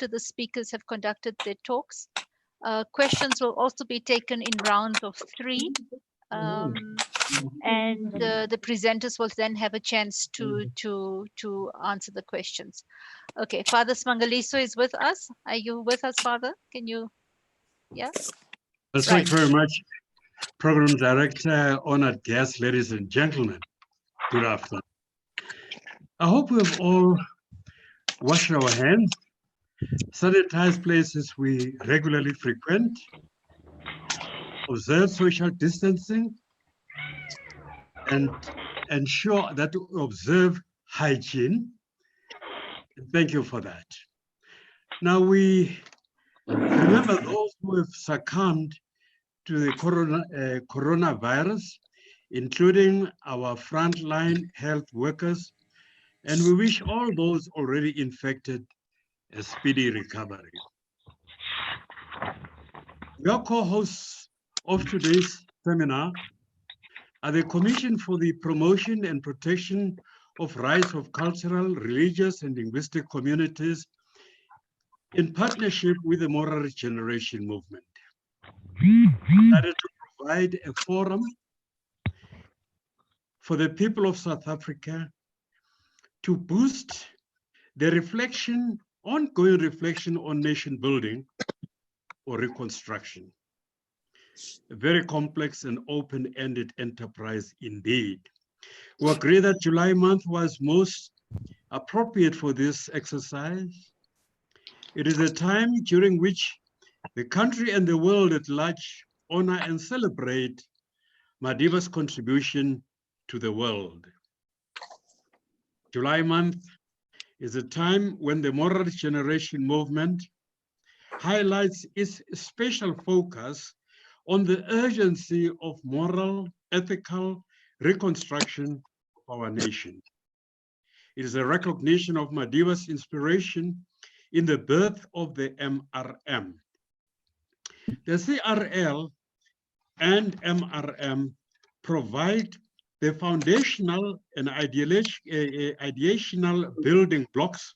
after the speakers have conducted their talks. Questions will also be taken in rounds of 3. And the presenters will then have a chance to answer the questions. Okay, Father Smangaliso is with us. Are you with us, Father? Can you, yeah? Well, thank you very much, Program Director, honored guests, ladies and gentlemen. Good afternoon. I hope we've all washed our hands, sanitized places we regularly frequent, observe social distancing, and ensure that we observe hygiene. Thank you for that. Now we remember those who have succumbed to the coronavirus, including our frontline health workers, and we wish all those already infected a speedy recovery. Your co-hosts of today's seminar are the Commission for the Promotion and Protection of Rights of Cultural, Religious, and Linguistic Communities in partnership with the Moral Regeneration Movement. Decided to provide a forum for the people of South Africa to boost the ongoing reflection on nation building or reconstruction. A very complex and open-ended enterprise indeed. We agree that July month was most appropriate for this exercise. It is a time during which the country and the world at large honor and celebrate Madiba's contribution to the world. July month is a time when the Moral Regeneration Movement highlights its special focus on the urgency of moral, ethical reconstruction of our nation. It is a recognition of Madiba's inspiration in the birth of the MRM. The CRL and MRM provide the foundational and ideational building blocks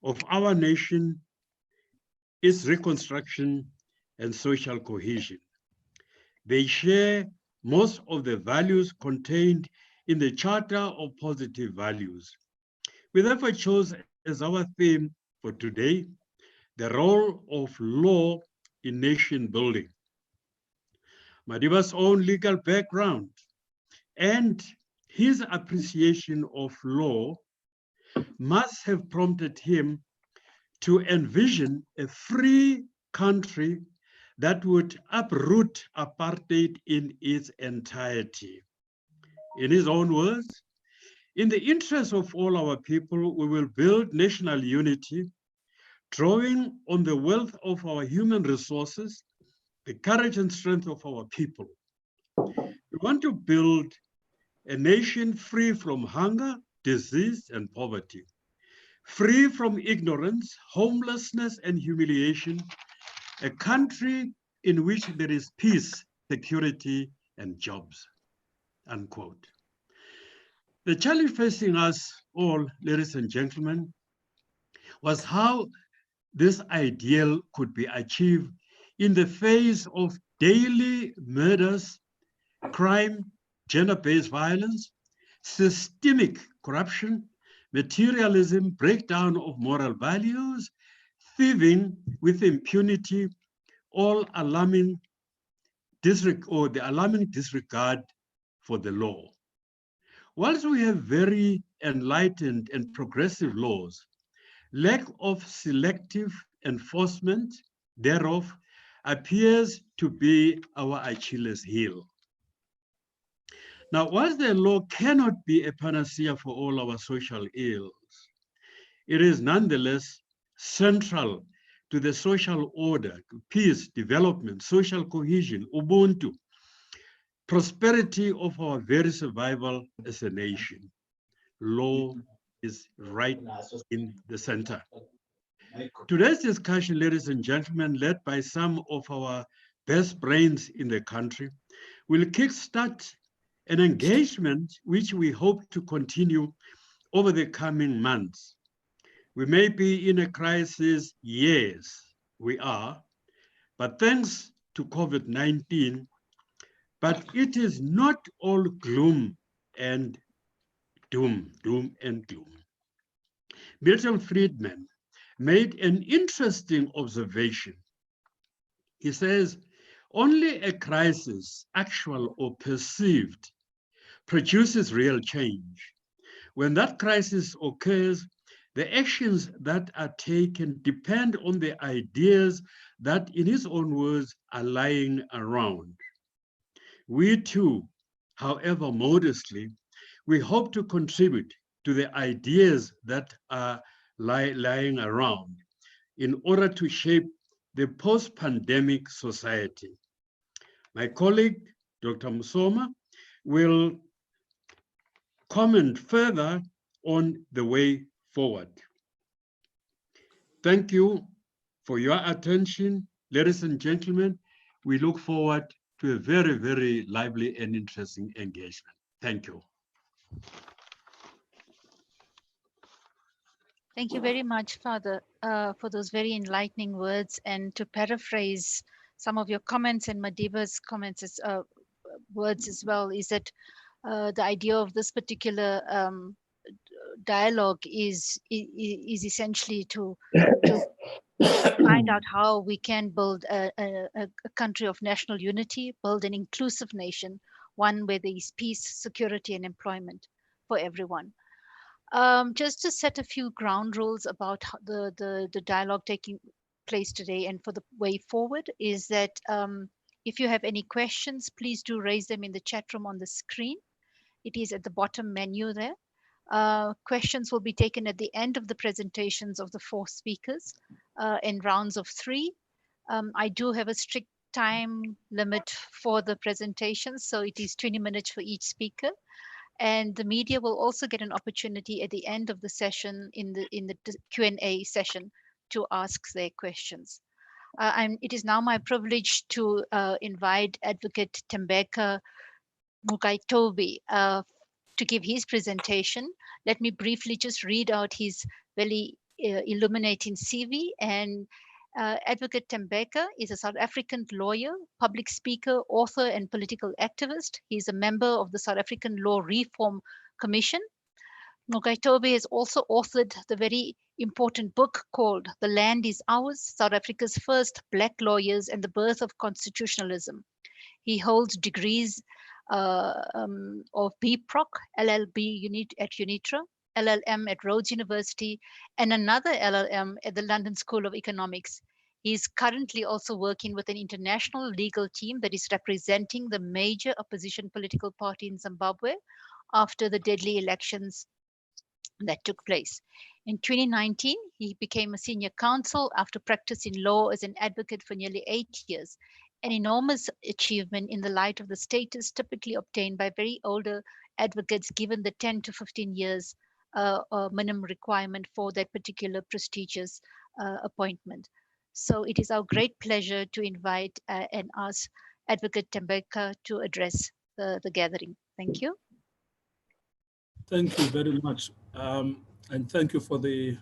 of our nation, its reconstruction and social cohesion. They share most of the values contained in the Charter of Positive Values. We therefore chose as our theme for today, the role of law in nation building. Madiba's own legal background and his appreciation of law must have prompted him to envision a free country that would uproot apartheid in its entirety. In his own words, in the interest of all our people, we will build national unity, drawing on the wealth of our human resources, the courage and strength of our people. We want to build a nation free from hunger, disease, and poverty, free from ignorance, homelessness, and humiliation, a country in which there is peace, security, and jobs, unquote. The challenge facing us all, ladies and gentlemen, was how this ideal could be achieved in the face of daily murders, crime, gender-based violence, systemic corruption, materialism, breakdown of moral values, thieving with impunity, all alarming disregard for the law. Whilst we have very enlightened and progressive laws, lack of selective enforcement thereof appears to be our Achilles heel. Now, whilst the law cannot be a panacea for all our social ills, it is nonetheless central to the social order, peace, development, social cohesion, Ubuntu, prosperity of our very survival as a nation. Law is right in the center. Today's discussion, ladies and gentlemen, led by some of our best brains in the country, will kickstart an engagement which we hope to continue over the coming months. We may be in a crisis, yes, we are, but thanks to COVID-19, but it is not all gloom and doom and gloom. Milton Friedman made an interesting observation. He says, only a crisis, actual or perceived, produces real change. When that crisis occurs, the actions that are taken depend on the ideas that, in his own words, are lying around. We too, however modestly, we hope to contribute to the ideas that are lying around in order to shape the post-pandemic society. My colleague, Dr. Musoma, will comment further on the way forward. Thank you for your attention, ladies and gentlemen. We look forward to a very, very lively and interesting engagement. Thank you. Thank you very much, Father, for those very enlightening words. And to paraphrase some of your comments and Madiba's comments, words as well, is that the idea of this particular dialogue is essentially to find out how we can build a country of national unity, build an inclusive nation, one where there is peace, security, and employment for everyone. Just to set a few ground rules about the dialogue taking place today and for the way forward is that if you have any questions, please do raise them in the chat room on the screen. It is at the bottom menu there. Questions will be taken at the end of the presentations of the four speakers in rounds of 3. I do have a strict time limit for the presentations, so it is 20 minutes for each speaker. And the media will also get an opportunity at the end of the session in the Q&A session to ask their questions. It is now my privilege to invite Advocate Tembeka Mugaitobi to give his presentation. Let me briefly just read out his very illuminating CV. And Advocate Tembeka is a South African lawyer, public speaker, author, and political activist. He is a member of the South African Law Reform Commission. Mugaitobi has also authored the very important book called The Land is Ours, South Africa's First Black Lawyers and the Birth of Constitutionalism. He holds degrees of BProc, LLB at UNITRA, LLM at Rhodes University, and another LLM at the London School of Economics. He is currently also working with an international legal team that is representing the major opposition political party in Zimbabwe after the deadly elections that took place. In 2019, he became a senior counsel after practicing law as an advocate for nearly 8 years, an enormous achievement in the light of the status typically obtained by very older advocates given the 10 to 15 years minimum requirement for that particular prestigious appointment. So it is our great pleasure to invite and ask Advocate Tembeka to address the gathering. Thank you. Thank you very much. And thank you for the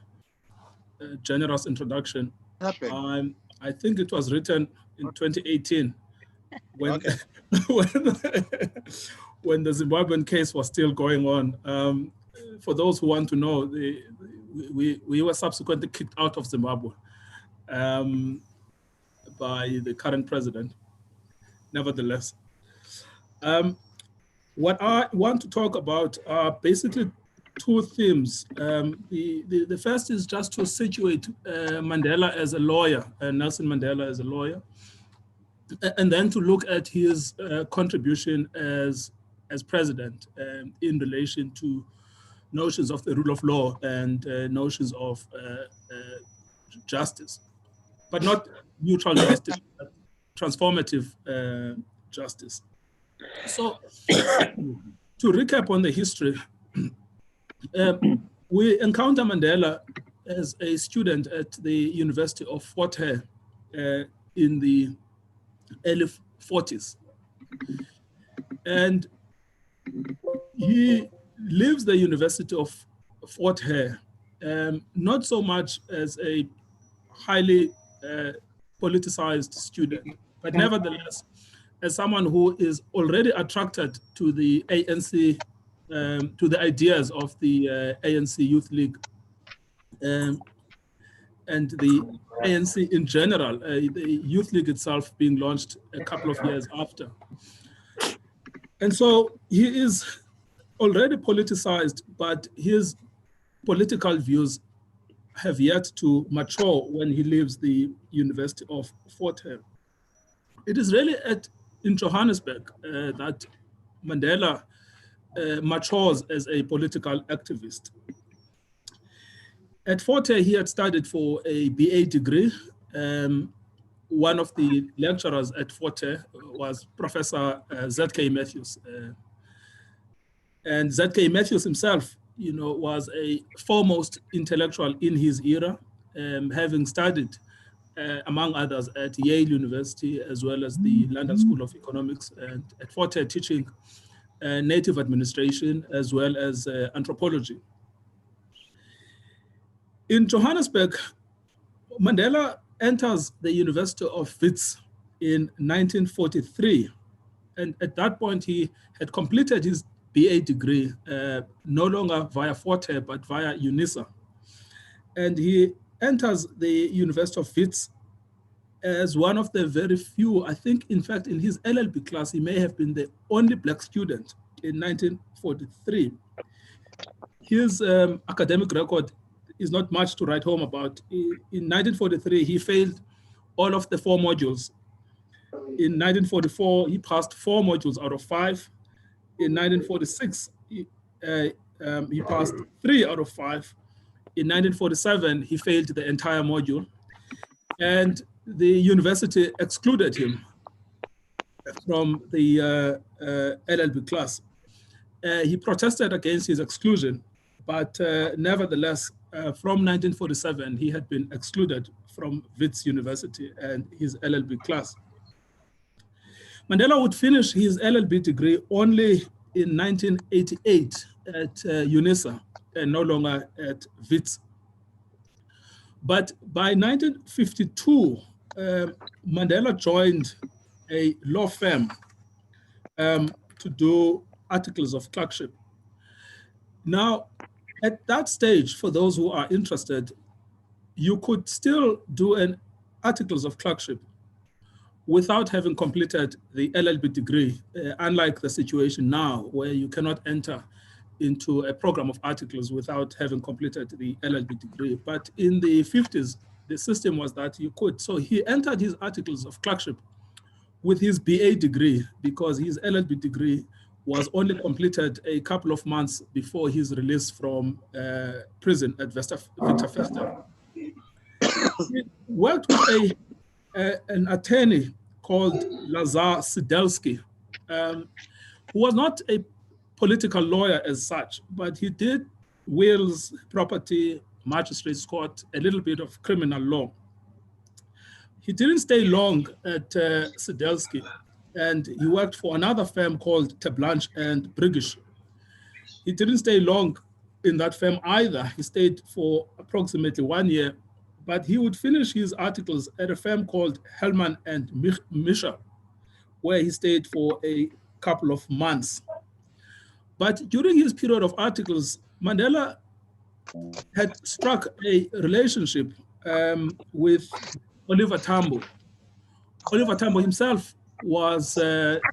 generous introduction. I think it was written in 2018 when, okay. when the Zimbabwean case was still going on. For those who want to know, we were subsequently kicked out of Zimbabwe by the current president. Nevertheless, what I want to talk about are basically two themes. The first is just to situate Mandela as a lawyer, Nelson Mandela as a lawyer, and then to look at his contribution as president in relation to notions of the rule of law and notions of justice, but not neutral justice, but transformative justice. So to recap on the history, we encounter Mandela as a student at the University of Fort Hare in the early 40s. And he leaves the University of Fort Hare not so much as a highly politicized student, but nevertheless, as someone who is already attracted to the ANC, to the ideas of the ANC Youth League, and the ANC in general, the Youth League itself being launched a couple of years after. And so he is already politicized, but his political views have yet to mature when he leaves the University of Fort Hare. It is really in Johannesburg that Mandela matures as a political activist. At Fort Hare, he had studied for a BA degree. One of the lecturers at Fort Hare was Professor Z.K. Matthews. And Z.K. Matthews himself, was a foremost intellectual in his era, having studied, among others, at Yale University, as well as the London School of Economics, and at Fort Hare teaching native administration, as well as anthropology. In Johannesburg, Mandela enters the University of Wits in 1943. And at that point, he had completed his BA degree, no longer via Fort Hare, but via UNISA. And he enters the University of Wits as one of the very few, I think, in fact, in his LLB class, he may have been the only Black student in 1943. His academic record is not much to write home about. In 1943, he failed all of the 4 modules. In 1944, he passed 4 modules out of 5. In 1946, he passed 3 out of 5. In 1947, he failed the entire module. And the university excluded him from the LLB class. He protested against his exclusion, but nevertheless, from 1947, he had been excluded from Wits University and his LLB class. Mandela would finish his LLB degree only in 1988 at UNISA and no longer at Wits. But by 1952, Mandela joined a law firm to do articles of clerkship. Now, at that stage, for those who are interested, you could still do an articles of clerkship without having completed the LLB degree, unlike the situation now where you cannot enter into a program of articles without having completed the LLB degree. But in the 50s, the system was that you could. So he entered his articles of clerkship with his BA degree because his LLB degree was only completed a couple of months before his release from prison at Winterfester. He worked with an attorney called Lazar Sidelsky, who was not a political lawyer as such, but he did wills, property, magistrates court, a little bit of criminal law. He didn't stay long at Sidelsky, and he worked for another firm called Teblanche and Briggish. He didn't stay long in that firm either. He stayed for approximately 1 year, but he would finish his articles at a firm called Hellman and Misha, where he stayed for a couple of months. But during his period of articles, Mandela had struck a relationship with Oliver Tambo. Oliver Tambo himself was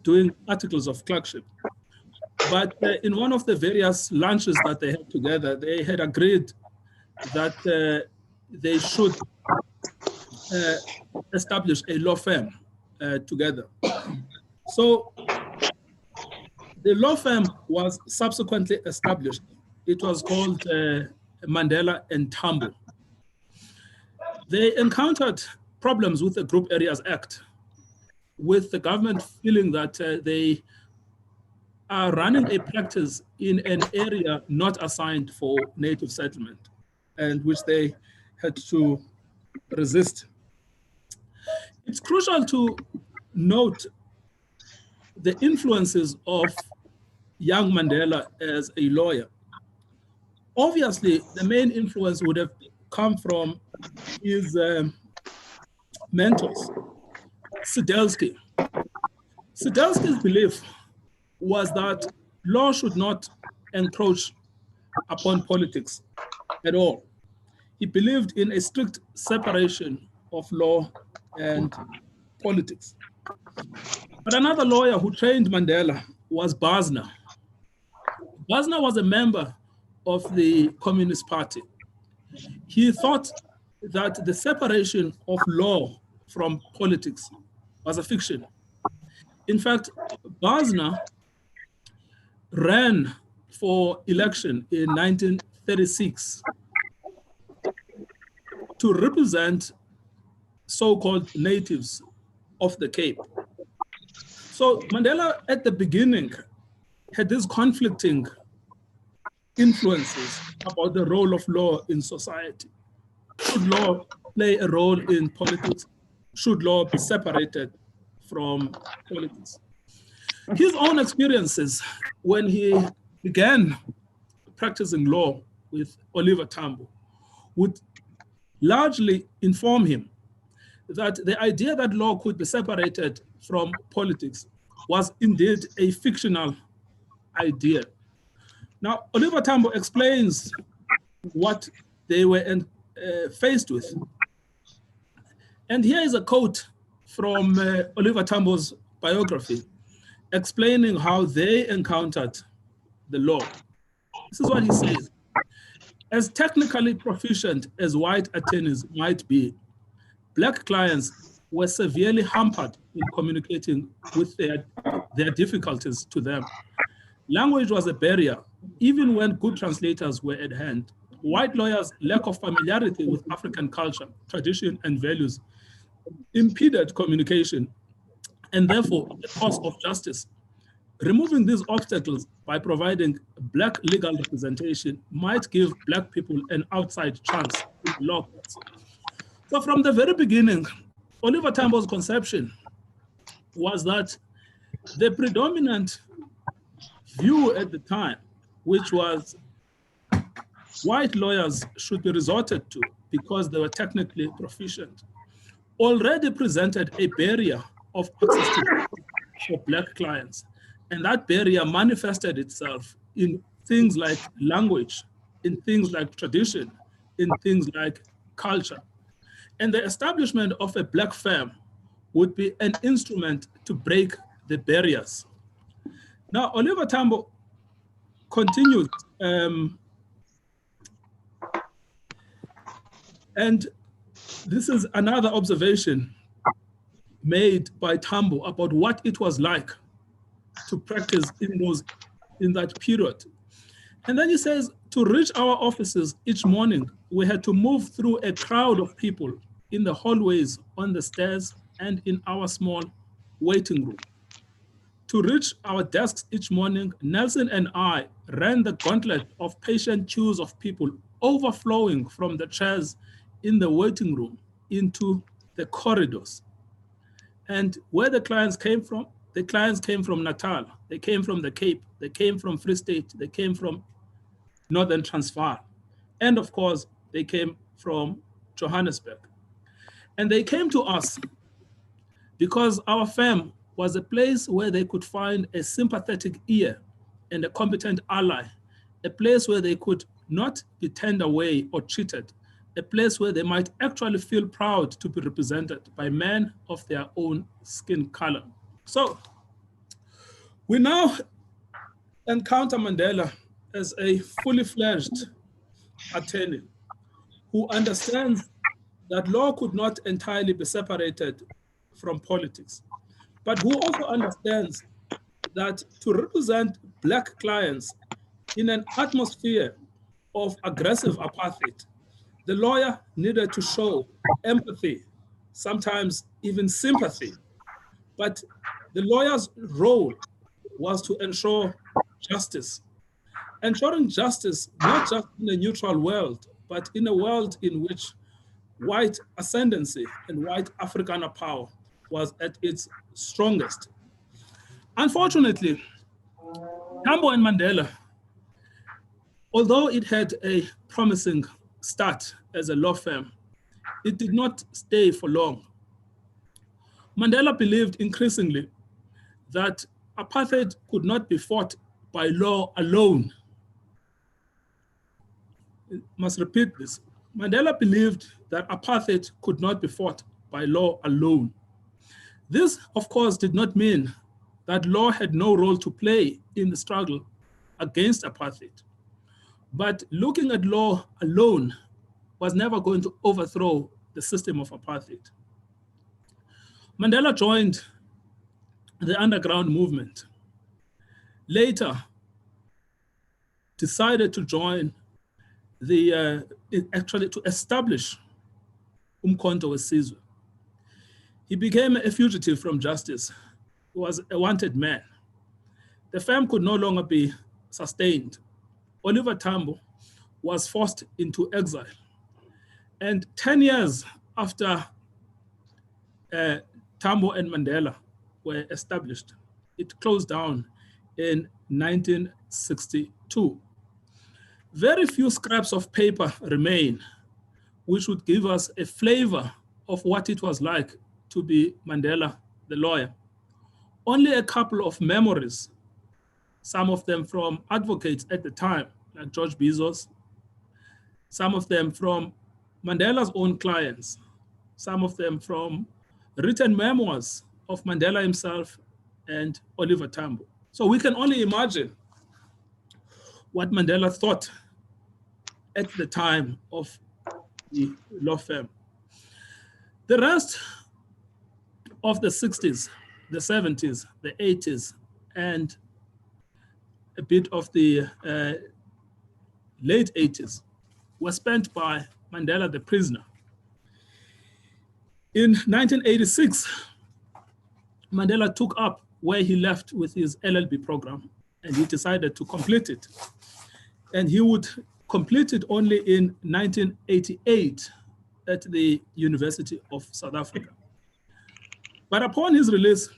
doing articles of clerkship. But in one of the various lunches that they had together, they had agreed that they should establish a law firm together. So the law firm was subsequently established. It was called Mandela and Tambo. They encountered problems with the Group Areas Act, with the government feeling that they are running a practice in an area not assigned for native settlement, and which they had to resist. It's crucial to note the influences of young Mandela as a lawyer. Obviously, the main influence would have come from his mentors, Sidelsky. Sidelsky's belief was that law should not encroach upon politics at all. He believed in a strict separation of law and politics. But another lawyer who trained Mandela was Basner. Basner was a member of the Communist Party. He thought that the separation of law from politics was a fiction. In fact, Basner ran for election in 1936 to represent so-called natives of the Cape. So Mandela, at the beginning, had these conflicting influences about the role of law in society. Should law play a role in politics? Should law be separated from politics? His own experiences when he began practicing law with Oliver Tambo would largely inform him that the idea that law could be separated from politics was indeed a fictional idea. Now, Oliver Tambo explains what they were faced with. And here is a quote from Oliver Tambo's biography explaining how they encountered the law. This is what he says. As technically proficient as white attorneys might be, Black clients were severely hampered in communicating with their difficulties to them. Language was a barrier, even when good translators were at hand. White lawyers' lack of familiarity with African culture, tradition, and values impeded communication, and therefore the cost of justice. Removing these obstacles by providing Black legal representation might give Black people an outside chance in law courts. So from the very beginning, Oliver Tambo's conception was that the predominant view at the time, which was white lawyers should be resorted to because they were technically proficient, already presented a barrier of access to for Black clients. And that barrier manifested itself in things like language, in things like tradition, in things like culture. And the establishment of a Black firm would be an instrument to break the barriers. Now, Oliver Tambo continued, and this is another observation made by Tambo about what it was like to practice in that period. And then he says, to reach our offices each morning, we had to move through a crowd of people in the hallways, on the stairs, and in our small waiting room. To reach our desks each morning, Nelson and I ran the gauntlet of patient queues of people overflowing from the chairs in the waiting room into the corridors. And where the clients came from Natal, they came from the Cape, they came from Free State, they came from Northern Transvaal. And of course, they came from Johannesburg. And they came to us because our firm was a place where they could find a sympathetic ear and a competent ally, a place where they could not be turned away or cheated, a place where they might actually feel proud to be represented by men of their own skin color. So we now encounter Mandela as a fully fledged attorney who understands that law could not entirely be separated from politics, but who also understands that to represent Black clients in an atmosphere of aggressive apartheid, the lawyer needed to show empathy, sometimes even sympathy. But the lawyer's role was to ensure justice. Ensuring justice, not just in a neutral world, but in a world in which white ascendancy and white Afrikaner power was at its strongest. Unfortunately, Tambo and Mandela Although it had a promising start as a law firm, it did not stay for long. Mandela believed increasingly that apartheid could not be fought by law alone. I must repeat this. Mandela believed that apartheid could not be fought by law alone. This, of course, did not mean that law had no role to play in the struggle against apartheid. But looking at law alone was never going to overthrow the system of apartheid. Mandela joined the underground movement. Later, decided to join actually to establish Umkhonto weSizwe. He became a fugitive from justice. He was a wanted man. The firm could no longer be sustained. Oliver Tambo was forced into exile. And 10 years after Tambo and Mandela were established, it closed down in 1962. Very few scraps of paper remain, which would give us a flavor of what it was like to be Mandela the lawyer. Only a couple of memories, some of them from advocates at the time, like George Bezos, some of them from Mandela's own clients, some of them from written memoirs of Mandela himself and Oliver Tambo. So we can only imagine what Mandela thought at the time of the law firm. The rest of the 60s, the 70s, the 80s, and a bit of the late 80s were spent by Mandela the Prisoner. In 1986, Mandela took up where he left with his LLB program, and he decided to complete it. And he would complete it only in 1988 at the University of South Africa. But upon his release,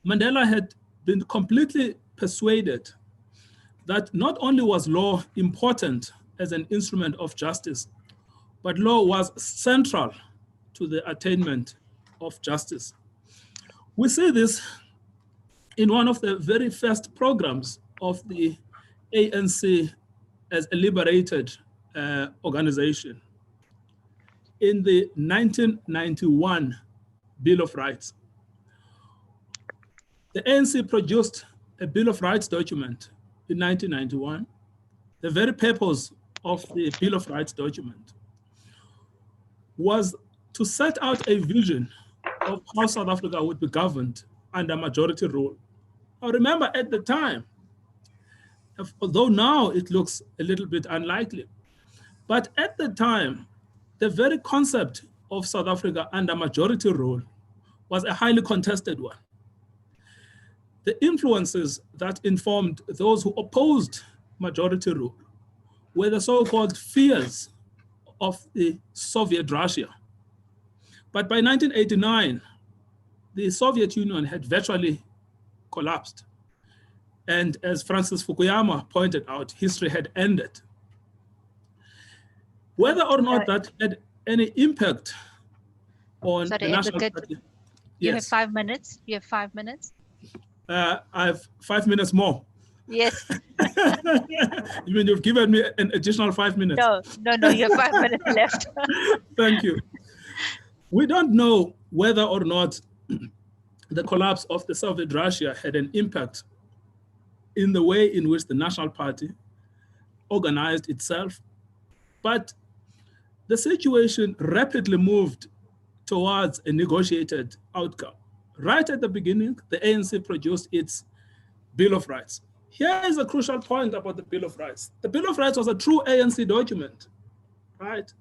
Mandela had been completely persuaded that not only was law important as an instrument of justice, but law was central to the attainment of justice. We see this in one of the very first programs of the ANC as a liberated organization in the 1991 Bill of Rights. The ANC produced a Bill of Rights document in 1991. The very purpose of the Bill of Rights document was to set out a vision of how South Africa would be governed under majority rule. Now remember, at the time, although now it looks a little bit unlikely, but at the time, the very concept of South Africa under majority rule was a highly contested one. The influences that informed those who opposed majority rule were the so-called fears of the Soviet Russia. But by 1989, the Soviet Union had virtually collapsed. And as Francis Fukuyama pointed out, history had ended. Whether or not that had any impact on the National Party. You have 5 minutes. You have 5 minutes. I have 5 minutes more. Yes. You mean you've given me an additional 5 minutes? No, you have 5 minutes left. Thank you. We don't know whether or not the collapse of the Soviet Russia had an impact in the way in which the National Party organized itself, but the situation rapidly moved towards a negotiated outcome. Right at the beginning, the ANC produced its Bill of Rights. Here is a crucial point about the Bill of Rights. The Bill of Rights was a true ANC document, right?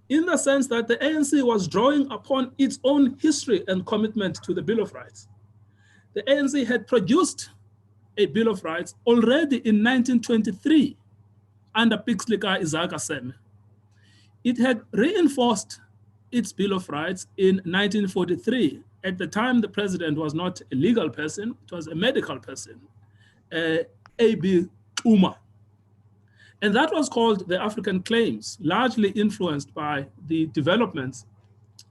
In the sense that the ANC was drawing upon its own history and commitment to the Bill of Rights. The ANC had produced a Bill of Rights already in 1923 under Pixlika Isaka Seme. It had reinforced its Bill of Rights in 1943. At the time, the president was not a legal person, it was a medical person, A.B. Uma. And that was called the African Claims, largely influenced by the developments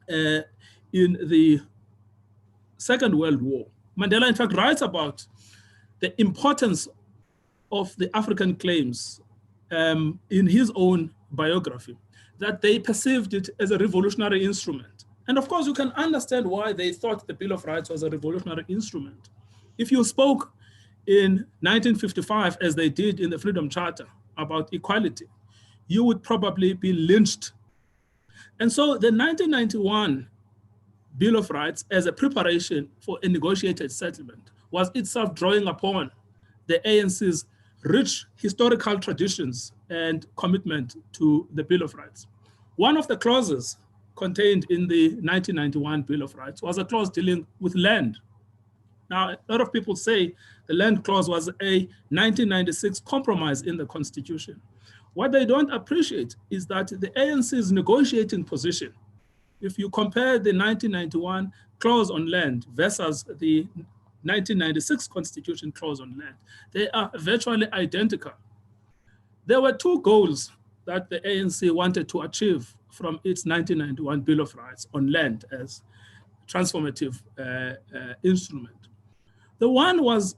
in the Second World War. Mandela, in fact, writes about the importance of the African claims in his own biography, that they perceived it as a revolutionary instrument. And of course, you can understand why they thought the Bill of Rights was a revolutionary instrument. If you spoke in 1955, as they did in the Freedom Charter, about equality, you would probably be lynched. And so the 1991 Bill of Rights, as a preparation for a negotiated settlement, was itself drawing upon the ANC's rich historical traditions and commitment to the Bill of Rights. One of the clauses contained in the 1991 Bill of Rights was a clause dealing with land. Now, a lot of people say the land clause was a 1996 compromise in the Constitution. What they don't appreciate is that the ANC's negotiating position, if you compare the 1991 clause on land versus the 1996 Constitution clause on land, they are virtually identical. There were two goals that the ANC wanted to achieve from its 1991 Bill of Rights on land as transformative instrument. The one was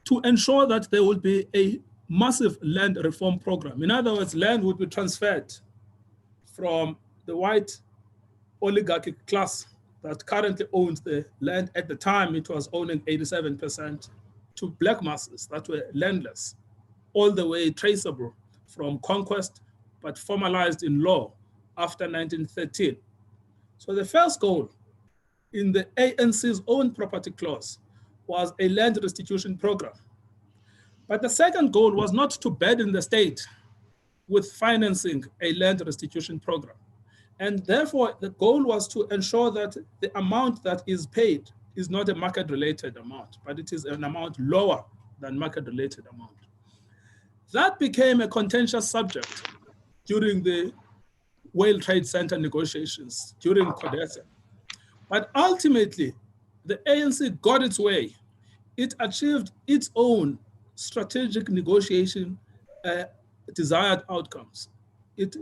to ensure that there would be a massive land reform program. In other words, land would be transferred from the white oligarchic class that currently owns the land. At the time, it was owning 87%, to black masses that were landless, all the way traceable from conquest, but formalized in law after 1913. So the first goal in the ANC's own property clause was a land restitution program. But the second goal was not to burden the state with financing a land restitution program. And therefore, the goal was to ensure that the amount that is paid is not a market-related amount, but it is an amount lower than market-related amount. That became a contentious subject during the World Trade Center negotiations, during CODESA. But ultimately, the ANC got its way. It achieved its own strategic negotiation desired outcomes. It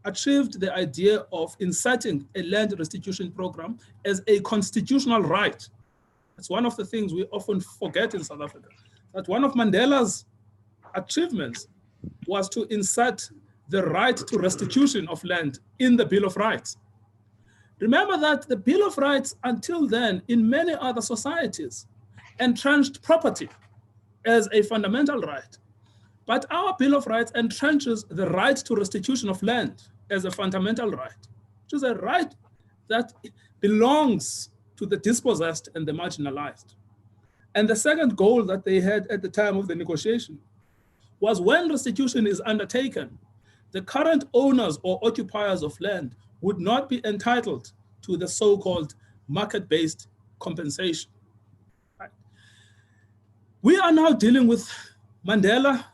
achieved the idea of inserting a land restitution program as a constitutional right. It's one of the things we often forget in South Africa, that one of Mandela's achievements was to insert the right to restitution of land in the Bill of Rights. Remember that the Bill of Rights, until then, in many other societies, entrenched property as a fundamental right. But our Bill of Rights entrenches the right to restitution of land as a fundamental right, which is a right that belongs to the dispossessed and the marginalized. And the second goal that they had at the time of the negotiation was, when restitution is undertaken, the current owners or occupiers of land would not be entitled to the so-called market-based compensation. Right? We are now dealing with Mandela,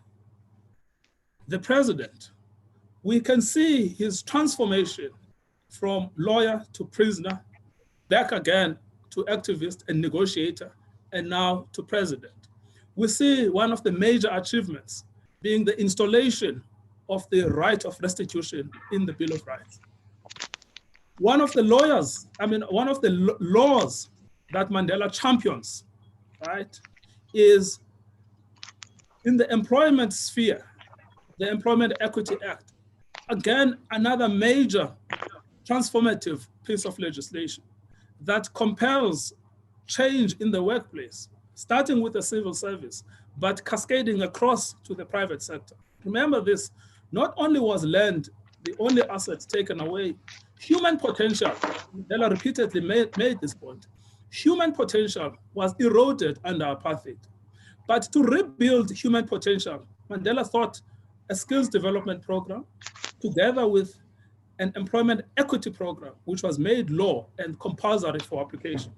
the president. We can see his transformation from lawyer to prisoner, back again to activist and negotiator, and now to president. We see one of the major achievements being the installation of the right of restitution in the Bill of Rights. One of the laws that Mandela champions, right, is in the employment sphere, the Employment Equity Act. Again, another major transformative piece of legislation that compels change in the workplace, starting with the civil service, but cascading across to the private sector. Remember this, not only was land the only asset taken away, human potential, Mandela repeatedly made this point, human potential was eroded under apartheid. But to rebuild human potential, Mandela thought a skills development program together with an employment equity program, which was made law and compulsory for application.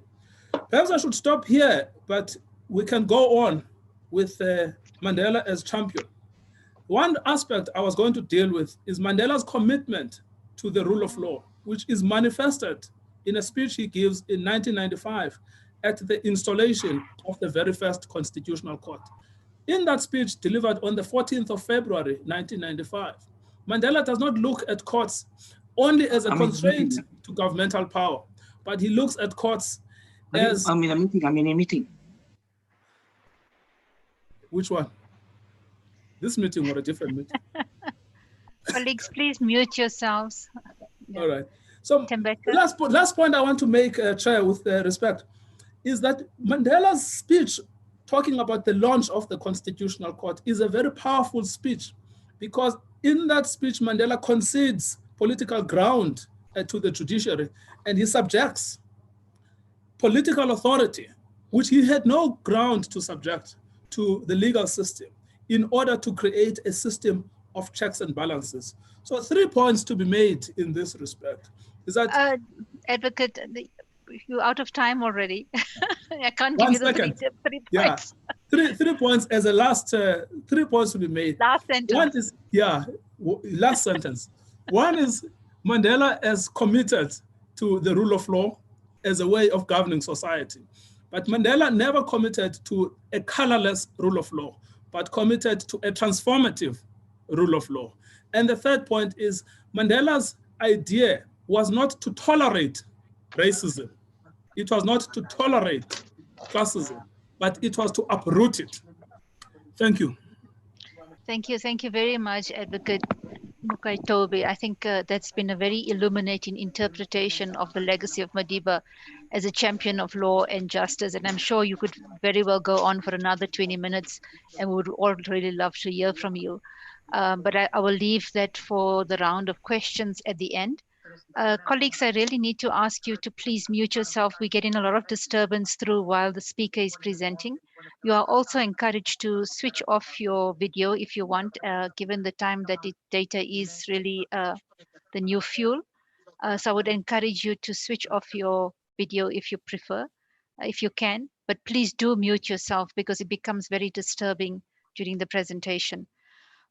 Perhaps I should stop here, but we can go on with Mandela as champion. One aspect I was going to deal with is Mandela's commitment to the rule of law, which is manifested in a speech he gives in 1995 at the installation of the very first Constitutional Court. In that speech delivered on the 14th of February, 1995, Mandela does not look at courts only as a constraint to governmental power, but he looks at courts as... I'm in a meeting. Which one? This meeting or a different meeting? Colleagues, please mute yourselves. All right. So last point I want to make, Chair, with respect, is that Mandela's speech talking about the launch of the Constitutional Court is a very powerful speech, because in that speech, Mandela concedes political ground to the judiciary, and he subjects political authority, which he had no ground to subject, to the legal system in order to create a system of checks and balances. So 3 points to be made in this respect. Is that Advocate, you're out of time already. I can't give you the three points. Yeah, 3 points as a last 3 points to be made. Last sentence. One is, last sentence. One is Mandela is committed to the rule of law as a way of governing society. But Mandela never committed to a colorless rule of law, but committed to a transformative rule of law. And the third point is Mandela's idea was not to tolerate racism. It was not to tolerate classism, but it was to uproot it. Thank you. Thank you. Thank you very much, Advocate Mukaitobe. I think that's been a very illuminating interpretation of the legacy of Madiba as a champion of law and justice. And I'm sure you could very well go on for another 20 minutes, and we would all really love to hear from you. But I will leave that for the round of questions at the end. Colleagues, I really need to ask you to please mute yourself. We're getting a lot of disturbance through while the speaker is presenting. You are also encouraged to switch off your video if you want, given the time that data is really the new fuel. So I would encourage you to switch off your video if you prefer, if you can, but please do mute yourself because it becomes very disturbing during the presentation.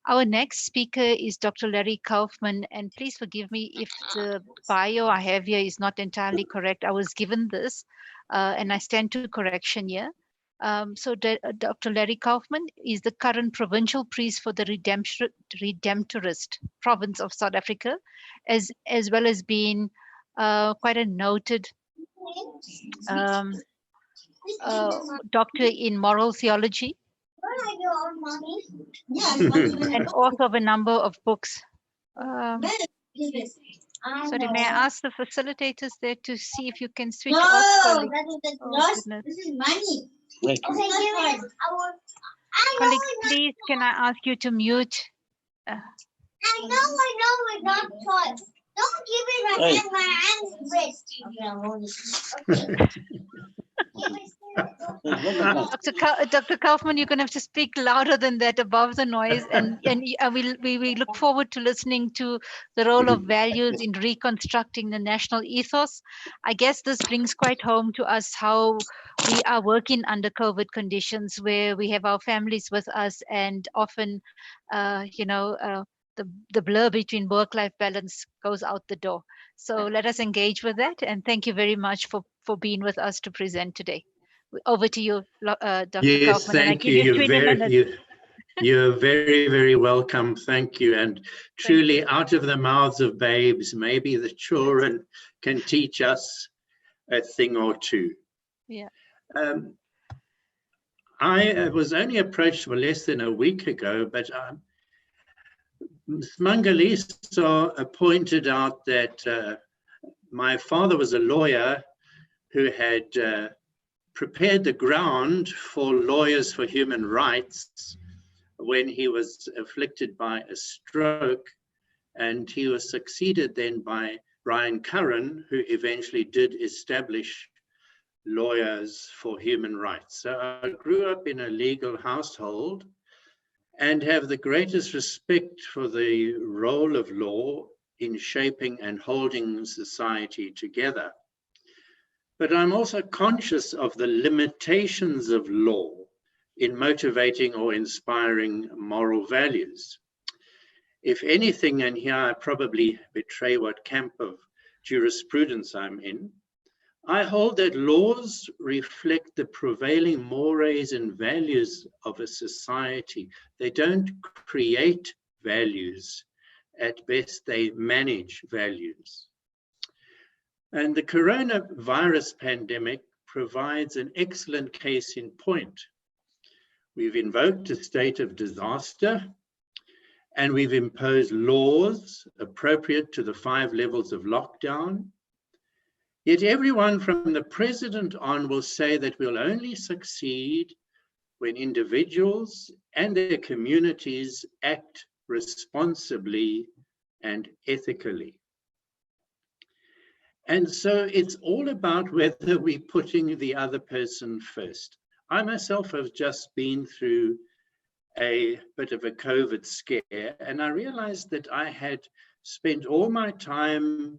Our next speaker is Dr. Larry Kaufman, and please forgive me if the bio I have here is not entirely correct. I was given this, and I stand to correction here. So Dr. Larry Kaufman is the current provincial priest for the Redemptorist province of South Africa, as well as being quite a noted doctor in moral theology. And author of a number of books. Sorry, may I ask the facilitators there to see if you can switch off? Colleagues? This is money. Wait. Colleagues, please, can I ask you to mute? I know, it's not fun. Don't give it my wrist. Dr. Kaufman, you're going to have to speak louder than that, above the noise, and we look forward to listening to the role of values in reconstructing the national ethos. I guess this brings quite home to us how we are working under COVID conditions, where we have our families with us, and often, the blur between work-life balance goes out the door. So let us engage with that, and thank you very much for being with us to present today. Over to you, Dr. Yes, Kaufman. thank you. You're very, very welcome. Thank you. And truly, out of the mouths of babes, maybe the children can teach us a thing or two. Yeah. I was only approached for less than a week ago, but Mangaliso pointed out that my father was a lawyer who had prepared the ground for lawyers for human rights when he was afflicted by a stroke, and he was succeeded then by Brian Curran, who eventually did establish lawyers for human rights. So I grew up in a legal household and have the greatest respect for the role of law in shaping and holding society together. But I'm also conscious of the limitations of law in motivating or inspiring moral values. If anything, and here I probably betray what camp of jurisprudence I'm in, I hold that laws reflect the prevailing mores and values of a society. They don't create values. At best, they manage values. And the coronavirus pandemic provides an excellent case in point. We've invoked a state of disaster, and we've imposed laws appropriate to the 5 levels of lockdown. Yet everyone from the president on will say that we'll only succeed when individuals and their communities act responsibly and ethically. And so it's all about whether we're putting the other person first. I myself have just been through a bit of a COVID scare, and I realized that I had spent all my time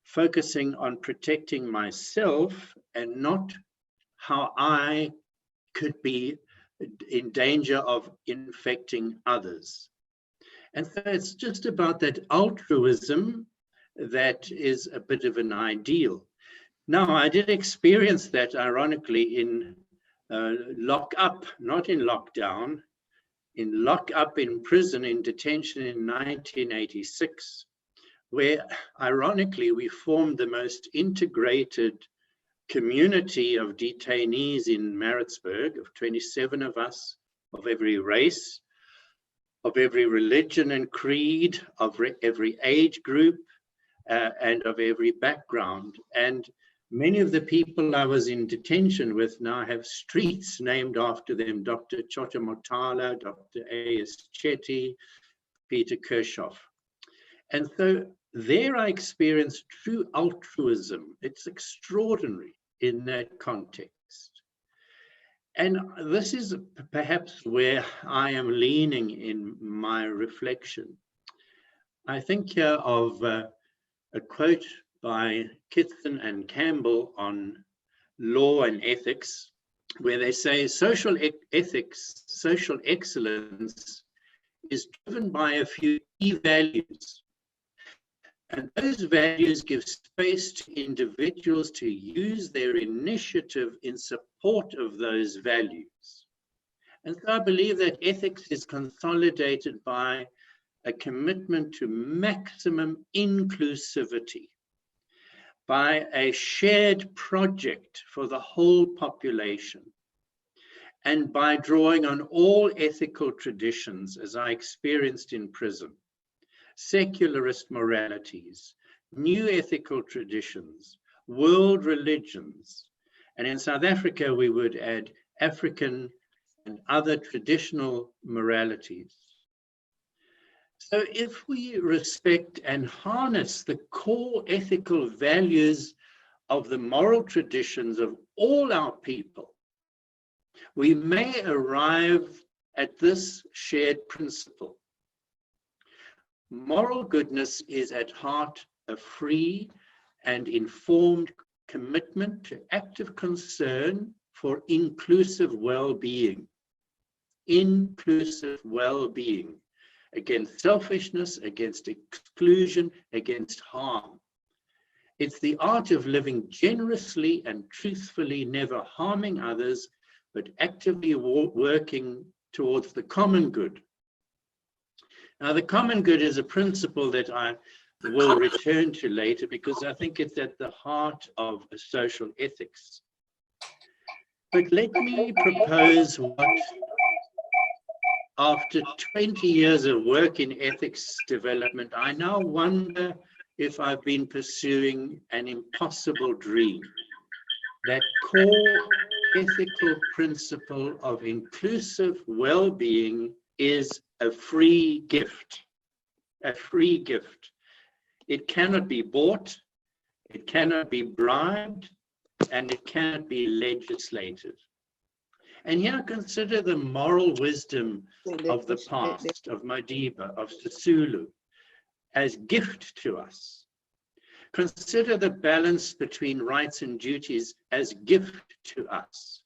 focusing on protecting myself and not how I could be in danger of infecting others. And so it's just about that altruism that is a bit of an ideal. Now, I did experience that, ironically, in lock-up, not in lockdown, in lock-up in prison, in detention in 1986, where, ironically, we formed the most integrated community of detainees in Maritzburg, of 27 of us, of every race, of every religion and creed, of every age group, and of every background. And many of the people I was in detention with now have streets named after them: Dr. Chota Motala, Dr. A.S. Chetty, Peter Kirchhoff. And so there I experienced true altruism. It's extraordinary in that context. And this is perhaps where I am leaning in my reflection. I think here of a quote by Kitson and Campbell on law and ethics, where they say social ethics, social excellence is driven by a few key values. And those values give space to individuals to use their initiative in support of those values. And so I believe that ethics is consolidated by a commitment to maximum inclusivity, by a shared project for the whole population, and by drawing on all ethical traditions, as I experienced in prison: secularist moralities, new ethical traditions, world religions, and in South Africa we would add African and other traditional moralities. So if we respect and harness the core ethical values of the moral traditions of all our people, we may arrive at this shared principle. Moral goodness is at heart a free and informed commitment to active concern for inclusive well-being. Inclusive well-being, against selfishness, against exclusion, against harm. It's the art of living generously and truthfully, never harming others, but actively working towards the common good. Now, the common good is a principle that I will return to later, because I think it's at the heart of social ethics. But let me propose what, after 20 years of work in ethics development, I now wonder if I've been pursuing an impossible dream. That core ethical principle of inclusive well-being is a free gift, a free gift. It cannot be bought, it cannot be bribed, and it cannot be legislated. And here, consider the moral wisdom of the past, of Madiba, of Sisulu, as gift to us. Consider the balance between rights and duties as gift to us.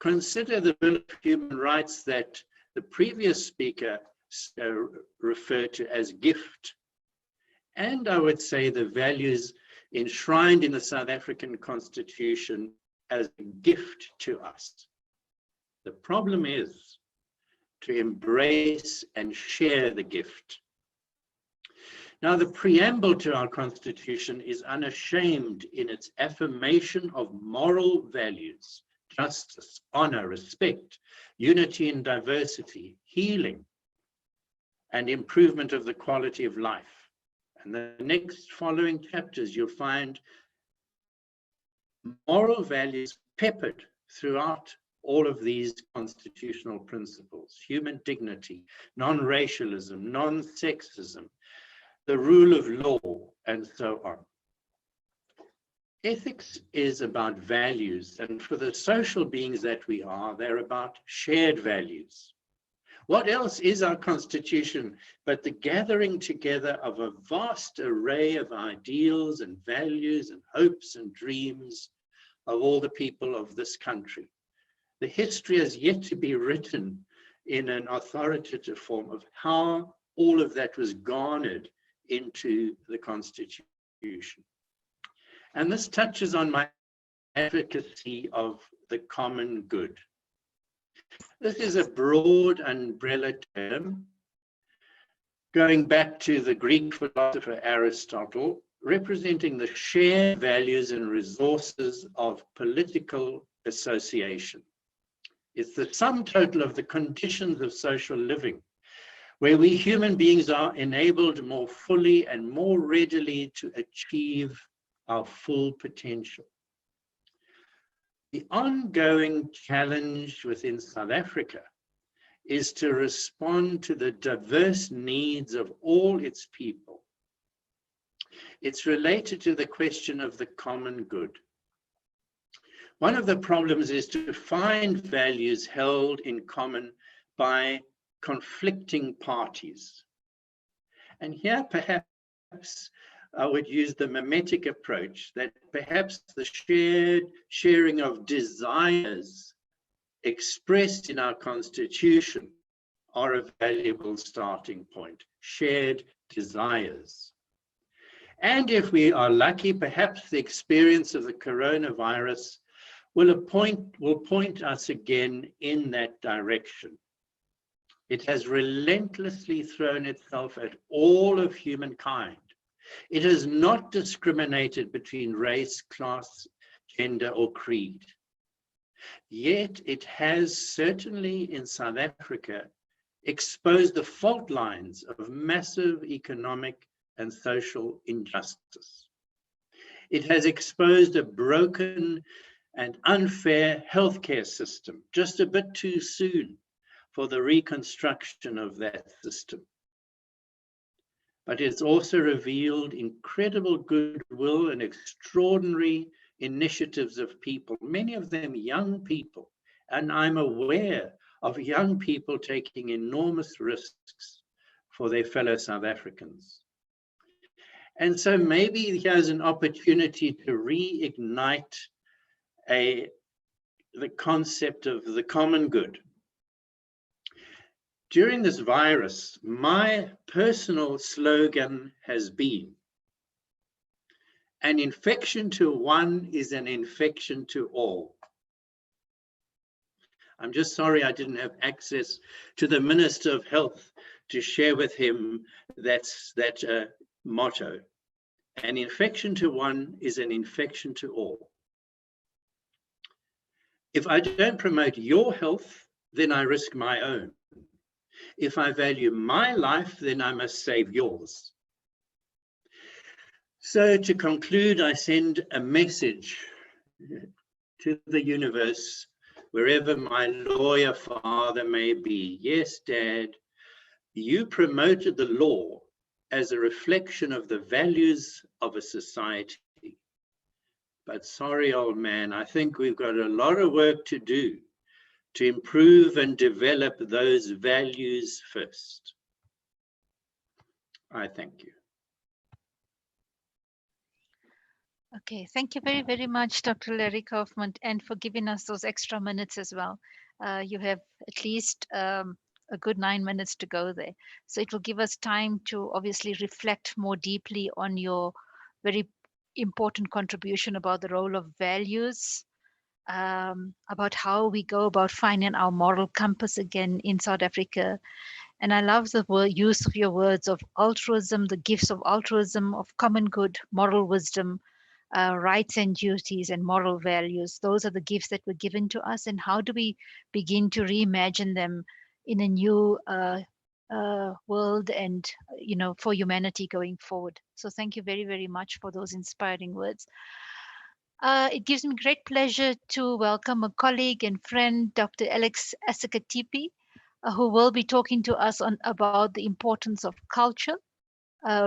Consider the Bill of Human Rights that the previous speaker referred to as gift. And I would say the values enshrined in the South African Constitution as a gift to us. The problem is to embrace and share the gift. Now, the preamble to our Constitution is unashamed in its affirmation of moral values: justice, honor, respect, unity and diversity, healing, and improvement of the quality of life. And the next following chapters, you'll find moral values peppered throughout all of these constitutional principles: human dignity, non-racialism, non-sexism, the rule of law, and so on. Ethics is about values, and for the social beings that we are, they're about shared values. What else is our Constitution but the gathering together of a vast array of ideals and values and hopes and dreams of all the people of this country? The history has yet to be written in an authoritative form of how all of that was garnered into the Constitution. And this touches on my advocacy of the common good. This is a broad umbrella term going back to the Greek philosopher Aristotle, representing the shared values and resources of political association. It's the sum total of the conditions of social living, where we human beings are enabled more fully and more readily to achieve our full potential. The ongoing challenge within South Africa is to respond to the diverse needs of all its people. It's related to the question of the common good. One of the problems is to find values held in common by conflicting parties. And here perhaps I would use the mimetic approach, that perhaps the sharing of desires expressed in our Constitution are a valuable starting point: shared desires. And if we are lucky, perhaps the experience of the coronavirus will point us again in that direction. It has relentlessly thrown itself at all of humankind. It has not discriminated between race, class, gender, or creed. Yet it has certainly in South Africa exposed the fault lines of massive economic and social injustice. It has exposed a broken and unfair healthcare system just a bit too soon for the reconstruction of that system. But it's also revealed incredible goodwill and extraordinary initiatives of people, many of them young people. And I'm aware of young people taking enormous risks for their fellow South Africans. And so maybe here's an opportunity to reignite the concept of the common good. During this virus, my personal slogan has been, an infection to one is an infection to all. I'm just sorry I didn't have access to the Minister of Health to share with him that motto. An infection to one is an infection to all. If I don't promote your health, then I risk my own. If I value my life, then I must save yours. So to conclude, I send a message to the universe, wherever my lawyer father may be. Yes, Dad, you promoted the law as a reflection of the values of a society. But sorry, old man, I think we've got a lot of work to do to improve and develop those values first. I thank you. Okay, thank you very, very much, Dr. Larry Kaufman, and for giving us those extra minutes as well. You have at least a good 9 minutes to go there. So it will give us time to obviously reflect more deeply on your very important contribution about the role of values, about how we go about finding our moral compass again in South Africa. And I love the use of your words of altruism, the gifts of altruism, of common good, moral wisdom, rights and duties, and moral values. Those are the gifts that were given to us. And how do we begin to reimagine them in a new world and, for humanity going forward? So thank you very, very much for those inspiring words. It gives me great pleasure to welcome a colleague and friend, Dr. Alex Asikatipi, who will be talking to us about the importance of culture,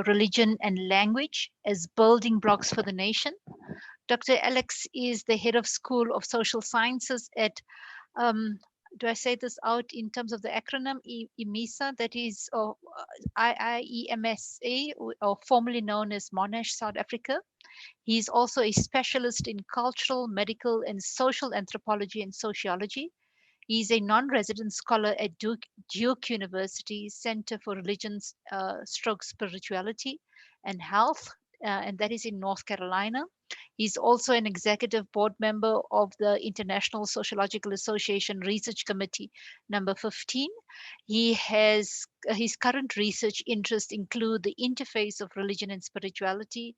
religion, and language as building blocks for the nation. Dr. Alex is the head of School of Social Sciences at, do I say this out in terms of the acronym, IMESA, that is, or IIEMSA, or formerly known as Monash, South Africa. He is also a specialist in cultural, medical, and social anthropology and sociology. He is a non-resident scholar at Duke University Center for Religions, Spirituality and Health, and that is in North Carolina. He's also an executive board member of the International Sociological Association Research Committee number 15. He has his current research interests include the interface of religion and spirituality,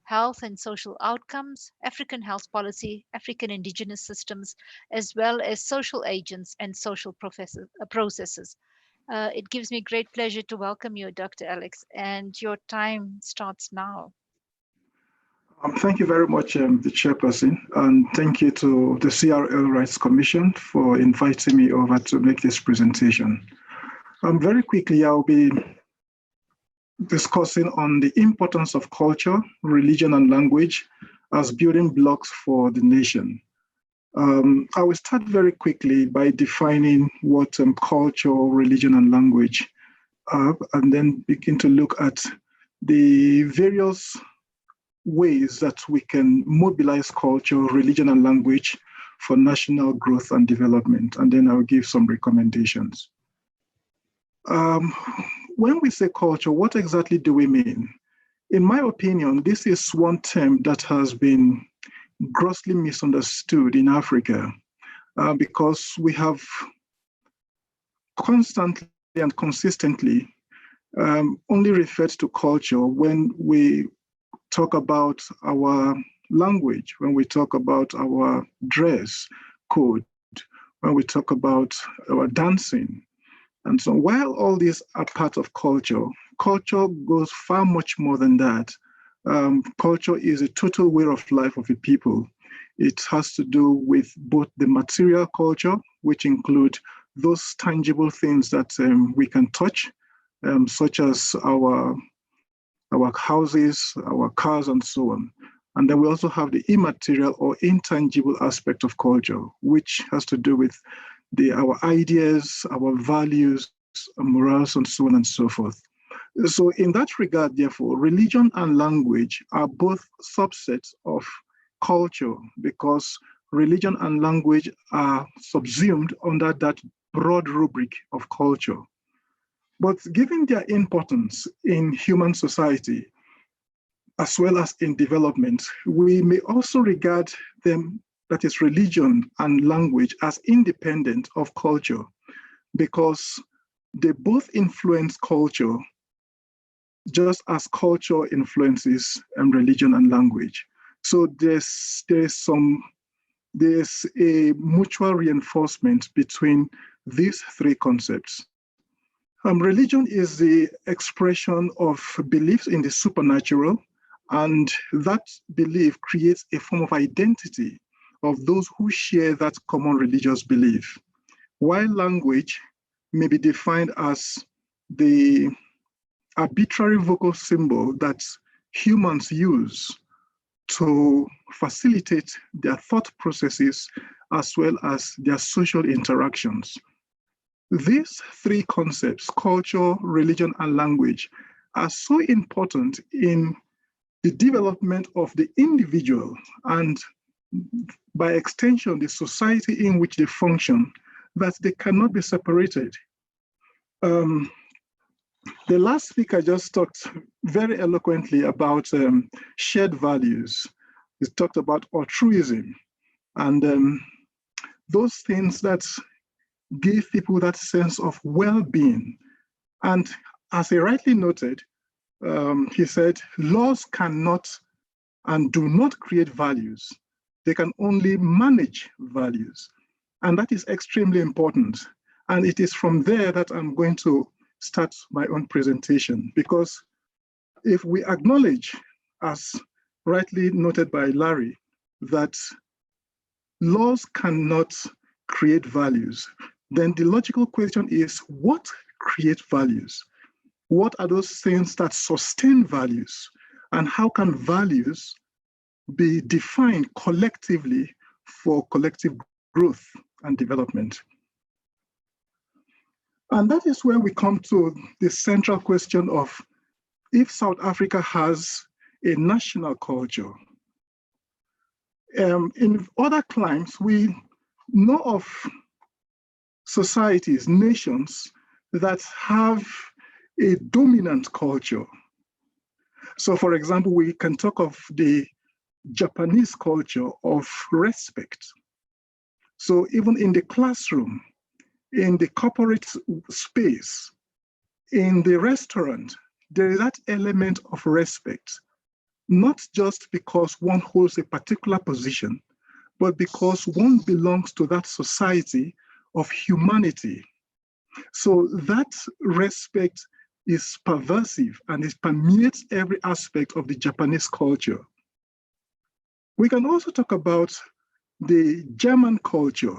health and social outcomes, African health policy, African indigenous systems, as well as social agents and social processes. It gives me great pleasure to welcome you, Dr. Alex, and your time starts now. Thank you very much, the chairperson, and thank you to the CRL Rights Commission for inviting me over to make this presentation. Very quickly, I'll be discussing on the importance of culture, religion, and language as building blocks for the nation. I will start very quickly by defining what culture, religion, and language are, and then begin to look at the various ways that we can mobilize culture, religion, and language for national growth and development. And then I'll give some recommendations. When we say culture, what exactly do we mean? In my opinion, this is one term that has been grossly misunderstood in Africa because we have constantly and consistently only referred to culture when we talk about our language, when we talk about our dress code, when we talk about our dancing. And so while all these are part of culture, culture goes far much more than that. Culture is a total way of life of a people. It has to do with both the material culture, which include those tangible things that we can touch, such as our houses, our cars, and so on. And then we also have the immaterial or intangible aspect of culture, which has to do with our ideas, our values, morals, and so on and so forth. So in that regard, therefore, religion and language are both subsets of culture because religion and language are subsumed under that broad rubric of culture. But given their importance in human society, as well as in development, we may also regard them, that is religion and language, as independent of culture because they both influence culture just as culture influences religion and language. So there's a mutual reinforcement between these three concepts. Religion is the expression of beliefs in the supernatural, and that belief creates a form of identity of those who share that common religious belief. While language may be defined as the arbitrary vocal symbol that humans use to facilitate their thought processes as well as their social interactions. These three concepts, culture, religion, and language, are so important in the development of the individual and by extension, the society in which they function, that they cannot be separated. The last speaker just talked very eloquently about shared values. He talked about altruism and those things that give people that sense of well-being. And as he rightly noted, he said, laws cannot and do not create values. They can only manage values. And that is extremely important. And it is from there that I'm going to start my own presentation, because if we acknowledge, as rightly noted by Larry, that laws cannot create values, then the logical question is, what creates values? What are those things that sustain values? And how can values be defined collectively for collective growth and development? And that is where we come to the central question of, if South Africa has a national culture. In other climes, we know of societies, nations that have a dominant culture. So for example, we can talk of the Japanese culture of respect. So even in the classroom, in the corporate space, in the restaurant, there is that element of respect, not just because one holds a particular position, but because one belongs to that society of humanity. So that respect is pervasive and it permeates every aspect of the Japanese culture. We can also talk about the German culture.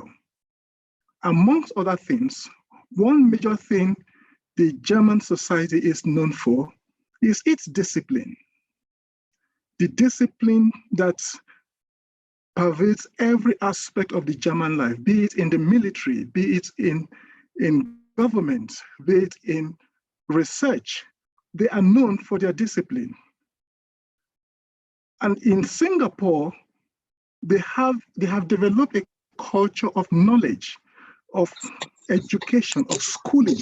Amongst other things, one major thing the German society is known for is its discipline. The discipline that pervades every aspect of the German life, be it in the military, be it in government, be it in research. They are known for their discipline. And in Singapore, they have developed a culture of knowledge, of education, of schooling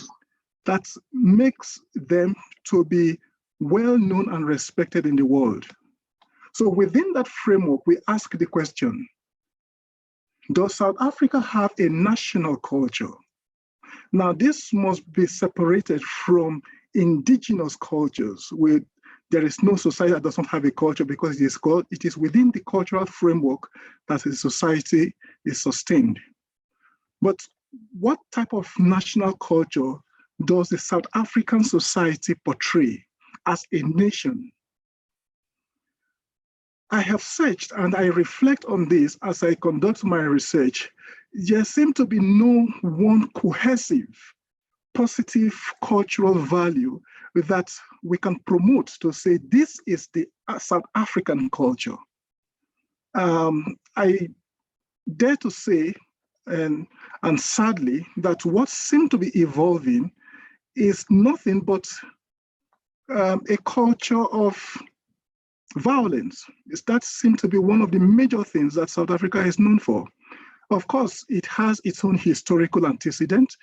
that makes them to be well known and respected in the world. So within that framework, we ask the question, does South Africa have a national culture? Now, this must be separated from indigenous cultures, where there is no society that does not have a culture, because it is within the cultural framework that a society is sustained. But what type of national culture does the South African society portray as a nation? I have searched and I reflect on this as I conduct my research. There seems to be no one cohesive, positive cultural value that we can promote to say this is the South African culture. I dare to say, and sadly, that what seems to be evolving is nothing but a culture of violence. That seems to be one of the major things that South Africa is known for. Of course, it has its own historical antecedent.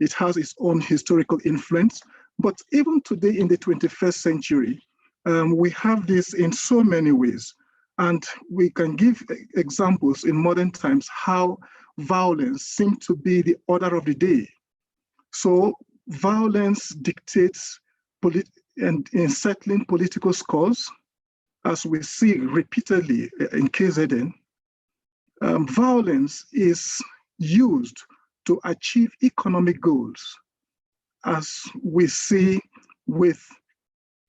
It has its own historical influence. But even today in the 21st century, we have this in so many ways. And we can give examples in modern times how violence seems to be the order of the day. So violence dictates in settling political scores, as we see repeatedly in KZN. Violence is used to achieve economic goals, as we see with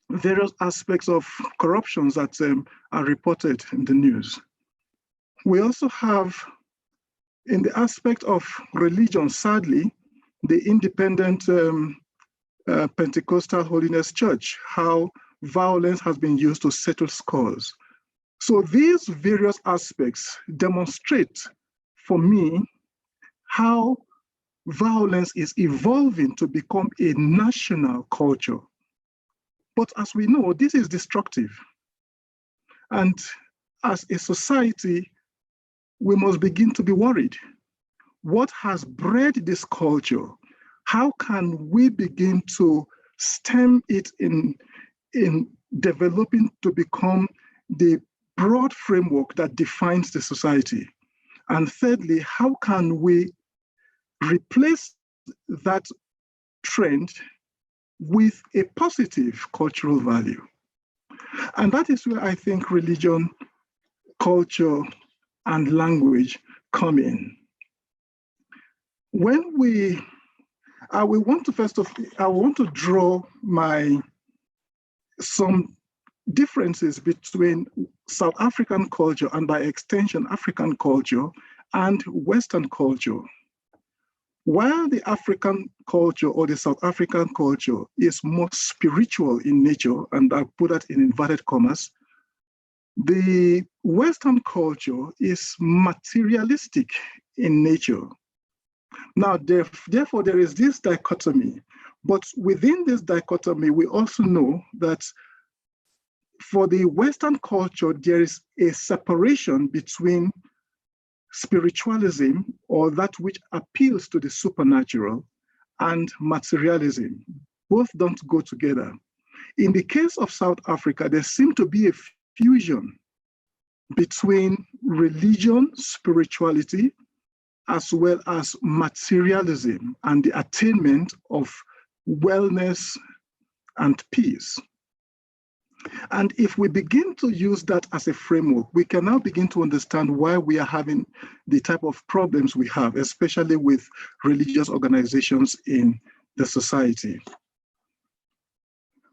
various aspects of corruptions that are reported in the news. We also have, in the aspect of religion, sadly, the independent Pentecostal Holiness Church, how violence has been used to settle scores. So these various aspects demonstrate for me how violence is evolving to become a national culture. But as we know, this is destructive. And as a society, we must begin to be worried. What has bred this culture? How can we begin to stem it in developing to become the broad framework that defines the society? And thirdly, how can we replace that trend with a positive cultural value? And that is where I think religion, culture, and language come in. When I want to draw some differences between South African culture and by extension African culture and Western culture. While the African culture or the South African culture is more spiritual in nature, and I put that in inverted commas, the Western culture is materialistic in nature. Now, therefore, there is this dichotomy, but within this dichotomy, we also know that for the Western culture, there is a separation between spiritualism, or that which appeals to the supernatural, and materialism. Both don't go together. In the case of South Africa, there seems to be a fusion between religion, spirituality, as well as materialism and the attainment of wellness and peace. And if we begin to use that as a framework, we can now begin to understand why we are having the type of problems we have, especially with religious organizations in the society.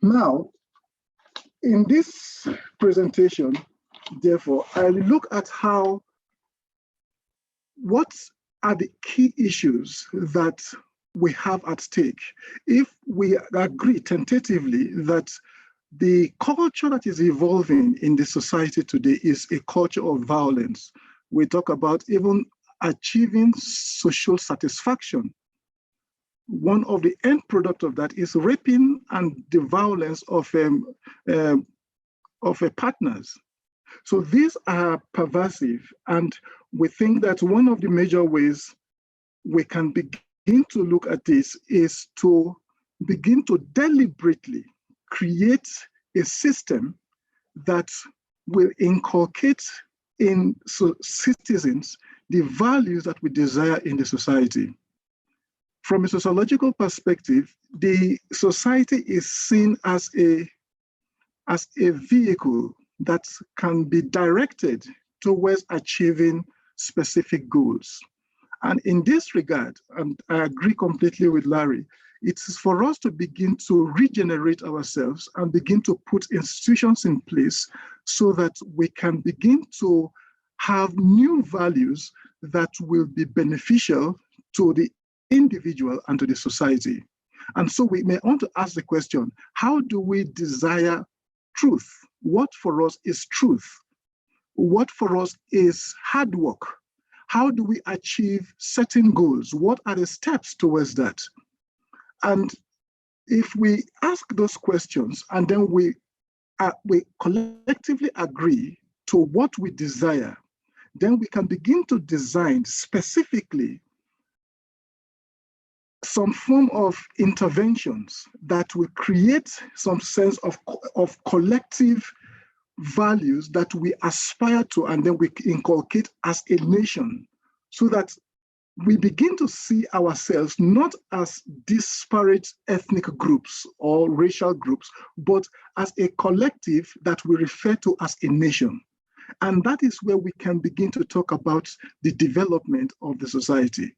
Now, in this presentation, therefore, I look at what are the key issues that we have at stake. If we agree tentatively that the culture that is evolving in the society today is a culture of violence, we talk about even achieving social satisfaction. One of the end product of that is raping and the violence of partners. So these are pervasive, and we think that one of the major ways we can begin to look at this is to begin to deliberately create a system that will inculcate in citizens the values that we desire in the society. From a sociological perspective, the society is seen as a vehicle that can be directed towards achieving specific goals. And in this regard, and I agree completely with Larry, it is for us to begin to regenerate ourselves and begin to put institutions in place so that we can begin to have new values that will be beneficial to the individual and to the society. And so we may want to ask the question, how do we desire truth? What for us is truth? What for us is hard work? How do we achieve certain goals? What are the steps towards that? And if we ask those questions and then we collectively agree to what we desire, then we can begin to design specifically some form of interventions that will create some sense of collective values that we aspire to, and then we inculcate as a nation, so that we begin to see ourselves not as disparate ethnic groups or racial groups, but as a collective that we refer to as a nation. And that is where we can begin to talk about the development of the society.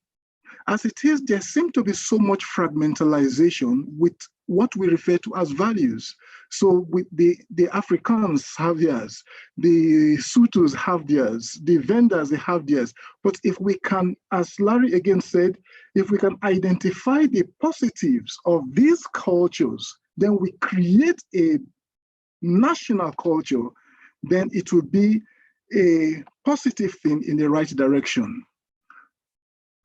As it is, there seems to be so much fragmentalization with what we refer to as values. So the Africans have theirs, the Sutus have theirs, the Vendors, they have theirs. But if we can, as Larry again said, if we can identify the positives of these cultures, then we create a national culture, then it will be a positive thing in the right direction.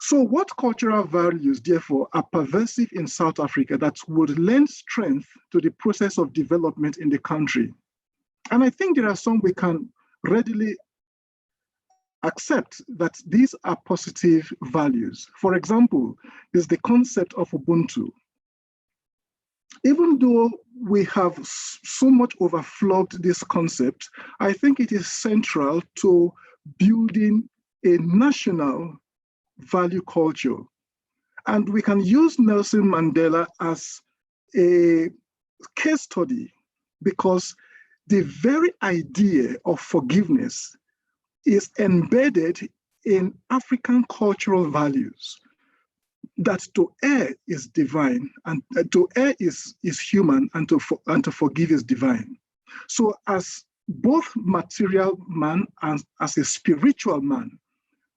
So what cultural values, therefore, are pervasive in South Africa that would lend strength to the process of development in the country? And I think there are some we can readily accept that these are positive values. For example, is the concept of Ubuntu. Even though we have so much overflogged this concept, I think it is central to building a national value culture. And we can use Nelson Mandela as a case study because the very idea of forgiveness is embedded in African cultural values, that to err is divine, and to err is human, and to forgive is divine. So as both material man and as a spiritual man,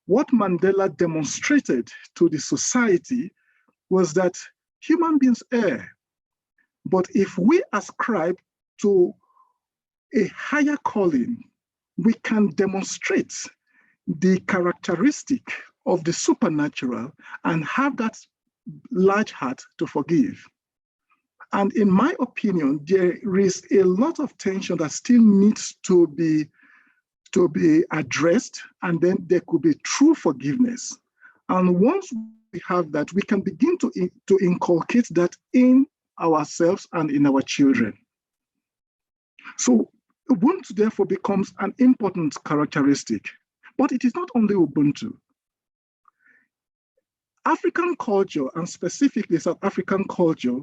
what Mandela demonstrated to the society was that human beings err. But if we ascribe to a higher calling, we can demonstrate the characteristic of the supernatural and have that large heart to forgive. And in my opinion, there is a lot of tension that still needs to be addressed, and then there could be true forgiveness. And once we have that, we can begin to inculcate that in ourselves and in our children. So Ubuntu therefore becomes an important characteristic, but it is not only Ubuntu. African culture, and specifically South African culture,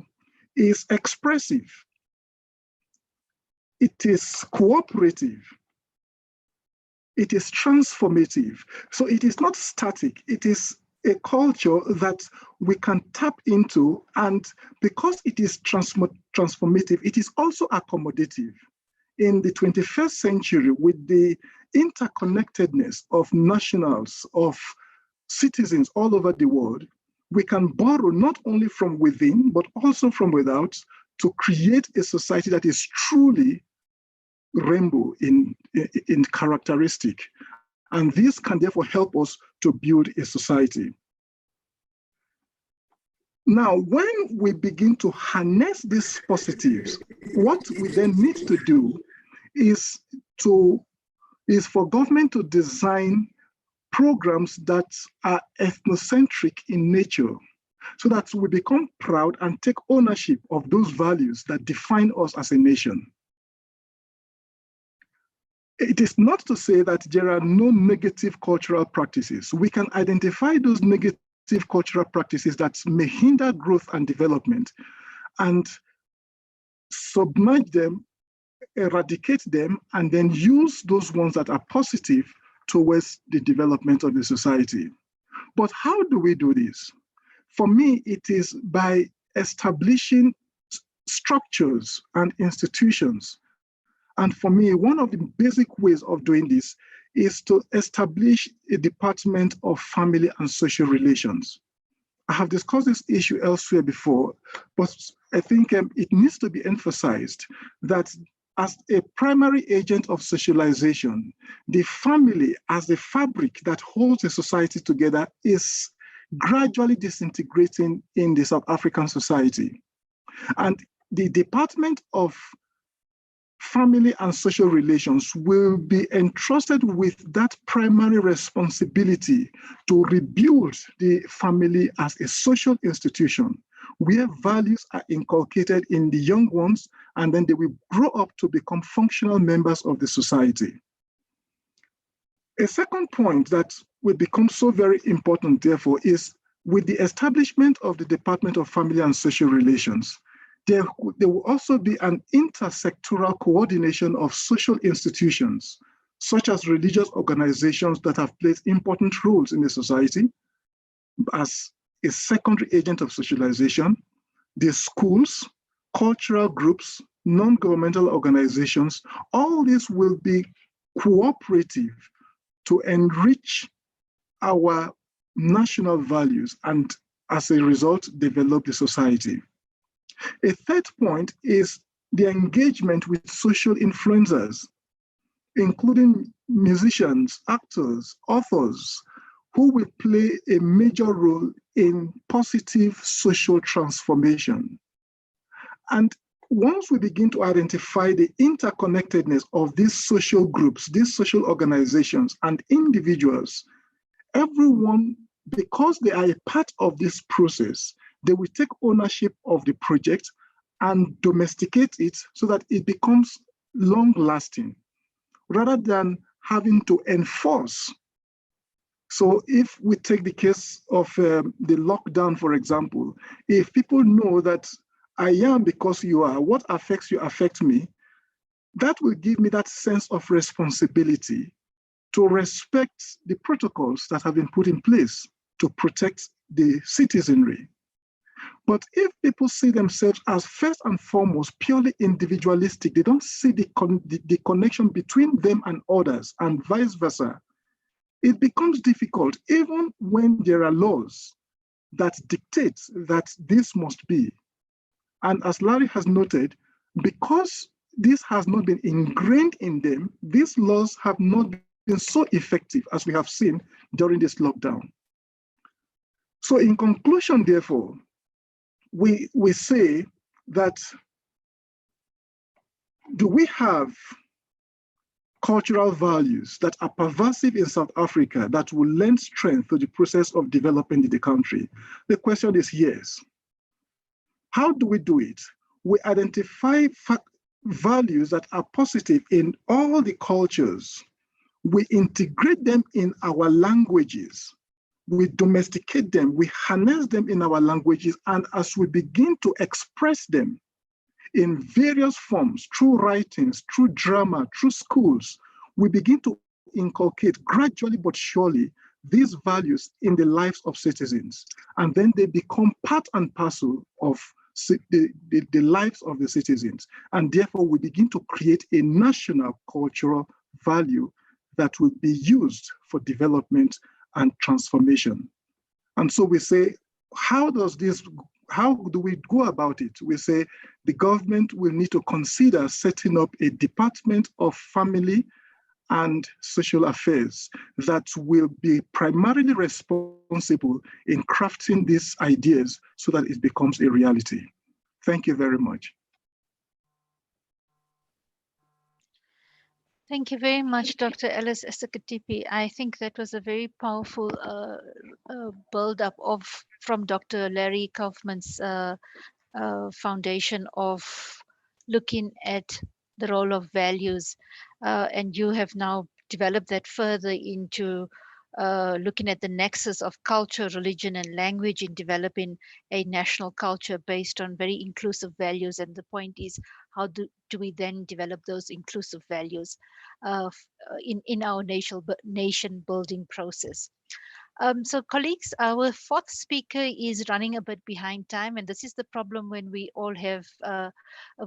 is expressive. It is cooperative. It is transformative. So it is not static. It is a culture that we can tap into, and because it is transformative, it is also accommodative. In the 21st century, with the interconnectedness of nationals, of citizens all over the world, we can borrow not only from within, but also from without to create a society that is truly rainbow in characteristic. And this can therefore help us to build a society. Now, when we begin to harness these positives, what we then need to do is for government to design programs that are ethnocentric in nature, so that we become proud and take ownership of those values that define us as a nation. It is not to say that there are no negative cultural practices. We can identify those negative cultural practices that may hinder growth and development, and submerge them, eradicate them, and then use those ones that are positive towards the development of the society. But how do we do this? For me, it is by establishing structures and institutions. And for me, one of the basic ways of doing this is to establish a Department of Family and Social Relations. I have discussed this issue elsewhere before, but I think it needs to be emphasized that as a primary agent of socialization, the family as the fabric that holds a society together is gradually disintegrating in the South African society. And the Department of Family and Social Relations will be entrusted with that primary responsibility to rebuild the family as a social institution where values are inculcated in the young ones, and then they will grow up to become functional members of the society. A second point that will become so very important, therefore, is with the establishment of the Department of Family and Social Relations, there will also be an intersectoral coordination of social institutions, such as religious organizations that have played important roles in the society as a secondary agent of socialization, the schools, cultural groups, non-governmental organizations. All this will be cooperative to enrich our national values and, as a result, develop the society. A third point is the engagement with social influencers, including musicians, actors, authors, who will play a major role in positive social transformation. And once we begin to identify the interconnectedness of these social groups, these social organizations and individuals, everyone, because they are a part of this process, they will take ownership of the project and domesticate it so that it becomes long-lasting, rather than having to enforce. So if we take the case of the lockdown, for example, if people know that I am because you are, what affects you affect me, that will give me that sense of responsibility to respect the protocols that have been put in place to protect the citizenry. But if people see themselves as first and foremost purely individualistic, they don't see the connection between them and others and vice versa, it becomes difficult, even when there are laws that dictate that this must be. And as Larry has noted, because this has not been ingrained in them, these laws have not been so effective as we have seen during this lockdown. So in conclusion, therefore, we say that, do we have cultural values that are pervasive in South Africa that will lend strength to the process of development in the country? The question is yes. How do we do it? We identify values that are positive in all the cultures. We integrate them in our languages. We domesticate them, we harness them in our languages, and as we begin to express them in various forms, through writings, through drama, through schools, we begin to inculcate gradually but surely these values in the lives of citizens. And then they become part and parcel of the lives of the citizens. And therefore, we begin to create a national cultural value that will be used for development and transformation. And so we say, how do we go about it? We say the government will need to consider setting up a Department of Family and Social Affairs that will be primarily responsible in crafting these ideas so that it becomes a reality. Thank you very much. Thank you very much, Dr. Ellis Esekatipi. I think that was a very powerful build-up from Dr. Larry Kaufman's foundation of looking at the role of values. And you have now developed that further into looking at the nexus of culture, religion, and language in developing a national culture based on very inclusive values. And the point is, how do we then develop those inclusive values in our nation building process? So colleagues, our fourth speaker is running a bit behind time, and this is the problem when we all have,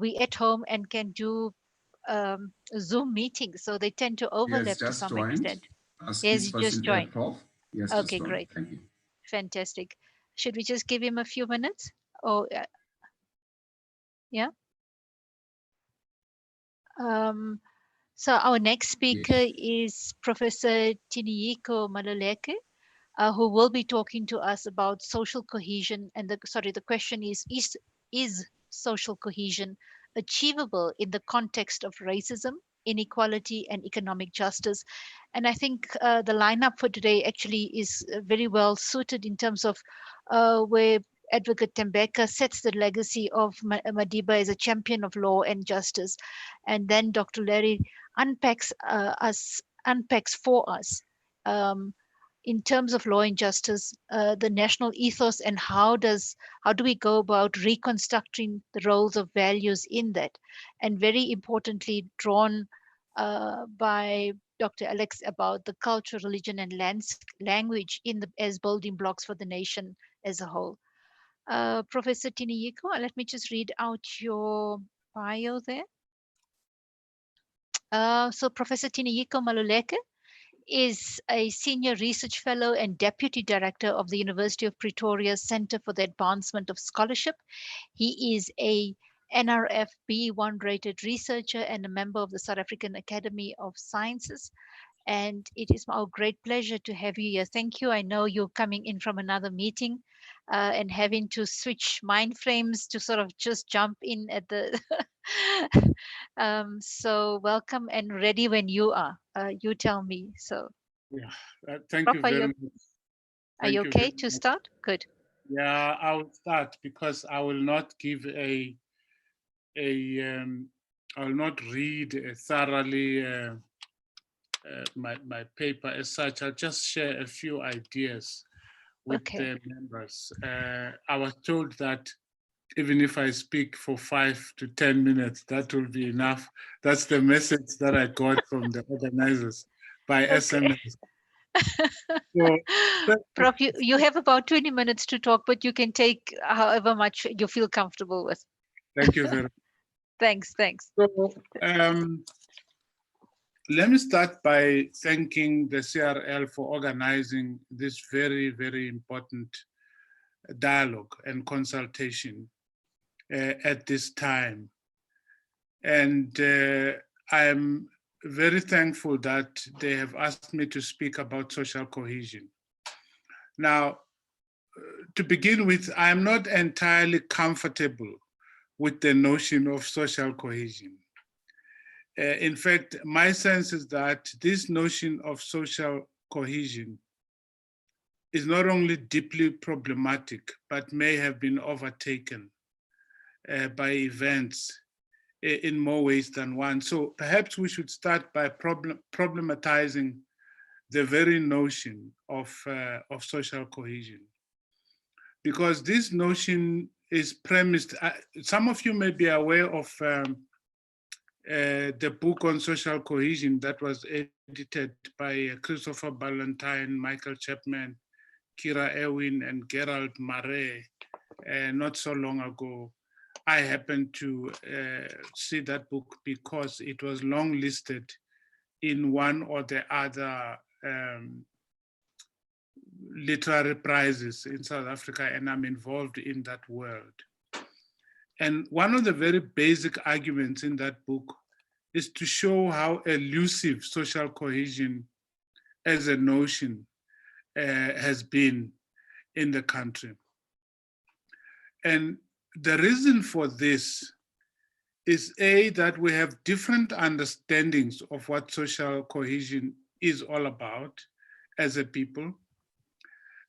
we at home and can do Zoom meetings, so they tend to overlap to some extent. Yes, you just joined. Yes, okay, just joined. Great. Thank you. Fantastic. Should we just give him a few minutes? Or yeah. So our next speaker is Professor Tiniyiko Maluleke, who will be talking to us about social cohesion. And the question is social cohesion achievable in the context of racism, inequality, and economic justice? And I think the lineup for today actually is very well suited in terms of where Advocate Tembeka sets the legacy of Madiba as a champion of law and justice. And then Dr. Larry unpacks for us in terms of law and justice, the national ethos, and how do we go about reconstructing the roles of values in that? And very importantly, drawn by Dr. Alex about the culture, religion, and language as building blocks for the nation as a whole. Professor Tiniyiko, let me just read out your bio there. So Professor Tiniyiko Maluleke is a senior research fellow and deputy director of the University of Pretoria's Center for the Advancement of Scholarship. He is a NRF B1 rated researcher and a member of the South African Academy of Sciences. And it is our great pleasure to have you here. Thank you. I know you're coming in from another meeting and having to switch mind frames to sort of just jump in at the so welcome and ready when you are. You tell me. So yeah, thank you very much. Are you okay to start? Good. Yeah, I will start because I will not give a I'll not read thoroughly my paper as such. I'll just share a few ideas with the members. I was told that even if I speak for 5 to 10 minutes, that will be enough. That's the message that I got from the organizers by SMS. So, Prof, you have about 20 minutes to talk, but you can take however much you feel comfortable with. thank you very much. Thanks. So, let me start by thanking the CRL for organizing this very, very important dialogue and consultation at this time. And I'm very thankful that they have asked me to speak about social cohesion. Now, to begin with, I'm not entirely comfortable with the notion of social cohesion. In fact, my sense is that this notion of social cohesion is not only deeply problematic, but may have been overtaken by events in more ways than one. So perhaps we should start by problematizing the very notion of social cohesion. Because this notion is premised, some of you may be aware of the book on social cohesion that was edited by Christopher Ballantyne, Michael Chapman, Kira Ewing, and Gerald Murray not so long ago. I happened to see that book because it was long listed in one or the other literary prizes in South Africa, and I'm involved in that world. And one of the very basic arguments in that book is to show how elusive social cohesion as a notion has been in the country. And the reason for this is that we have different understandings of what social cohesion is all about as a people.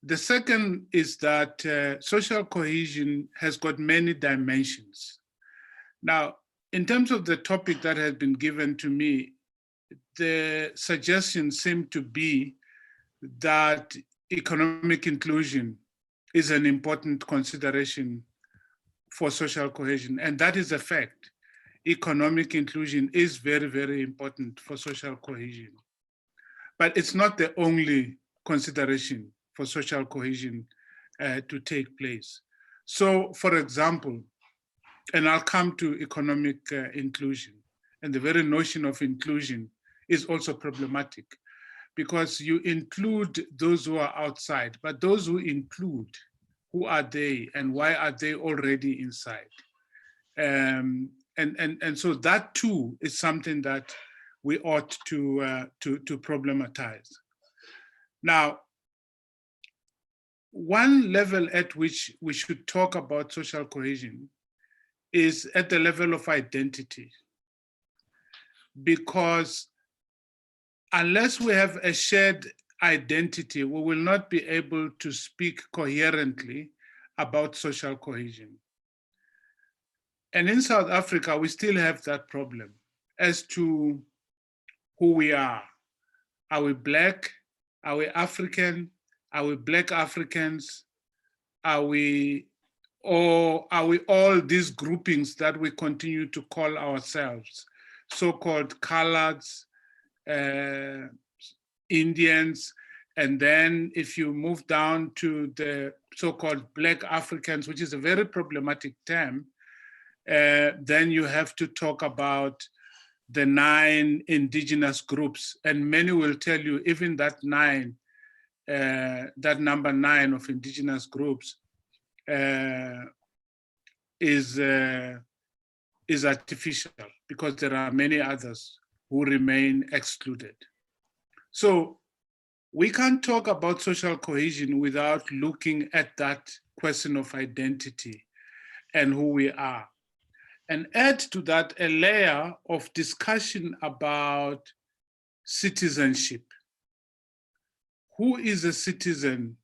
The second is that social cohesion has got many dimensions. Now, in terms of the topic that has been given to me, the suggestions seem to be that economic inclusion is an important consideration for social cohesion, and that is a fact. Economic inclusion is very, very important for social cohesion. But it's not the only consideration for social cohesion to take place. So, for example, and I'll come to economic inclusion, and the very notion of inclusion is also problematic because you include those who are outside, but those who include, who are they and why are they already inside? And so that too is something that we ought to problematize. Now, one level at which we should talk about social cohesion is at the level of identity. Because unless we have a shared identity, we will not be able to speak coherently about social cohesion. And in South Africa, we still have that problem as to who we are. Are we Black? Are we African? Are we Black Africans? Are we all these groupings that we continue to call ourselves, so-called coloreds, Indians, and then if you move down to the so-called Black Africans, which is a very problematic term, then you have to talk about the 9 indigenous groups, and many will tell you even that number 9 of indigenous groups is artificial because there are many others who remain excluded. So we can't talk about social cohesion without looking at that question of identity and who we are. And add to that a layer of discussion about citizenship. Who is a citizen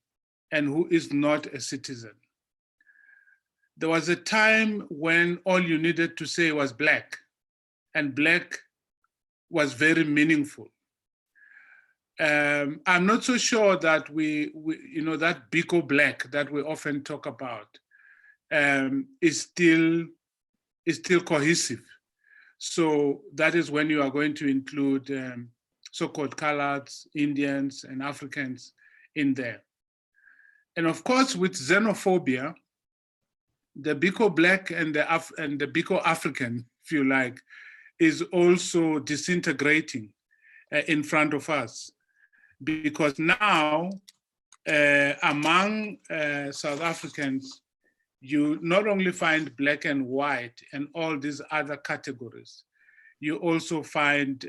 and who is not a citizen? there was a time when all you needed to say was black, and black was very meaningful. I'm not so sure that we that Biko black that we often talk about is still cohesive. So that is when you are going to include so-called coloreds, Indians, and Africans in there. And of course, with xenophobia, the Biko black and the Biko African, if you like, is also disintegrating in front of us. Because now, among South Africans, you not only find black and white and all these other categories, you also find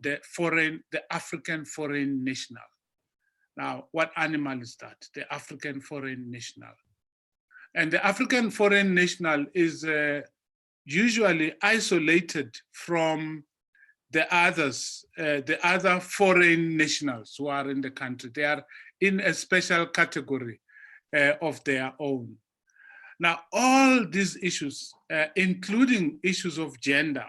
the African foreign national. Now, what animal is that? The African foreign national. And the African foreign national is usually isolated from the others, the other foreign nationals who are in the country. They are in a special category of their own. Now, all these issues, including issues of gender,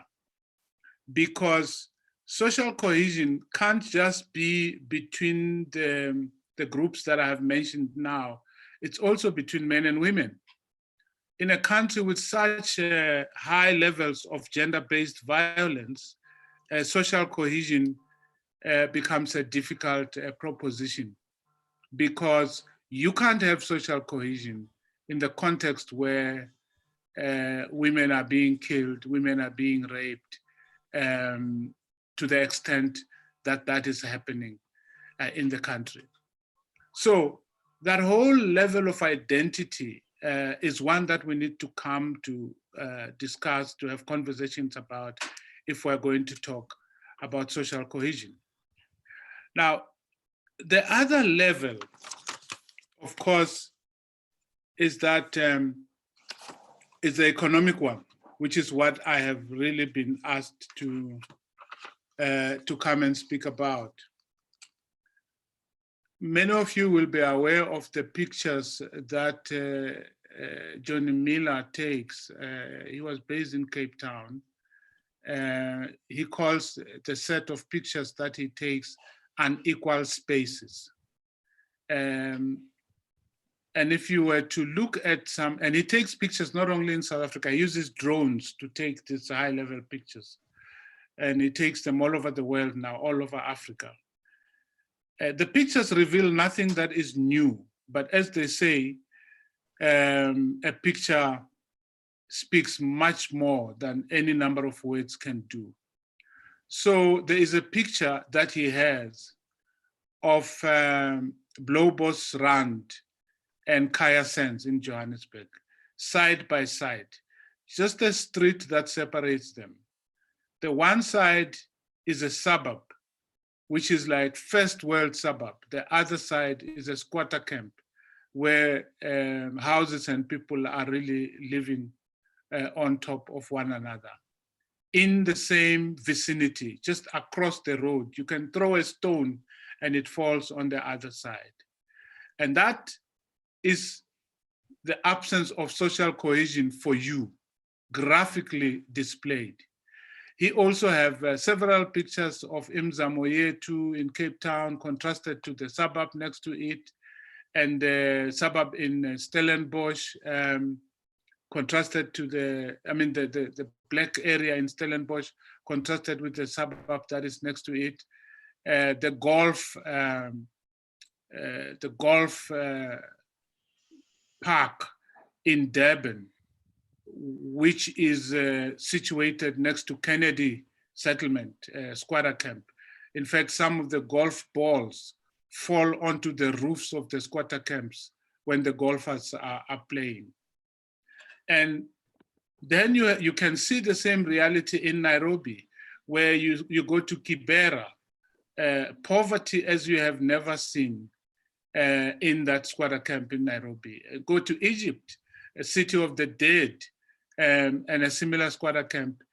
because social cohesion can't just be between the groups that I have mentioned now, it's also between men and women. In a country with such high levels of gender-based violence, social cohesion becomes a difficult proposition, because you can't have social cohesion in the context where women are being killed, women are being raped, to the extent that that is happening in the country. So that whole level of identity is one that we need to come to discuss, to have conversations about if we're going to talk about social cohesion. Now, the other level, of course, is that is the economic one, which is what I have really been asked to come and speak about. Many of you will be aware of the pictures that Johnny Miller takes. He was based in Cape Town. He calls the set of pictures that he takes unequal spaces. And if you were to look at some, and he takes pictures not only in South Africa, he uses drones to take these high level pictures. And he takes them all over the world now, all over Africa. The pictures reveal nothing that is new, but as they say, a picture speaks much more than any number of words can do. So there is a picture that he has of Blaubossrand and Kaya Sands in Johannesburg, side by side, just a street that separates them. The one side is a suburb, which is like first world suburb. The other side is a squatter camp where houses and people are really living on top of one another in the same vicinity, just across the road. You can throw a stone and it falls on the other side. And that is the absence of social cohesion for you, graphically displayed. He also has several pictures of Imzamoyetu in Cape Town, contrasted to the suburb next to it, and the suburb in Stellenbosch, contrasted to the black area in Stellenbosch, contrasted with the suburb that is next to it. The golf park in Durban, which is situated next to Kennedy settlement, squatter camp. In fact, some of the golf balls fall onto the roofs of the squatter camps when the golfers are playing. And then you can see the same reality in Nairobi, where you go to Kibera, poverty as you have never seen in that squatter camp in Nairobi. Go to Egypt, a city of the dead, and a similar squatter camp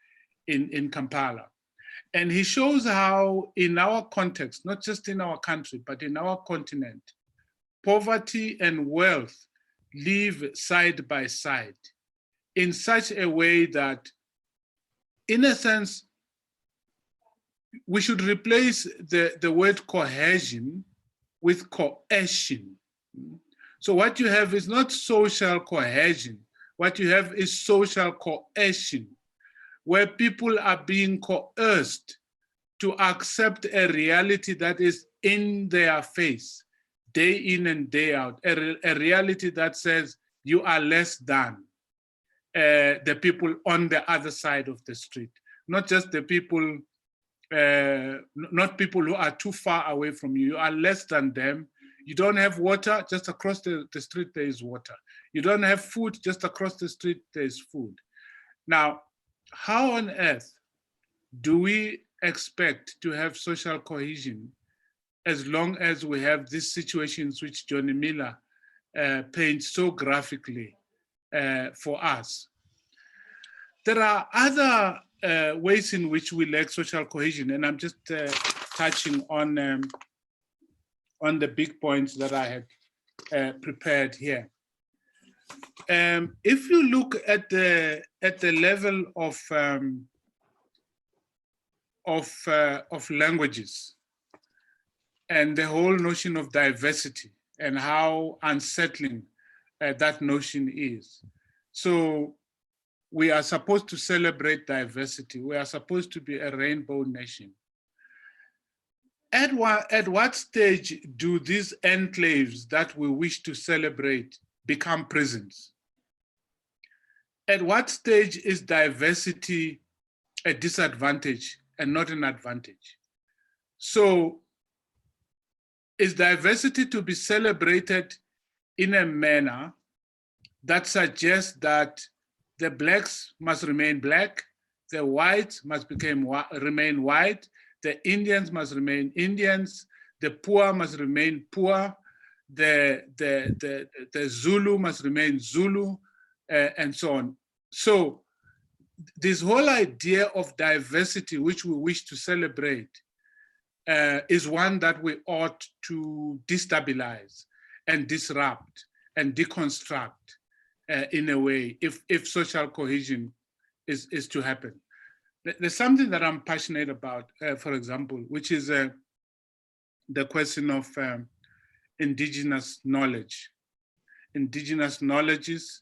in Kampala. And he shows how in our context, not just in our country, but in our continent, poverty and wealth live side by side in such a way that, in a sense, we should replace the word cohesion with coercion. So what you have is not social cohesion. What you have is social coercion, where people are being coerced to accept a reality that is in their face, day in and day out, a reality that says you are less than the people on the other side of the street, not just the people, not people who are too far away from you. You are less than them. You don't have water, just across the street there is water. You don't have food, just across the street there is food. Now, how on earth do we expect to have social cohesion as long as we have these situations which Johnny Miller paints so graphically for us? There are other ways in which we lack social cohesion, and I'm just touching on the big points that I had prepared here. If you look at the level of languages and the whole notion of diversity and how unsettling that notion is. So we are supposed to celebrate diversity. We are supposed to be a rainbow nation. At what stage do these enclaves that we wish to celebrate become prisons? At what stage is diversity a disadvantage and not an advantage? So is diversity to be celebrated in a manner that suggests that the blacks must remain black, the whites must remain white, the Indians must remain Indians, the poor must remain poor, the Zulu must remain Zulu, and so on. So this whole idea of diversity, which we wish to celebrate, is one that we ought to destabilize and disrupt and deconstruct in a way, if social cohesion is to happen. There's something that I'm passionate about, for example, which is the question of indigenous knowledge, indigenous knowledges,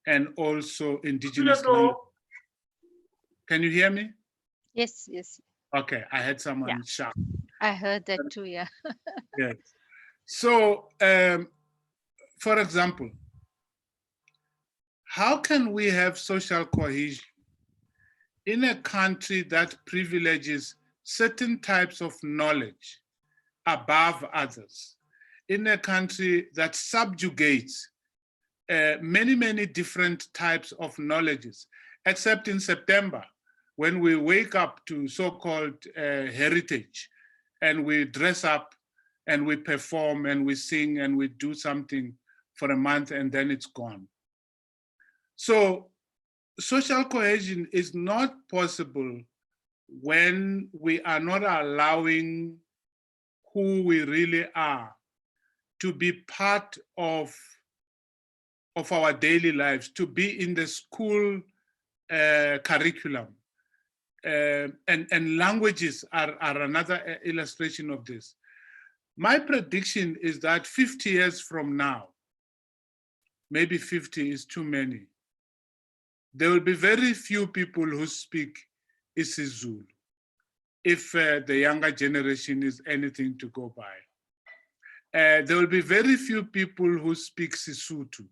and also indigenous language. Can you hear me? Yes, yes. Okay, I had someone shout. I heard that too, yeah. Yes. So, for example, how can we have social cohesion in a country that privileges certain types of knowledge above others, in a country that subjugates many, many different types of knowledges, except in September, when we wake up to so-called heritage, and we dress up and we perform and we sing and we do something for a month and then it's gone. So social cohesion is not possible when we are not allowing who we really are to be part of our daily lives, to be in the school curriculum. And languages are another illustration of this. My prediction is that 50 years from now, maybe 50 is too many, there will be very few people who speak isiZulu, if the younger generation is anything to go by. There will be very few people who speak Sesotho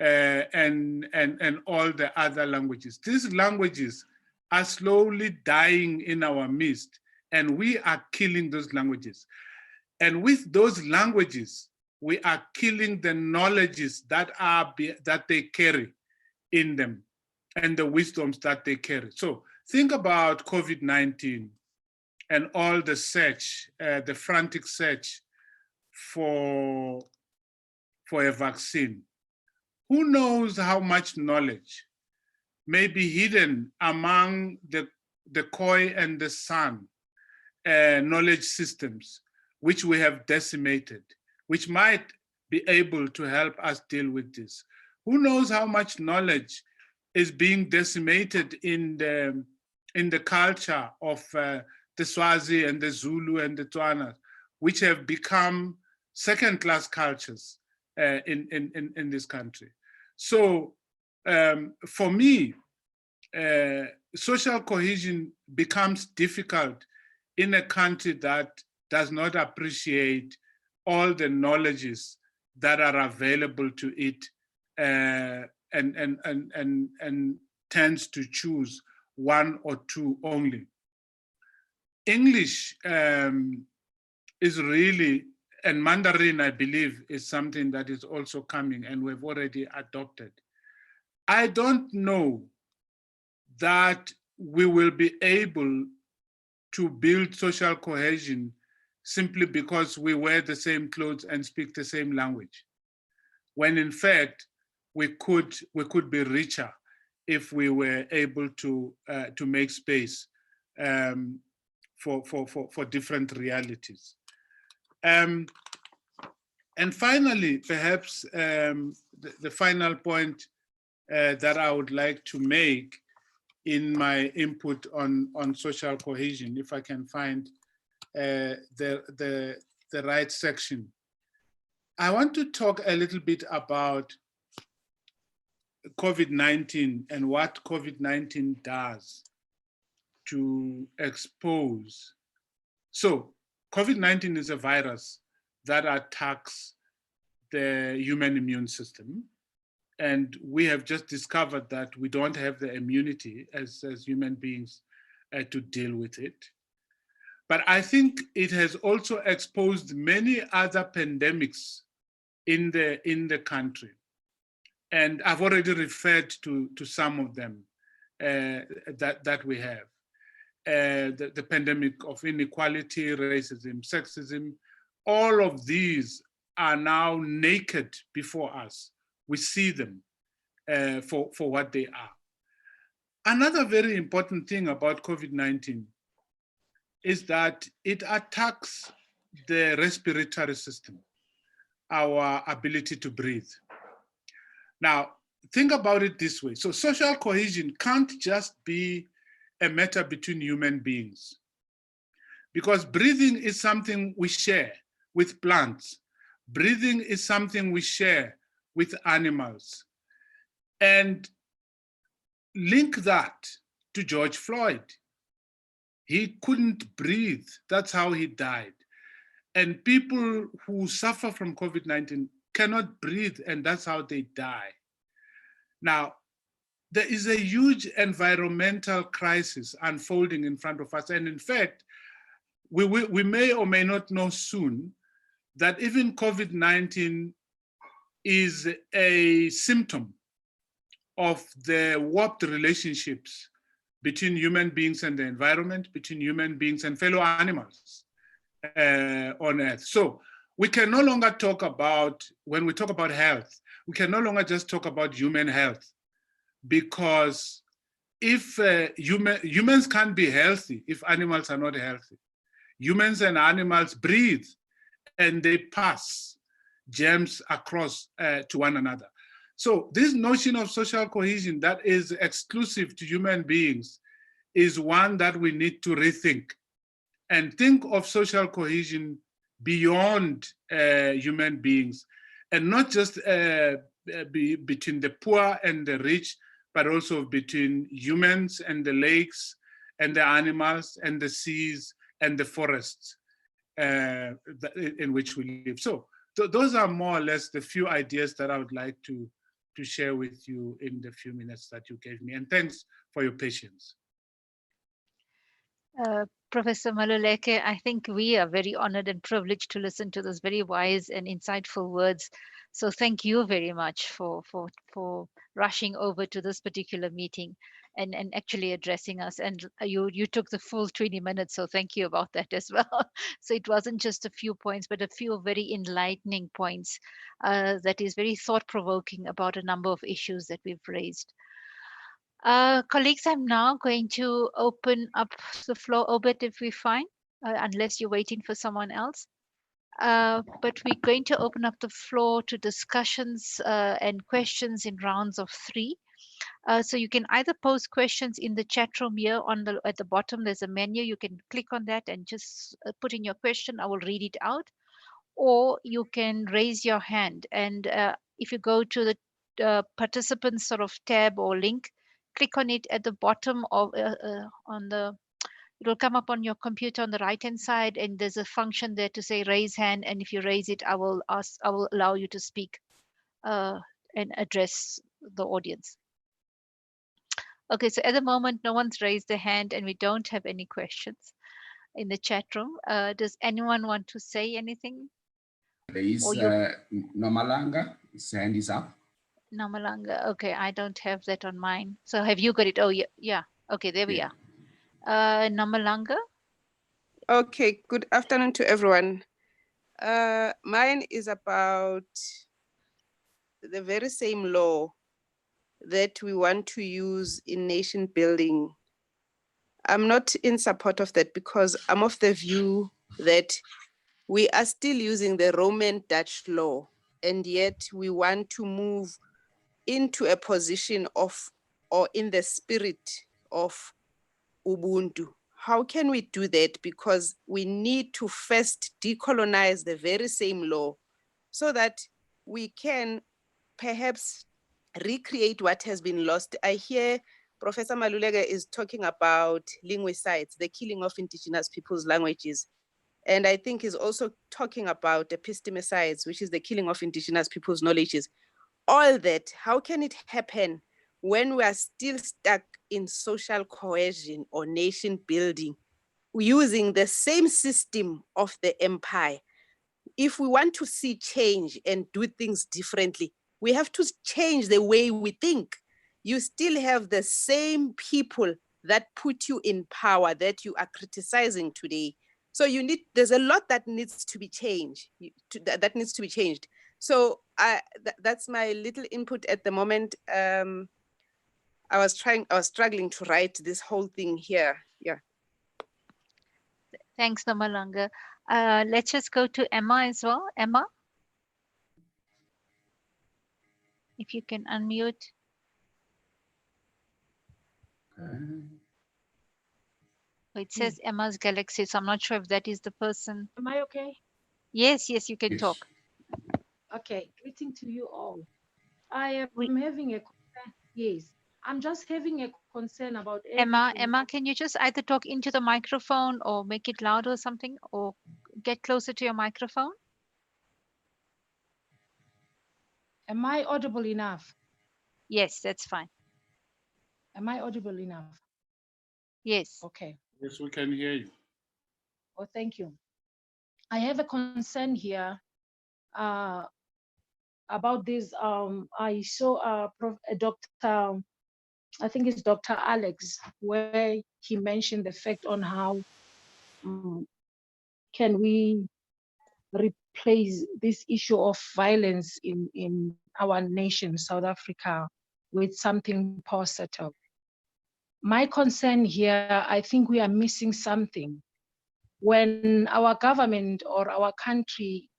and all the other languages. These languages are slowly dying in our midst, and we are killing those languages. And with those languages, we are killing the knowledges that they carry in them and the wisdoms that they carry. So think about COVID-19 and all the search, the frantic search for a vaccine. Who knows how much knowledge may be hidden among the Khoi and the San knowledge systems, which we have decimated, which might be able to help us deal with this. Who knows how much knowledge is being decimated in the culture of the Swazi and the Zulu and the Tswana, which have become second-class cultures in this country. So for me, social cohesion becomes difficult in a country that does not appreciate all the knowledges that are available to it and tends to choose one or two only. English is really, and Mandarin, I believe, is something that is also coming and we've already adopted. I don't know that we will be able to build social cohesion simply because we wear the same clothes and speak the same language, when in fact we could be richer if we were able to make space for different realities. And finally, perhaps the final point that I would like to make in my input on social cohesion, if I can find the right section. I want to talk a little bit about COVID-19 and what COVID-19 does to expose. So COVID-19 is a virus that attacks the human immune system. And we have just discovered that we don't have the immunity as human beings to deal with it. But I think it has also exposed many other pandemics in the country. And I've already referred to some of them that we have. The pandemic of inequality, racism, sexism, all of these are now naked before us. We see them for what they are. Another very important thing about COVID-19 is that it attacks the respiratory system, our ability to breathe. Now, think about it this way. So social cohesion can't just be a matter between human beings, because breathing is something we share with plants. Breathing is something we share with animals. And link that to George Floyd. He couldn't breathe. That's how he died. And people who suffer from COVID-19 cannot breathe, and that's how they die. Now, there is a huge environmental crisis unfolding in front of us. And in fact, we may or may not know soon that even COVID-19 is a symptom of the warped relationships between human beings and the environment, between human beings and fellow animals on Earth. So we can no longer talk about, when we talk about health, we can no longer just talk about human health, because if humans can't be healthy if animals are not healthy. Humans and animals breathe and they pass germs across to one another. So this notion of social cohesion that is exclusive to human beings is one that we need to rethink and think of social cohesion beyond human beings, and not just between the poor and the rich, but also between humans and the lakes and the animals and the seas and the forests in which we live. So those are more or less the few ideas that I would like to share with you in the few minutes that you gave me. And thanks for your patience. Professor Maluleke, I think we are very honored and privileged to listen to those very wise and insightful words. So thank you very much for rushing over to this particular meeting and actually addressing us. And you took the full 20 minutes, so thank you about that as well. So it wasn't just a few points, but a few very enlightening points that is very thought-provoking about a number of issues that we've raised. Colleagues, I'm now going to open up the floor, Obed, if we find, unless you're waiting for someone else. But we're going to open up the floor to discussions and questions in rounds of 3. So you can either post questions in the chat room here at the bottom. There's a menu. You can click on that and just put in your question. I will read it out. Or you can raise your hand. And if you go to the participants sort of tab or link, click on it at the bottom of it'll come up on your computer on the right hand side, and there's a function there to say raise hand. And if you raise it, I will allow you to speak and address the audience. Okay, so at the moment, no one's raised their hand and we don't have any questions in the chat room. Does anyone want to say anything? There is Nomalanga, his hand is up. Namalanga, okay, I don't have that on mine. So have you got it? Oh, yeah. Okay, there we are. Namalanga? Okay, good afternoon to everyone. Mine is about the very same law that we want to use in nation building. I'm not in support of that because I'm of the view that we are still using the Roman Dutch law, and yet we want to move into a position of, or in the spirit of Ubuntu. How can we do that? Because we need to first decolonize the very same law so that we can perhaps recreate what has been lost. I hear Professor Maluleke is talking about linguicides, the killing of indigenous people's languages. And I think he's also talking about epistemicides, which is the killing of indigenous people's knowledges. All that, how can it happen when we are still stuck in social cohesion or nation building, using the same system of the empire? If we want to see change and do things differently, we have to change the way we think. You still have the same people that put you in power that you are criticizing today. So there's a lot that needs to be changed, that needs to be changed. So that's my little input at the moment. I was struggling to write this whole thing here. Yeah. Thanks, Namalanga. Let's just go to Emma as well. Emma? If you can unmute. It says Emma's Galaxy, so I'm not sure if that is the person. Am I okay? Yes, you can talk. Okay, greeting to you all. I am having a concern. Yes, I'm just having a concern about everything. Emma, can you just either talk into the microphone or make it louder or something, or get closer to your microphone? Am I audible enough? Yes, that's fine. Am I audible enough? Yes. Okay. Yes, we can hear you. Oh, thank you. I have a concern here about this. I saw Dr. I think it's Dr. Alex, where he mentioned the fact on how can we replace this issue of violence in our nation, South Africa, with something positive. My concern here, I think we are missing something. When our government or our country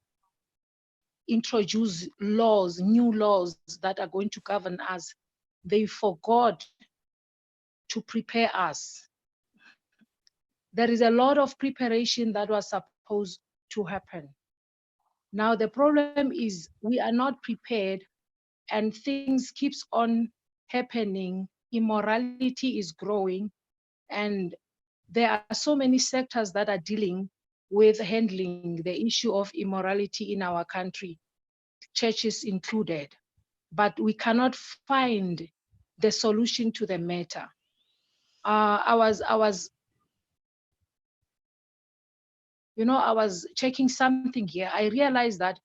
introduce laws, new laws that are going to govern us, they forgot to prepare us. There is a lot of preparation that was supposed to happen. Now the problem is we are not prepared and things keeps on happening. Immorality is growing, and there are so many sectors that are dealing with handling the issue of immorality in our country, churches included, but we cannot find the solution to the matter. I was checking something here. I realized that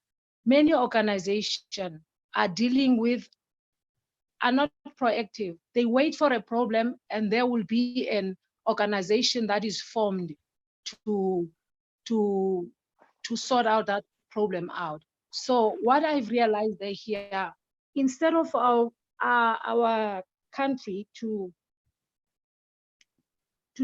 many organizations are not proactive. They wait for a problem and there will be an organization that is formed to sort out that problem out. So what I've realized here, instead of our country to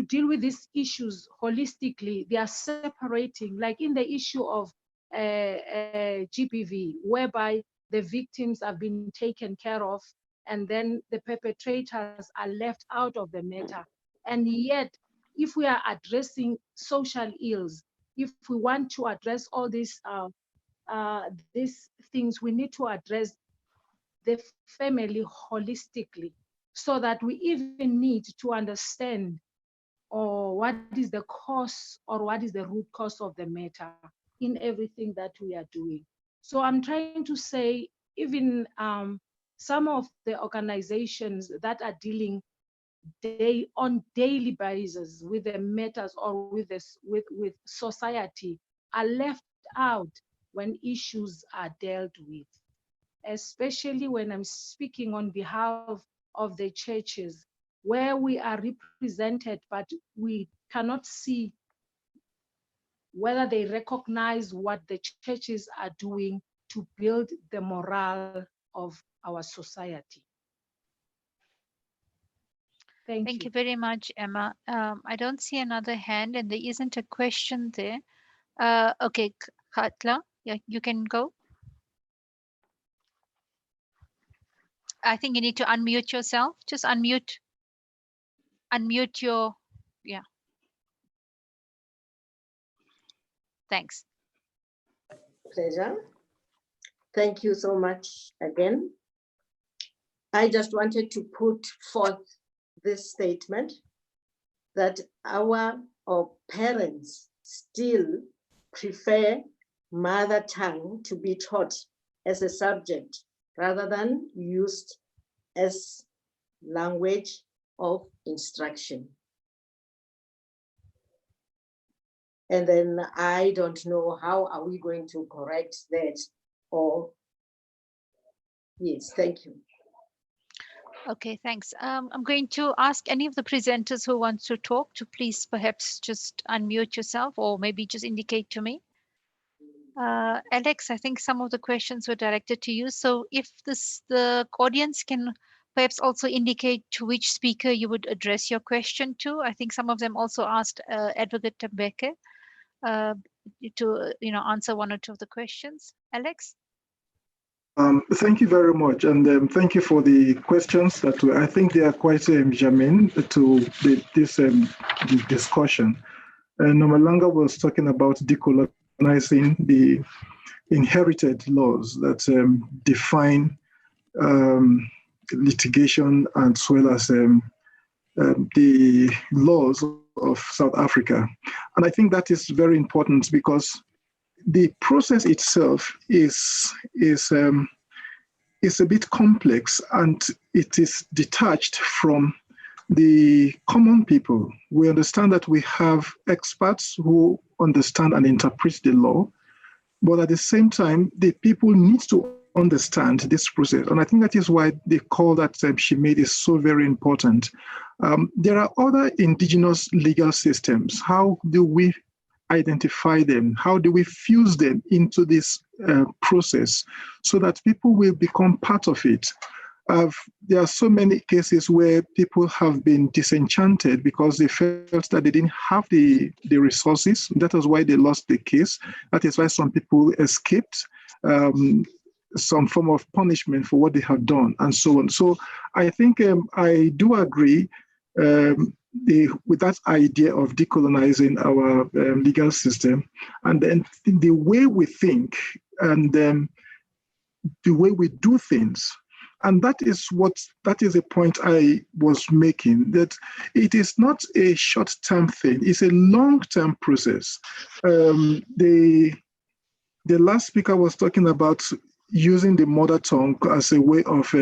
deal with these issues holistically, they are separating, like in the issue of GBV, whereby the victims have been taken care of and then the perpetrators are left out of the matter. And yet, if we are addressing social ills, if we want to address all these things, we need to address the family holistically, so that we even need to understand what is the cause or what is the root cause of the matter in everything that we are doing. So I'm trying to say, even some of the organizations that are dealing on daily basis with the matters or with this with society are left out when issues are dealt with, especially when I'm speaking on behalf of the churches, where we are represented, but we cannot see whether they recognize what the churches are doing to build the morale of our society. Thank you very much, Emma. I don't see another hand and there isn't a question there. Okay, Katla, yeah, you can go. I think you need to unmute yourself. Just unmute your, yeah. Thanks. Pleasure. Thank you so much again. I just wanted to put forth this statement that our parents still prefer mother tongue to be taught as a subject rather than used as language of instruction. And then I don't know how are we going to correct that, or yes, thank you. Okay, thanks. I'm going to ask any of the presenters who want to talk to please perhaps just unmute yourself or maybe just indicate to me. Alex, I think some of the questions were directed to you. So if the audience can perhaps also indicate to which speaker you would address your question to. I think some of them also asked Advocate Tambeke to answer one or two of the questions. Alex? Thank you very much, and thank you for the questions that I think they are quite germane to this discussion. Nomalanga was talking about decolonizing the inherited laws that define litigation as well as the laws of South Africa. And I think that is very important because the process itself is a bit complex and it is detached from the common people. We understand that we have experts who understand and interpret the law, but at the same time, the people need to understand this process. And I think that is why the call that she made is so very important. There are other indigenous legal systems. How do we identify them? How do we fuse them into this process so that people will become part of it? There are so many cases where people have been disenchanted because they felt that they didn't have the resources. That is why they lost the case. That is why some people escaped some form of punishment for what they have done and so on. So I think I do agree with that idea of decolonizing our legal system, and then the way we think and the way we do things. And that is a point I was making, that it is not a short-term thing, it's a long-term process. The last speaker was talking about using the mother tongue as a way of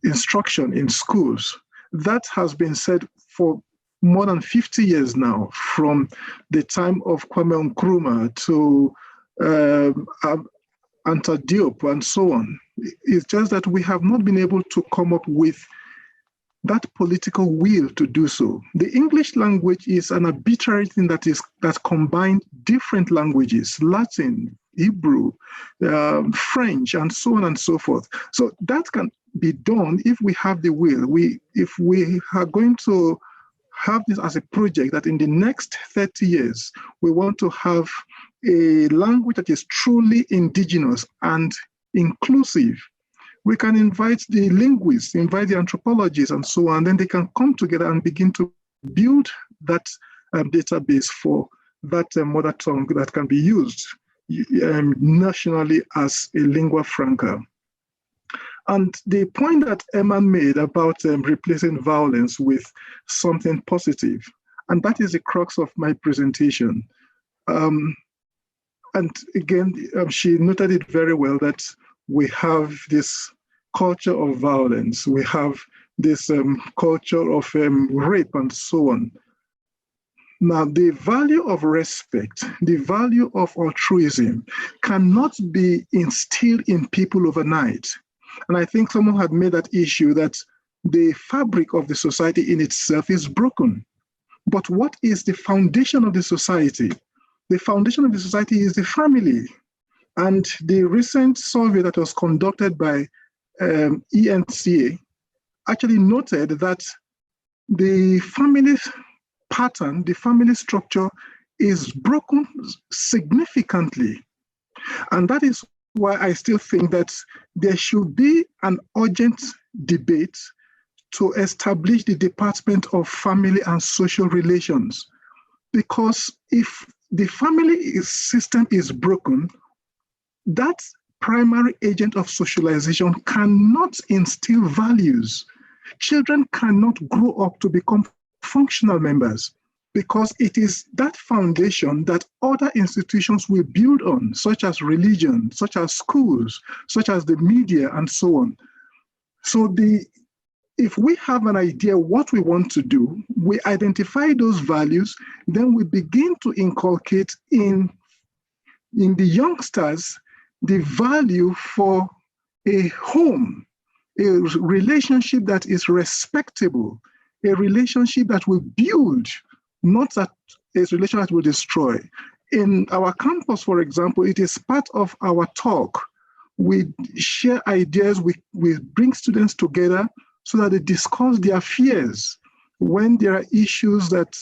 instruction in schools. That has been said for more than 50 years now, from the time of Kwame Nkrumah to Anta Diop and so on. It's just that we have not been able to come up with that political will to do so. The English language is an arbitrary thing that combines different languages, Latin, Hebrew, French, and so on and so forth. So that can be done if we have the will. If we are going to have this as a project that in the next 30 years, we want to have a language that is truly indigenous and inclusive, we can invite the linguists, invite the anthropologists and so on, then they can come together and begin to build that database for that mother tongue that can be used nationally as a lingua franca. And the point that Emma made about replacing violence with something positive, and that is the crux of my presentation. And again, she noted it very well that we have this culture of violence, we have this culture of rape and so on. Now, the value of respect, the value of altruism cannot be instilled in people overnight. And I think someone had made that issue that the fabric of the society in itself is broken. But what is the foundation of the society? The foundation of the society is the family. And the recent survey that was conducted by ENCA actually noted that the family pattern, the family structure is broken significantly. And that is why I still think that there should be an urgent debate to establish the Department of Family and Social Relations. Because if the family system is broken, that primary agent of socialization cannot instill values. Children cannot grow up to become functional members because it is that foundation that other institutions will build on, such as religion, such as schools, such as the media, and so on. So if we have an idea what we want to do, we identify those values, then we begin to inculcate in the youngsters the value for a home, a relationship that is respectable, a relationship that will build, not a relationship that will destroy. In our campus, for example, it is part of our talk. We share ideas, we bring students together so that they discuss their fears when there are issues that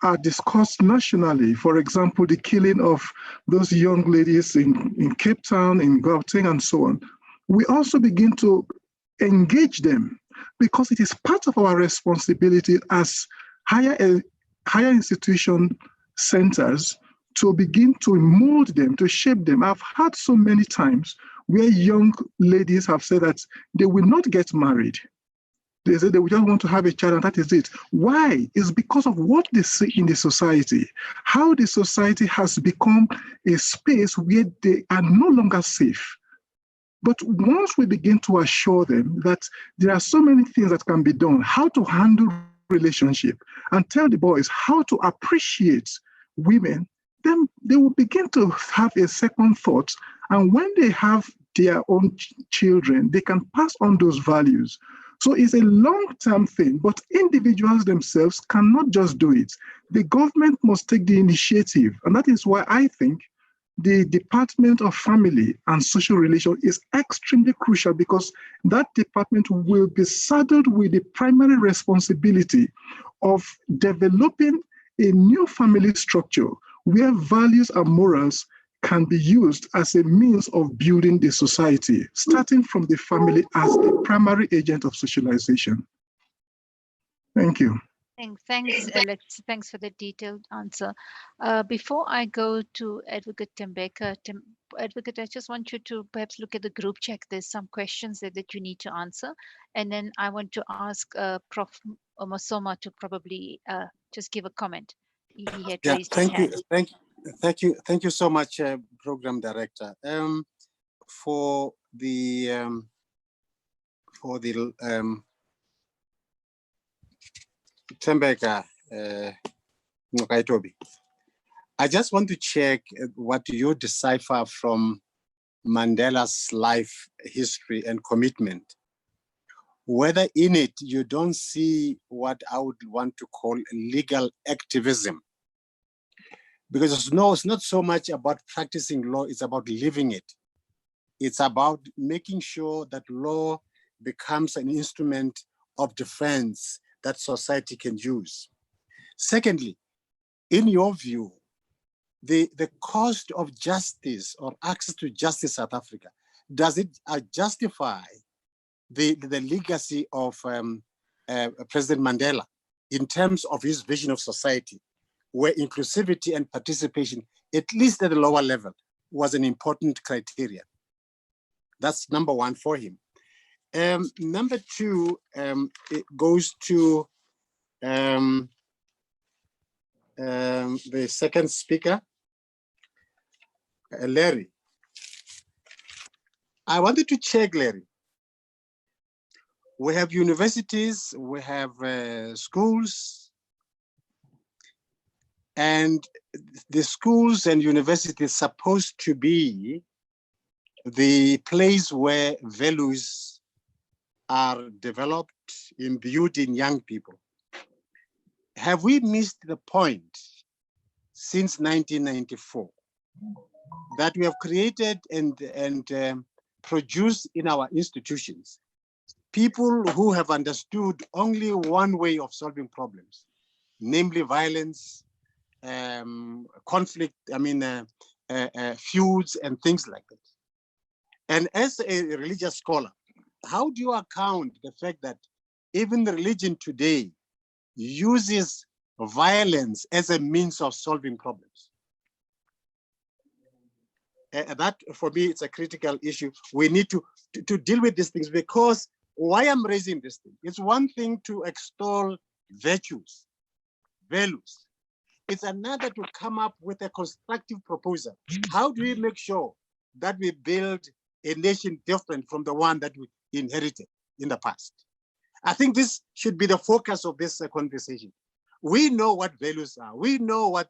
are discussed nationally. For example, the killing of those young ladies in Cape Town, in Gauteng, and so on. We also begin to engage them because it is part of our responsibility as higher institution centers to begin to mold them, to shape them. I've heard so many times where young ladies have said that they will not get married. They say they just want to have a child and that is it. Why? It's because of what they see in the society, how the society has become a space where they are no longer safe. But once we begin to assure them that there are so many things that can be done, how to handle relationship, and tell the boys how to appreciate women, then they will begin to have a second thought. And when they have their own children, they can pass on those values. So it's a long-term thing, but individuals themselves cannot just do it. The government must take the initiative. And that is why I think the Department of Family and Social Relations is extremely crucial, because that department will be saddled with the primary responsibility of developing a new family structure where values and morals can be used as a means of building the society, starting from the family as the primary agent of socialization. Thank you. Thanks, Alex. Thanks for the detailed answer. Before I go to Advocate Tembeka, Advocate, I just want you to perhaps look at the group chat. There's some questions there that you need to answer. And then I want to ask Prof. Masoma to probably just give a comment. He had raised his hand. Thank you so much, Program Director. For the Tembeka Ngokaitobi, I just want to check what you decipher from Mandela's life history and commitment, whether in it you don't see what I would want to call legal activism. Because it's not so much about practicing law, it's about living it. It's about making sure that law becomes an instrument of defense that society can use. Secondly, in your view, the cost of justice or access to justice in South Africa, does it justify the legacy of President Mandela in terms of his vision of society, where inclusivity and participation, at least at the lower level, was an important criteria? That's number one for him. Number two, it goes to the second speaker, Larry. I wanted to check, Larry. We have universities, we have schools, and the schools and universities supposed to be the place where values are developed, imbued in young people. Have we missed the point since 1994 that we have created and produced in our institutions people who have understood only one way of solving problems, namely violence, conflict, feuds and things like that? And as a religious scholar, how do you account the fact that even the religion today uses violence as a means of solving problems? That, for me, it's a critical issue. We need to deal with these things, because why I'm raising this thing, it's one thing to extol virtues, values. It's another to come up with a constructive proposal. How do we make sure that we build a nation different from the one that we inherited in the past? I think this should be the focus of this conversation. We know what values are. We know what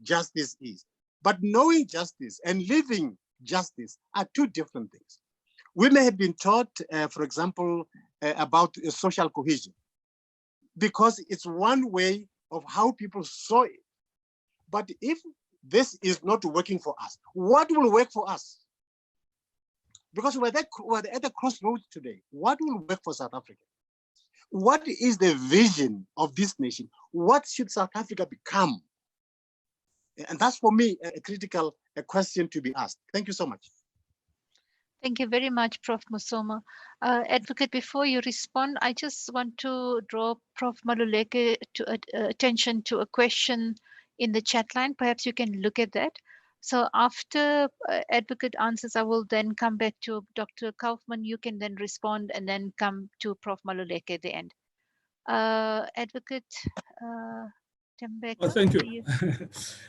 justice is. But knowing justice and living justice are two different things. We may have been taught, for example, about social cohesion, because it's one way of how people saw it. But if this is not working for us, what will work for us? Because we're at the crossroads today. What will work for South Africa? What is the vision of this nation? What should South Africa become? And that's, for me, a critical question to be asked. Thank you so much. Thank you very much, Prof. Musoma. Advocate, before you respond, I just want to draw Prof. Maluleke to attention to a question in the chat line. Perhaps you can look at that. So after Advocate answers, I will then come back to Dr. Kaufman. You can then respond and then come to Prof. Maluleke at the end. Advocate Tembeka. Oh, thank you.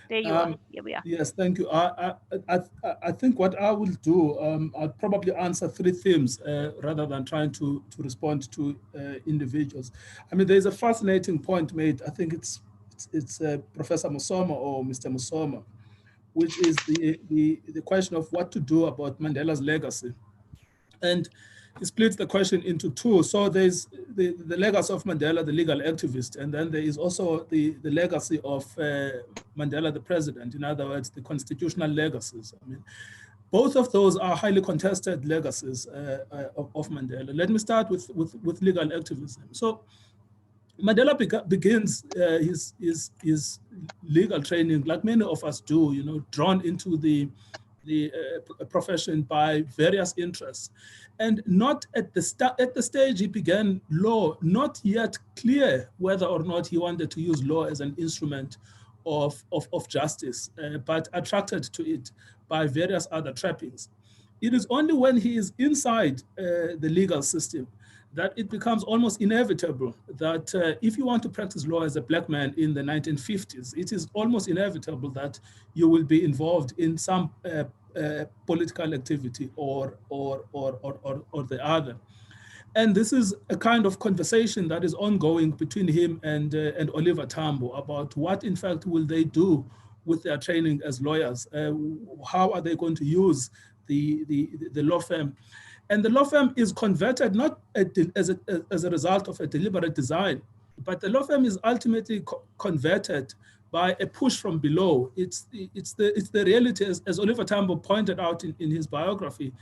There you are. Here we are. Yes, thank you. I think what I will do, I'll probably answer three themes rather than trying to respond to individuals. I mean, there's a fascinating point made. I think it's Professor Musoma or Mr. Musoma, which is the question of what to do about Mandela's legacy. And he splits the question into two. So there's the legacy of Mandela, the legal activist, and then there is also the legacy of Mandela the president, in other words, the constitutional legacies. I mean, both of those are highly contested legacies of Mandela. Let me start with legal activism. So Mandela begins his legal training, like many of us do, drawn into the profession by various interests, and not at the stage he began law, not yet clear whether or not he wanted to use law as an instrument of justice, but attracted to it by various other trappings. It is only when he is inside the legal system that it becomes almost inevitable that if you want to practice law as a black man in the 1950s, it is almost inevitable that you will be involved in some political activity or the other. And this is a kind of conversation that is ongoing between him and Oliver Tambo about what, in fact, will they do with their training as lawyers? How are they going to use the law firm? And the law firm is converted not as a result of a deliberate design, but the law firm is ultimately converted by a push from below. It's the reality, as Oliver Tambo pointed out in his biography.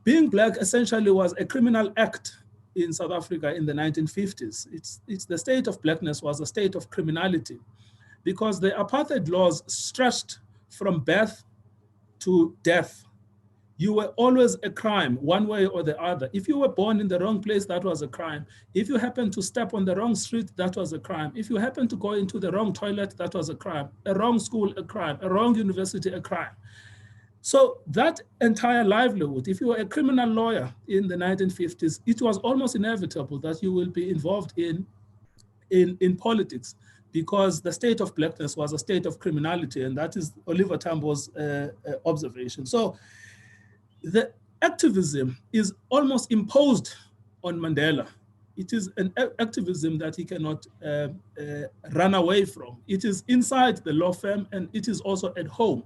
Being black essentially was a criminal act in South Africa in the 1950s. It's the state of blackness was a state of criminality, because the apartheid laws stretched from birth to death, you were always a crime, one way or the other. If you were born in the wrong place, that was a crime. If you happened to step on the wrong street, that was a crime. If you happened to go into the wrong toilet, that was a crime. A wrong school, a crime. A wrong university, a crime. So that entire livelihood, if you were a criminal lawyer in the 1950s, it was almost inevitable that you will be involved in politics, because the state of blackness was a state of criminality, and that is Oliver Tambo's observation. So the activism is almost imposed on Mandela. It is an activism that he cannot run away from. It is inside the law firm, and it is also at home.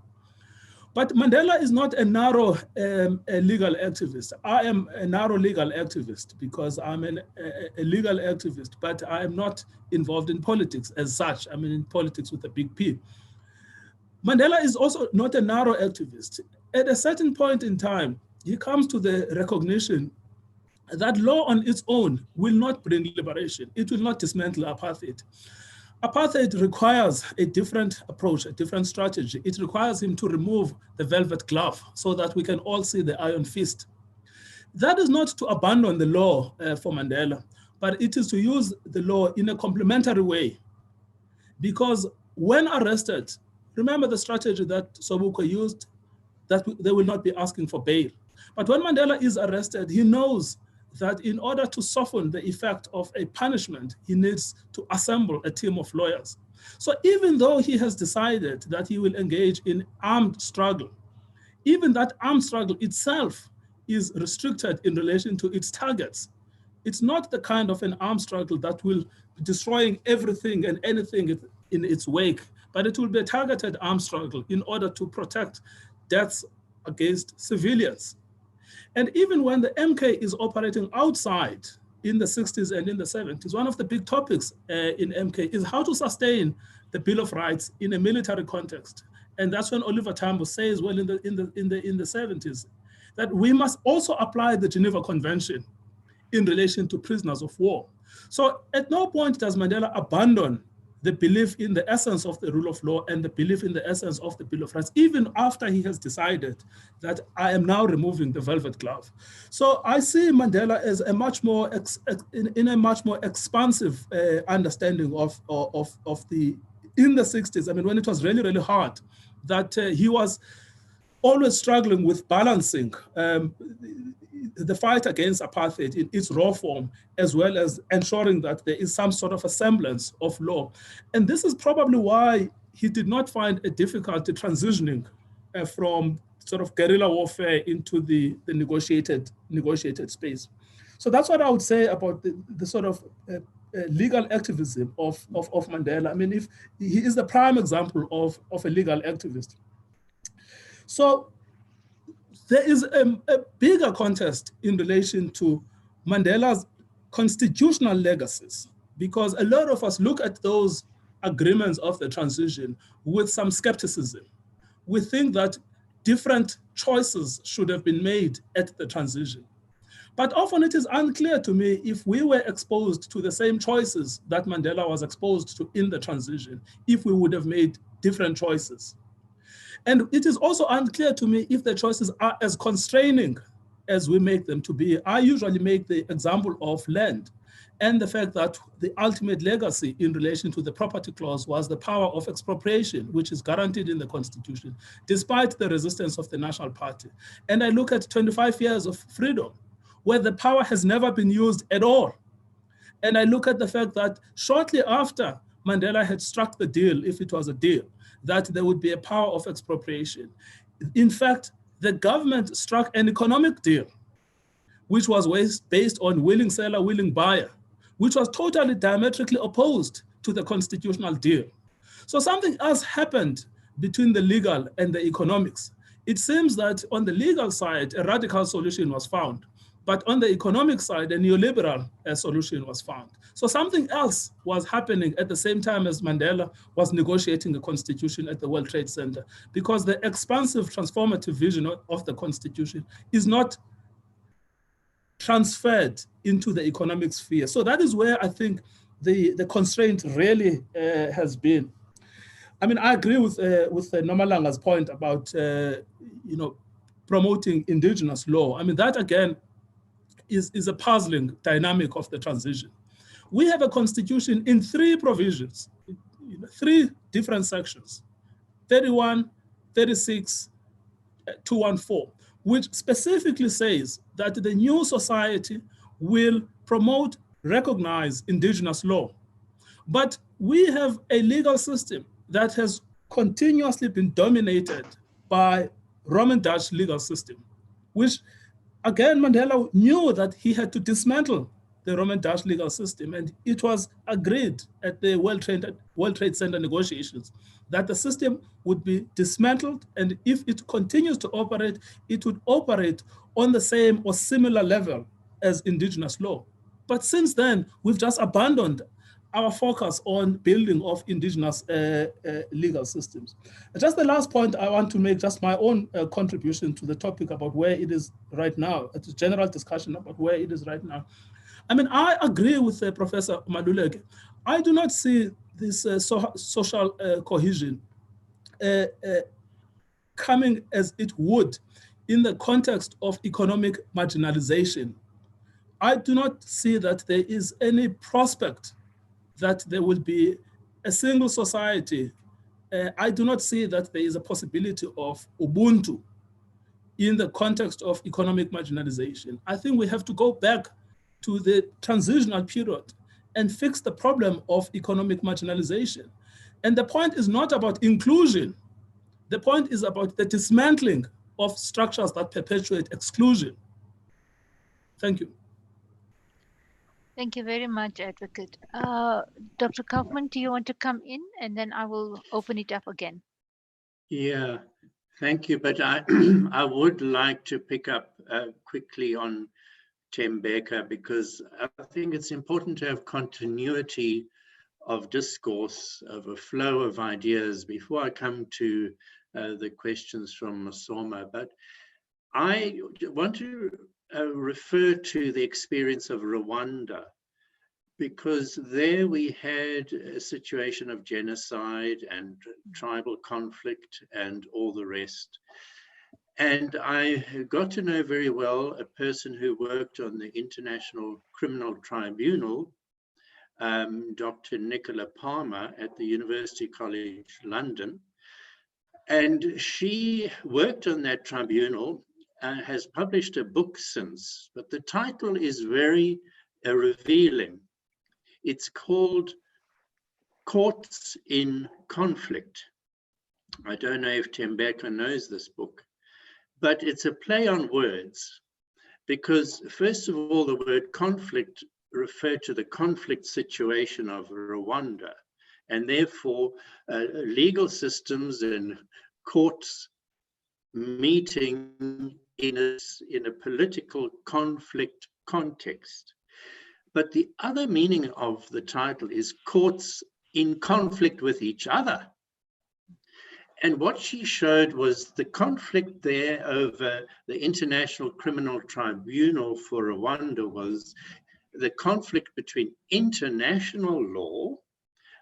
But Mandela is not a narrow legal activist. I am a narrow legal activist because I'm a legal activist, but I am not involved in politics as such. I'm in politics with a big P. Mandela is also not a narrow activist. At a certain point in time, he comes to the recognition that law on its own will not bring liberation. It will not dismantle apartheid. Apartheid requires a different approach, a different strategy. It requires him to remove the velvet glove so that we can all see the iron fist. That is not to abandon the law for Mandela, but it is to use the law in a complementary way. Because when arrested, remember the strategy that Sobukwe used, that they will not be asking for bail. But when Mandela is arrested, he knows that in order to soften the effect of a punishment, he needs to assemble a team of lawyers. So even though he has decided that he will engage in armed struggle, even that armed struggle itself is restricted in relation to its targets. It's not the kind of an armed struggle that will be destroying everything and anything in its wake, but it will be a targeted armed struggle in order to protect deaths against civilians. And even when the MK is operating outside in the 60s and in the 70s, one of the big topics in MK is how to sustain the Bill of Rights in a military context. And that's when Oliver Tambo says, well, in the 70s, that we must also apply the Geneva Convention in relation to prisoners of war. So at no point does Mandela abandon the belief in the essence of the rule of law and the belief in the essence of the Bill of Rights, even after he has decided that I am now removing the velvet glove. So I see Mandela as a much more, in a much more expansive understanding of in the 60s, I mean, when it was really, really hard, that he was always struggling with balancing the fight against apartheid in its raw form, as well as ensuring that there is some sort of a semblance of law. And this is probably why he did not find a difficulty transitioning from sort of guerrilla warfare into the negotiated space. So that's what I would say about the sort of legal activism of Mandela. I mean, if he is the prime example of a legal activist. So there is a bigger contest in relation to Mandela's constitutional legacies, because a lot of us look at those agreements of the transition with some skepticism. We think that different choices should have been made at the transition. But often it is unclear to me if we were exposed to the same choices that Mandela was exposed to in the transition, if we would have made different choices. And it is also unclear to me if the choices are as constraining as we make them to be. I usually make the example of land and the fact that the ultimate legacy in relation to the property clause was the power of expropriation, which is guaranteed in the Constitution, despite the resistance of the National Party. And I look at 25 years of freedom, where the power has never been used at all. And I look at the fact that shortly after Mandela had struck the deal, if it was a deal, that there would be a power of expropriation. In fact, the government struck an economic deal, which was based on willing seller, willing buyer, which was totally diametrically opposed to the constitutional deal. So something else happened between the legal and the economics. It seems that on the legal side, a radical solution was found, but on the economic side, a neoliberal solution was found. So something else was happening at the same time as Mandela was negotiating the constitution at the World Trade Center, because the expansive transformative vision of the constitution is not transferred into the economic sphere. So that is where I think the constraint really has been. I mean, I agree with Nomalanga's point about, promoting indigenous law. I mean, that again is a puzzling dynamic of the transition. We have a constitution in 3 provisions, 3 different sections, 31, 36, 214, which specifically says that the new society will promote, recognize indigenous law. But we have a legal system that has continuously been dominated by Roman Dutch legal system, which again, Mandela knew that he had to dismantle the Roman Dutch legal system, and it was agreed at the World Trade Center negotiations that the system would be dismantled, and if it continues to operate, it would operate on the same or similar level as indigenous law. But since then, we've just abandoned our focus on building of indigenous legal systems. Just the last point I want to make, just my own contribution to the topic about where it is right now, a general discussion about where it is right now. I mean, I agree with Professor Maluleke. I do not see this social cohesion coming as it would in the context of economic marginalization. I do not see that there is any prospect that there will be a single society. I do not see that there is a possibility of Ubuntu in the context of economic marginalization. I think we have to go back to the transitional period and fix the problem of economic marginalization. And the point is not about inclusion. The point is about the dismantling of structures that perpetuate exclusion. Thank you. Thank you very much, Advocate. Dr. Kaufman, do you want to come in? And then I will open it up again. Yeah, thank you. But I, I would like to pick up quickly on Tembeka, because I think it's important to have continuity of discourse, of a flow of ideas before I come to the questions from Masoma. But I want to refer to the experience of Rwanda, because there we had a situation of genocide and tribal conflict and all the rest. And I got to know very well a person who worked on the International Criminal Tribunal, Dr. Nicola Palmer at the University College London. And she worked on that tribunal, has published a book since, but the title is very revealing. It's called Courts in Conflict. I don't know if Tembeka knows this book, but it's a play on words, because first of all, the word conflict referred to the conflict situation of Rwanda, and therefore legal systems and courts meeting in a political conflict context. But the other meaning of the title is courts in conflict with each other. And what she showed was the conflict there over the International Criminal Tribunal for Rwanda was the conflict between international law,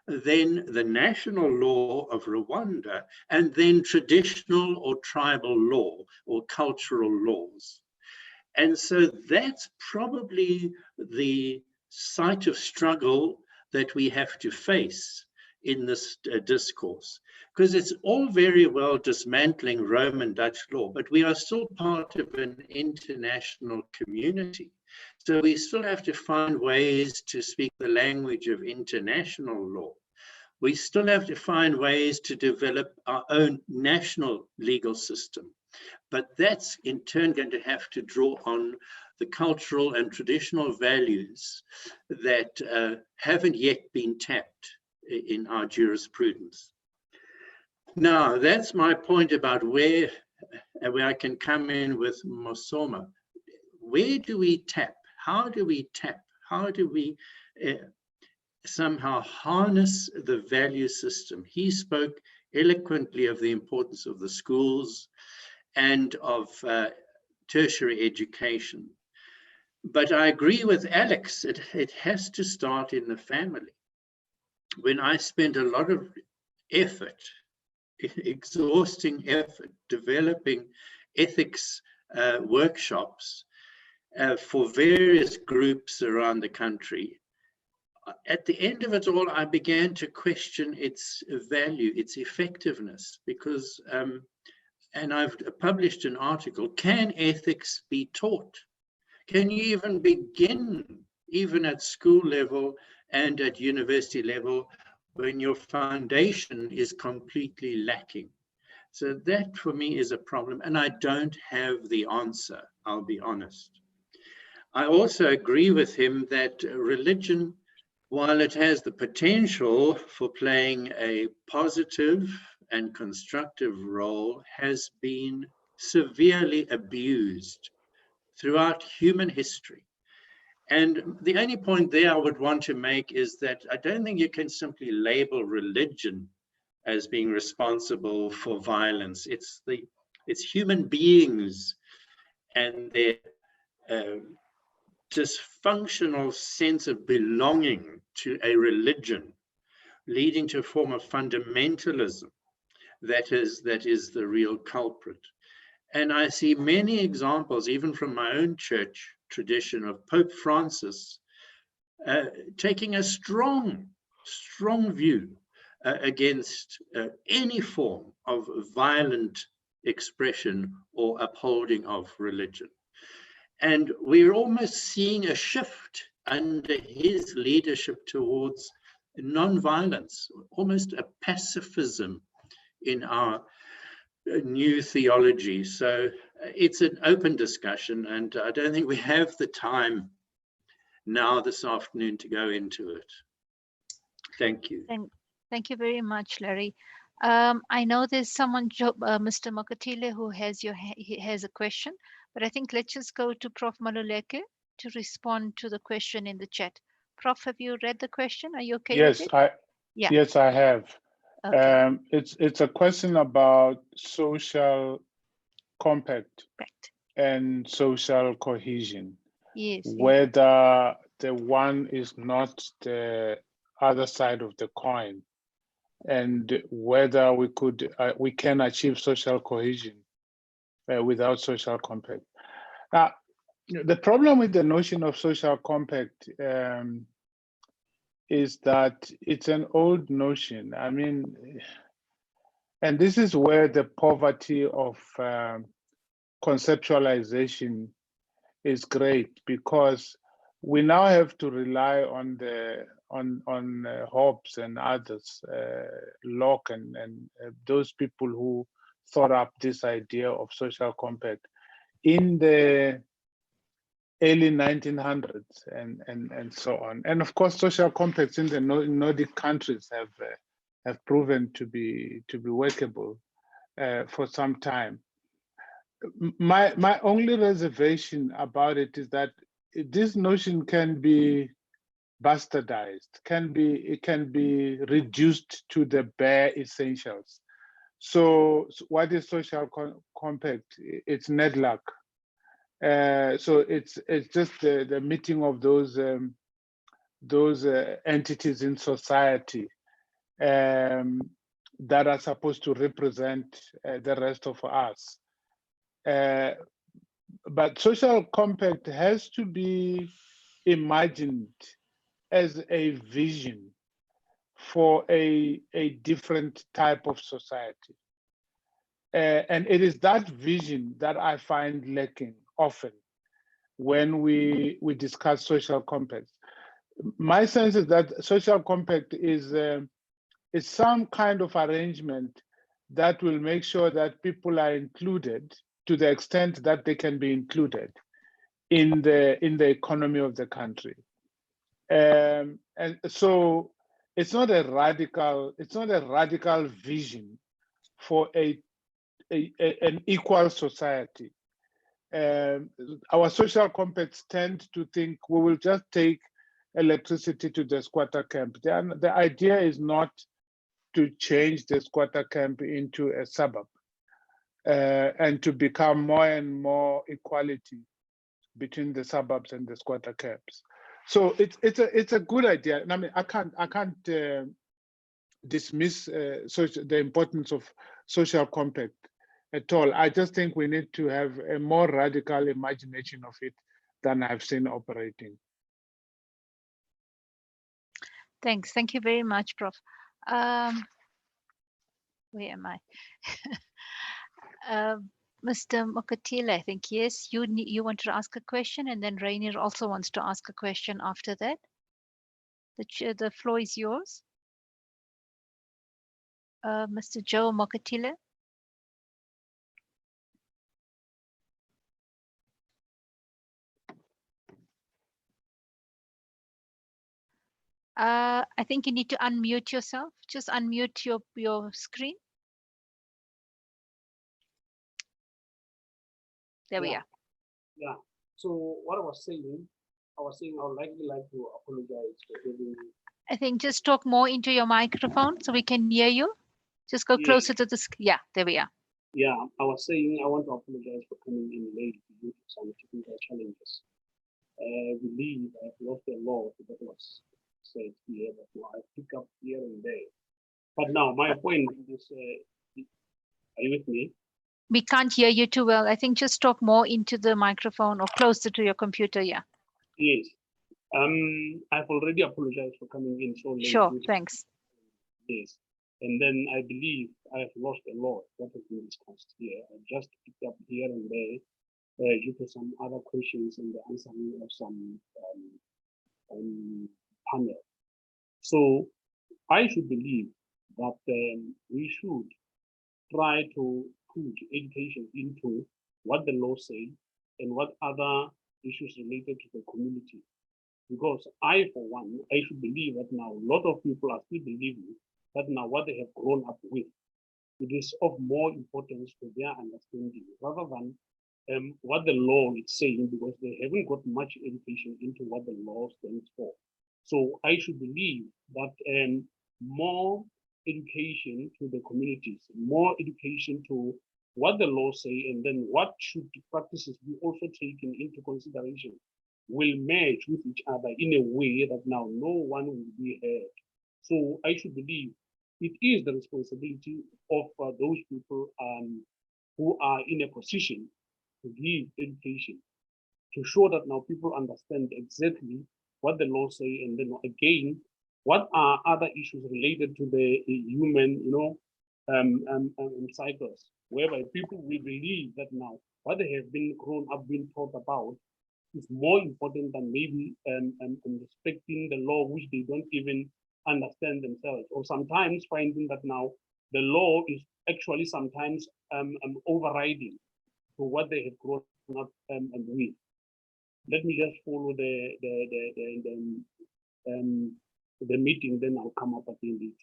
then the national law of Rwanda, and then traditional or tribal law or cultural laws. And so that's probably the site of struggle that we have to face in this discourse, because it's all very well dismantling Roman Dutch law, but we are still part of an international community. So we still have to find ways to speak the language of international law. We still have to find ways to develop our own national legal system. But that's in turn going to have to draw on the cultural and traditional values that haven't yet been tapped in our jurisprudence. Now, that's my point about where I can come in with Masoma. Where do we tap? How do we tap? How do we somehow harness the value system? He spoke eloquently of the importance of the schools and of tertiary education. But I agree with Alex, it has to start in the family. When I spent a lot of effort, exhausting effort, developing ethics workshops for various groups around the country. At the end of it all, I began to question its value, its effectiveness, because, and I've published an article, can ethics be taught? Can you even begin, even at school level and at university level, when your foundation is completely lacking? So that for me is a problem, and I don't have the answer, I'll be honest. I also agree with him that religion, while it has the potential for playing a positive and constructive role, has been severely abused throughout human history. And the only point there I would want to make is that I don't think you can simply label religion as being responsible for violence. It's human beings and their dysfunctional sense of belonging to a religion, leading to a form of fundamentalism that is the real culprit. And I see many examples, even from my own church tradition, of Pope Francis taking a strong view against any form of violent expression or upholding of religion. And we're almost seeing a shift under his leadership towards non-violence, almost a pacifism in our new theology. So it's an open discussion, and I don't think we have the time now this afternoon to go into it. Thank you. Thank you very much, Larry. I know there's someone, Mr. Mokatile, who has a question, but I think let's just go to Prof. Maluleke to respond to the question in the chat. Prof, have you read the question? Are you okay with it? Yes, I have. Okay. It's a question about social compact and social cohesion. Yes. Whether the one is not the other side of the coin, and whether we can achieve social cohesion without social compact. Now, the problem with the notion of social compact is that it's an old notion. I mean, and this is where the poverty of conceptualization is great, because we now have to rely on Hobbes and others, Locke and those people who thought up this idea of social compact in the early 1900s and so on. And of course, social compacts in the Nordic countries have proven to be workable for some time. My only reservation about it is that this notion can be bastardized, it can be reduced to the bare essentials. So what is social compact? It's NEDLAC. So it's just the meeting of those entities in society that are supposed to represent the rest of us. But social compact has to be imagined as a vision for a different type of society. And it is that vision that I find lacking often when we discuss social compact. My sense is that social compact is some kind of arrangement that will make sure that people are included to the extent that they can be included in the economy of the country. And so it's not a radical vision for an equal society. Our social compacts tend to think we will just take electricity to the squatter camp. The idea is not to change the squatter camp into a suburb and to become more and more equality between the suburbs and the squatter camps. So it's a good idea. I mean, I can't dismiss the importance of social compact at all. I just think we need to have a more radical imagination of it than I've seen operating. Thanks. Thank you very much, Prof. Where am I? Mr. Mokatile, I think, yes, you want to ask a question, and then Rainier also wants to ask a question after that. The floor is yours. Mr. Joe Mokatile. I think you need to unmute yourself. Just unmute your screen. There we are. Yeah. So what I was saying I would like to apologize for having. I think just talk more into your microphone so we can hear you. Just go closer to the screen. Yeah, there we are. Yeah, I was saying I want to apologize for coming in late due to some technical challenges. I believe I've lost a lot that was said here, but now I pick up here and there. But now my point is, are you with me? We can't hear you too well. I think just talk more into the microphone or closer to your computer. Yeah. Yes. I've already apologized for coming in so late. Sure. Thanks. Yes. And then I believe I have lost a lot that has been discussed here. I just picked up here and there due to some other questions and the answering of some panel. So I should believe that we should try to put education into what the law says and what other issues related to the community. Because I, for one, I should believe that now a lot of people are still believing that now what they have grown up with, it is of more importance to their understanding rather than what the law is saying, because they haven't got much education into what the law stands for. So I should believe that more education to the communities, more education to what the law say, and then what should practices be also taken into consideration will merge with each other in a way that now no one will be heard. So I should believe it is the responsibility of those people who are in a position to give education, to show that now people understand exactly what the law say, and then again, what are other issues related to the human, cycles, whereby people will believe that now what they have been grown up being taught about is more important than maybe respecting the law, which they don't even understand themselves, or sometimes finding that now the law is actually sometimes overriding to what they have grown up with. Let me just follow the meeting, then I'll come up at the end.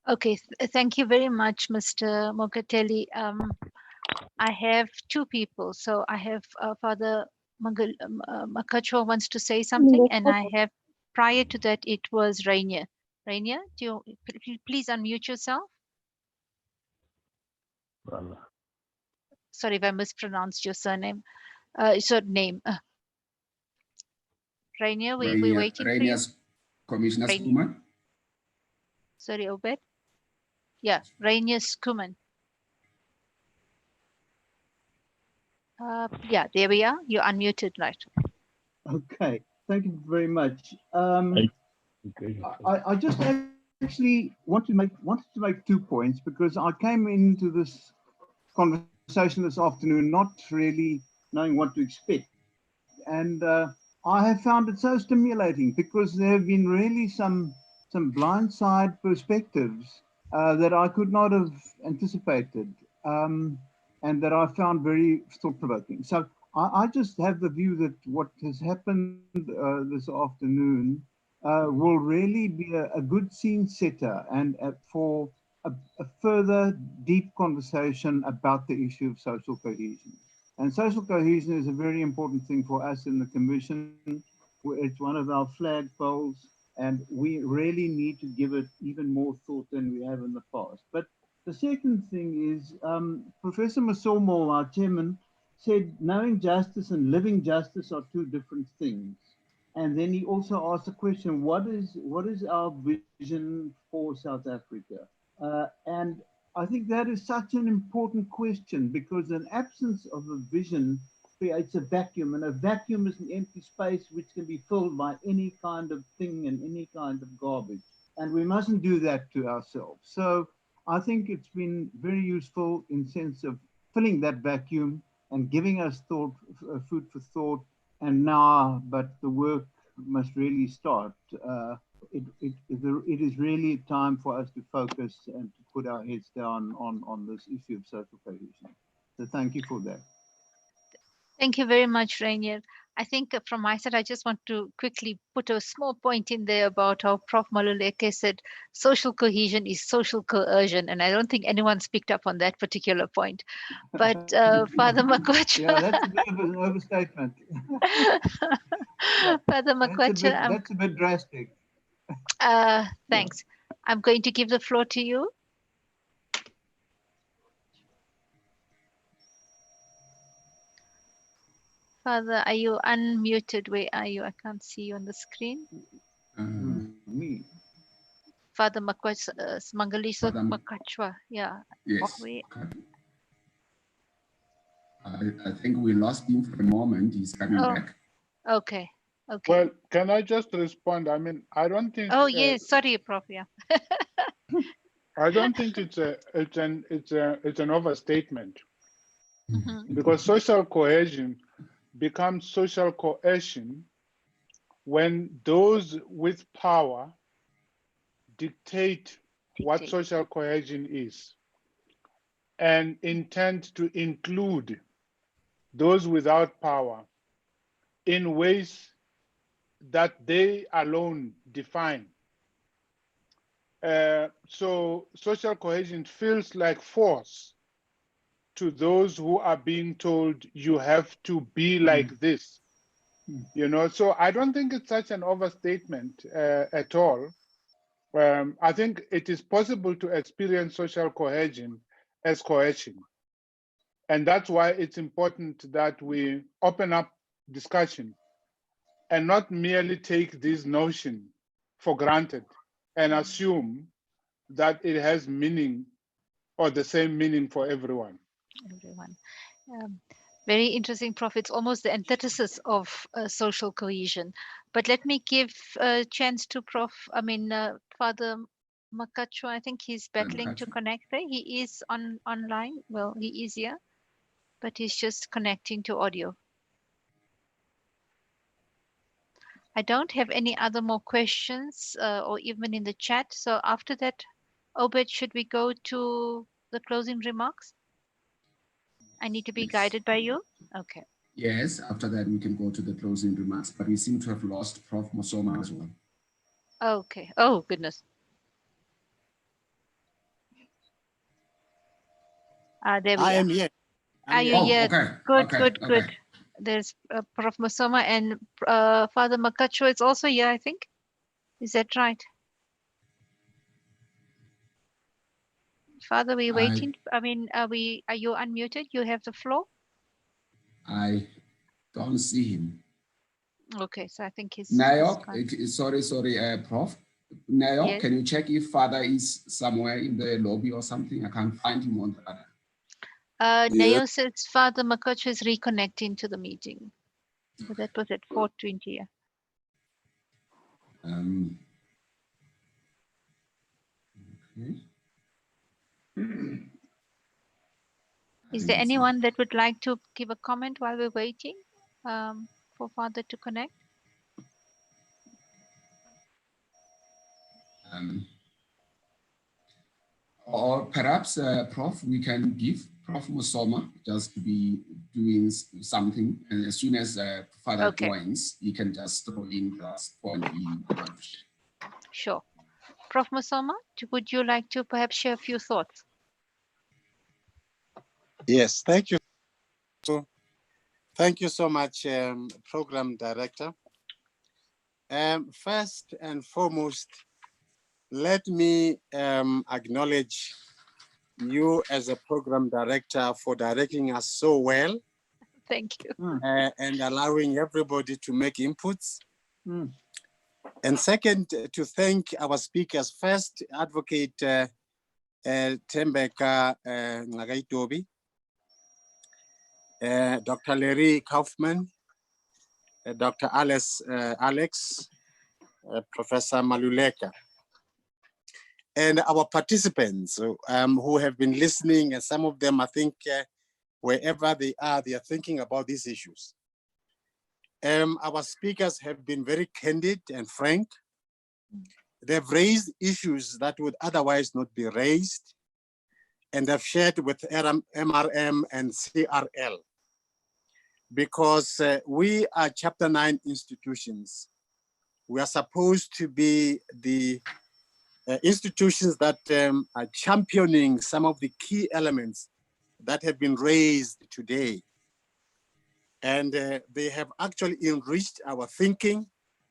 Okay, thank you very much, Mr. Mokateli. I have two people. So I have Father Makacho wants to say something, and I have, prior to that, it was Rainier. Rainier, do you please unmute yourself? Sorry if I mispronounced your surname. Name. Rainier, we're waiting for you. Commissioner Skuman. Sorry, Obed. Yeah, Rainier Skuman. Yeah, there we are. You're unmuted, right? Okay, thank you very much. I just actually wanted to make 2 points, because I came into this conversation this afternoon not really knowing what to expect, and I have found it so stimulating, because there have been really some blindside perspectives that I could not have anticipated. And that I found very thought-provoking. So I just have the view that what has happened this afternoon will really be a good scene setter and for a further deep conversation about the issue of social cohesion. And social cohesion is a very important thing for us in the Commission. It's one of our flagpoles, and we really need to give it even more thought than we have in the past. But the second thing is, Professor Masomo, our chairman, said knowing justice and living justice are two different things. And then he also asked the question, what is our vision for South Africa? And I think that is such an important question, because an absence of a vision creates a vacuum, and a vacuum is an empty space which can be filled by any kind of thing and any kind of garbage. And we mustn't do that to ourselves. So I think it's been very useful in sense of filling that vacuum and giving us thought, food for thought. And now, but the work must really start. It is really time for us to focus and to put our heads down on this issue of social cohesion. So thank you for that. Thank you very much, Rainier. I think from my side, I just want to quickly put a small point in there about how Prof. Maluleke said social cohesion is social coercion, and I don't think anyone's picked up on that particular point. But Father Makwacha. Yeah, that's a bit of an overstatement. Father Makwacha. That's a bit drastic. Thanks. I'm going to give the floor to you. Father, are you unmuted? Where are you? I can't see you on the screen. Me. Father Mangaliso Makachwa. Yeah. Yes. I think we lost him for a moment. He's coming back. Okay. Okay. Well, can I just respond? I mean, I don't think. Oh yes, sorry, Prof. Yeah. I don't think it's an overstatement, because social cohesion becomes social coercion when those with power dictate what social cohesion is and intend to include those without power in ways that they alone define. So social cohesion feels like force to those who are being told you have to be like this, you know. So I don't think it's such an overstatement at all. I think it is possible to experience social cohesion as coercion. And that's why it's important that we open up discussion and not merely take this notion for granted and assume that it has meaning or the same meaning for everyone. Very interesting, Prof. It's almost the antithesis of social cohesion. But let me give a chance to Father Makachwa. I think he's battling to connect there. He is online. Well, he is here, but he's just connecting to audio. I don't have any other more questions or even in the chat. So after that, Obed, should we go to the closing remarks? I need to be guided by you. Okay. Yes, after that we can go to the closing remarks, but we seem to have lost Prof. Mosoma as well. Okay. Oh, goodness. There we are. I am here. Are you here? Okay. Good. There's Prof. Mosoma and Father Makachwa is also here, I think. Is that right? Father, we're waiting. Are you unmuted? You have the floor. I don't see him. Okay, so I think he's Nayok, sorry, Prof. Nayok, yes. Can you check if Father is somewhere in the lobby or something? I can't find him on that. Nayo says Father Makachwa is reconnecting to the meeting. So that was at 4:20. Okay. Is there anyone that would like to give a comment while we're waiting for Father to connect? Or perhaps, Prof, we can give Prof. Mosoma just to be doing something, and as soon as Father joins, he can just throw in that point. Sure. Prof. Mosoma, would you like to perhaps share a few thoughts? Yes, thank you. So, thank you so much, Program Director. First and foremost, let me acknowledge you as a Program Director for directing us so well. Thank you. And allowing everybody to make inputs. And second, to thank our speakers. First, Advocate Tembeka Ngagaitobi, Dr. Larry Kaufman, Dr. Alex, Professor Maluleka, and our participants who have been listening, and some of them, I think, wherever they are thinking about these issues. Our speakers have been very candid and frank. They've raised issues that would otherwise not be raised, and they've shared with MRM and CRL, because we are Chapter 9 institutions. We are supposed to be the institutions that are championing some of the key elements that have been raised today. And they have actually enriched our thinking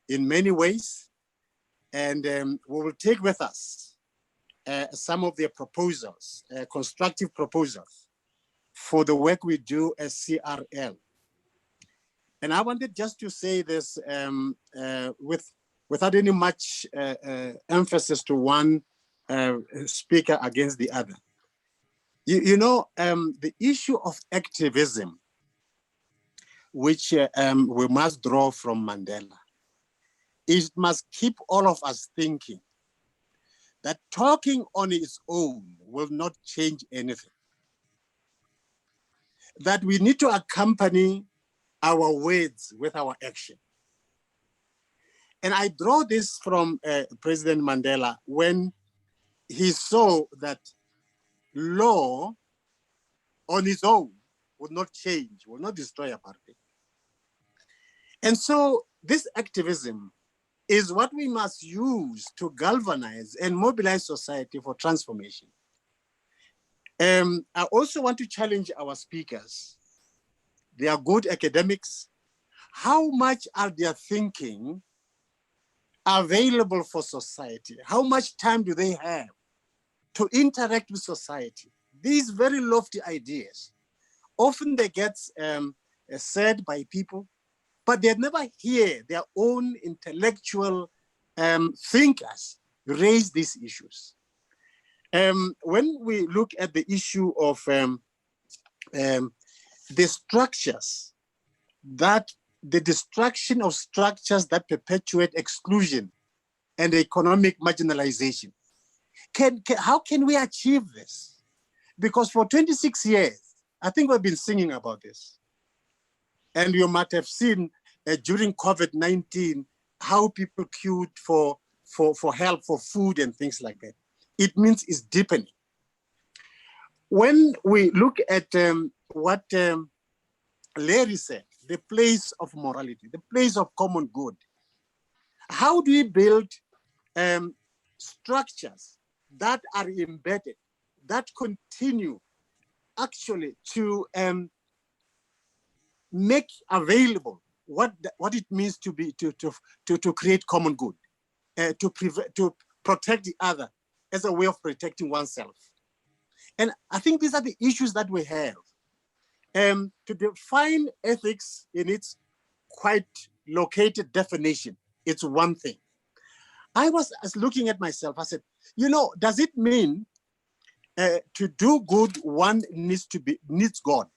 in many ways. And we will take with us some of their proposals, constructive proposals for the work we do as CRL. And I wanted just to say this without any much emphasis to one speaker against the other. You know, the issue of activism, which we must draw from Mandela, it must keep all of us thinking that talking on its own will not change anything. That we need to accompany our words with our action. And I draw this from President Mandela when he saw that law on its own would not change, will not destroy apartheid. And so this activism is what we must use to galvanize and mobilize society for transformation. I also want to challenge our speakers. They are good academics. How much are their thinking available for society? How much time do they have to interact with society? These very lofty ideas, often they get said by people, but they never hear their own intellectual thinkers raise these issues. When we look at the issue of the structures, that the destruction of structures that perpetuate exclusion and economic marginalization, how can we achieve this? Because for 26 years, I think we've been singing about this. And you might have seen during COVID-19, how people queued for help, for food and things like that. It means it's deepening. When we look at what Larry said, the place of morality, the place of common good, how do we build structures that are embedded, that continue actually to make available what it means to create common good, to protect the other as a way of protecting oneself. And I think these are the issues that we have. To define ethics in its quite located definition, it's one thing. I was looking at myself, I said, you know, does it mean to do good, one needs God?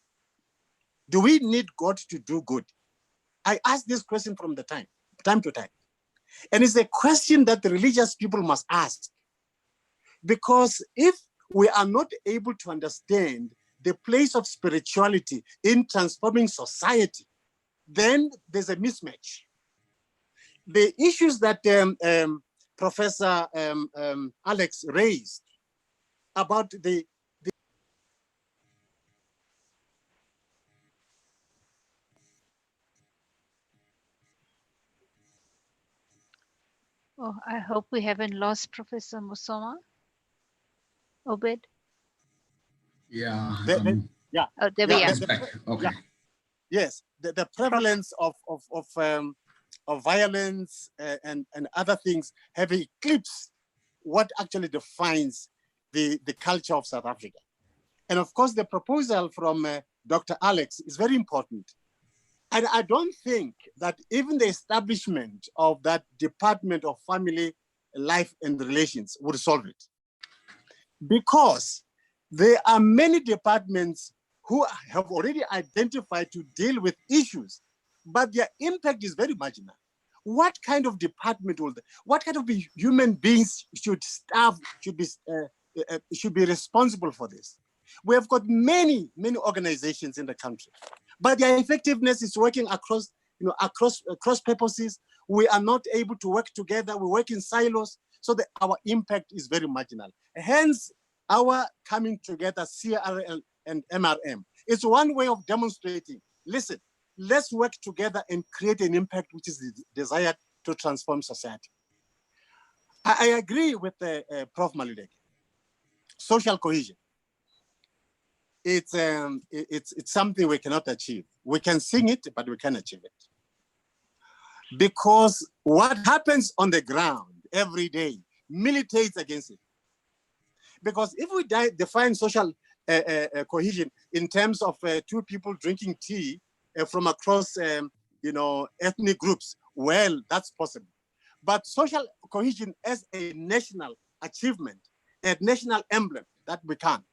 Do we need God to do good? I ask this question from the time to time. And it's a question that the religious people must ask. Because if we are not able to understand the place of spirituality in transforming society, then there's a mismatch. The issues that Professor Alex raised about the Oh, I hope we haven't lost Professor Musoma. Obed? Yeah. Yeah. Oh, there we are. Okay. Yeah. Yes, the prevalence of violence and other things have eclipsed what actually defines the culture of South Africa. And of course, the proposal from Dr. Alex is very important. And I don't think that even the establishment of that Department of Family Life and Relations would solve it. Because there are many departments who have already identified to deal with issues, but their impact is very marginal. What kind of department what kind of human beings should be responsible for this? We have got many organizations in the country, but their effectiveness is working across purposes. We are not able to work together. We work in silos, so that our impact is very marginal. Hence, our coming together, CRL and MRM. It's one way of demonstrating, listen, let's work together and create an impact which is desired to transform society. I agree with Prof. Maluleke. Social cohesion. It's something we cannot achieve. We can sing it, but we can't achieve it. Because what happens on the ground every day militates against it. Because if we define social cohesion in terms of two people drinking tea from across ethnic groups, well, that's possible. But social cohesion as a national achievement, a national emblem, that we can't.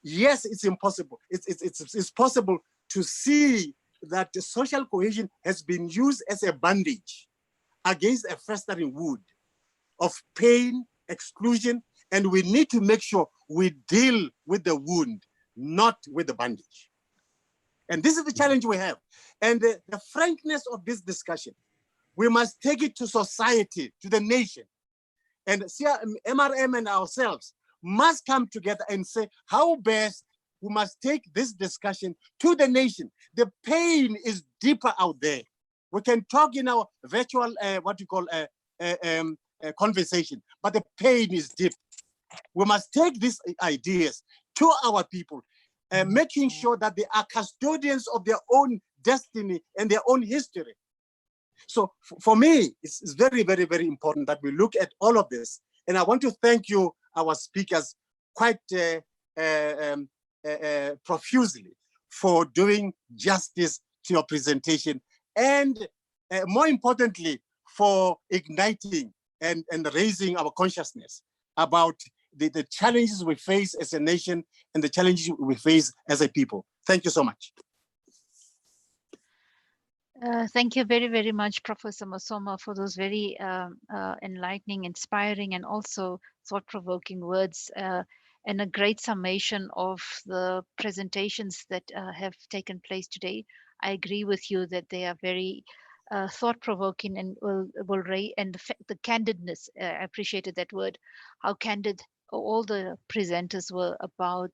Yes, it's impossible. It's possible to see that the social cohesion has been used as a bandage against a festering wound of pain, exclusion, and we need to make sure we deal with the wound, not with the bandage. And this is the challenge we have. And the frankness of this discussion, we must take it to society, to the nation. And MRM and ourselves must come together and say how best we must take this discussion to the nation. The pain is deeper out there. We can talk in our virtual, conversation, but the pain is deep. We must take these ideas to our people, making sure that they are custodians of their own destiny and their own history. So for me, it's very, very, very important that we look at all of this. And I want to thank you, our speakers, quite profusely for doing justice to your presentation, and more importantly, for igniting and raising our consciousness about the challenges we face as a nation and the challenges we face as a people. Thank you so much. Thank you very, very much, Professor Masoma, for those very enlightening, inspiring, and also thought-provoking words, and a great summation of the presentations that have taken place today. I agree with you that they are very thought-provoking and will raise, and the candidness, I appreciated that word, how candid all the presenters were about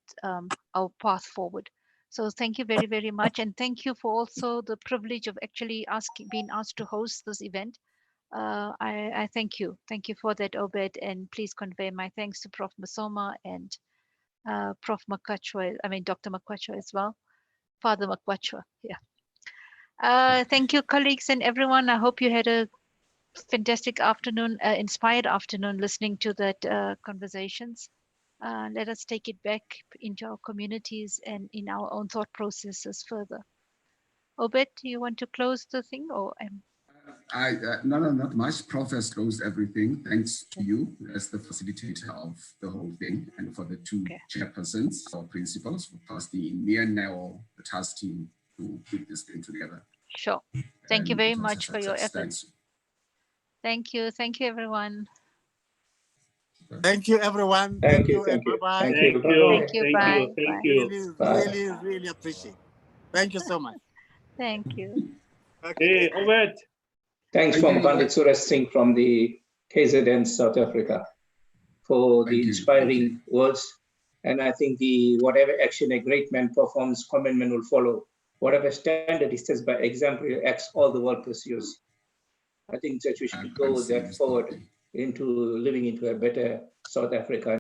our path forward. So thank you very, very much. And thank you for also the privilege of actually being asked to host this event. I thank you. Thank you for that, Obed. And please convey my thanks to Prof. Masoma and Prof. Makwachwa, Dr. Makwachwa as well. Father Makwachwa, yeah. Thank you, colleagues and everyone. I hope you had a fantastic afternoon, inspired afternoon listening to that conversations. Let us take it back into our communities and in our own thought processes further. Obed, do you want to close the thing, or No, not much. Prof has closed everything. Thanks to you as the facilitator of the whole thing, and for the two chairpersons or principals for trusting in me and now the task team to keep this thing together. Sure. Thank you very much for your efforts. Thank you. Thank you, everyone. Thank you, everyone. Thank you. and bye-bye. Thank you. Thank you. Bye. Thank you. Really appreciate it. Thank you so much. Thank you. Hey, Obed. Thanks from Pandit Suresh Singh from the KZN, South Africa, for the inspiring words. And I think whatever action a great man performs, common man will follow. Whatever standard he sets by example, acts all the world pursues. I think that we should go that forward into living into a better South Africa.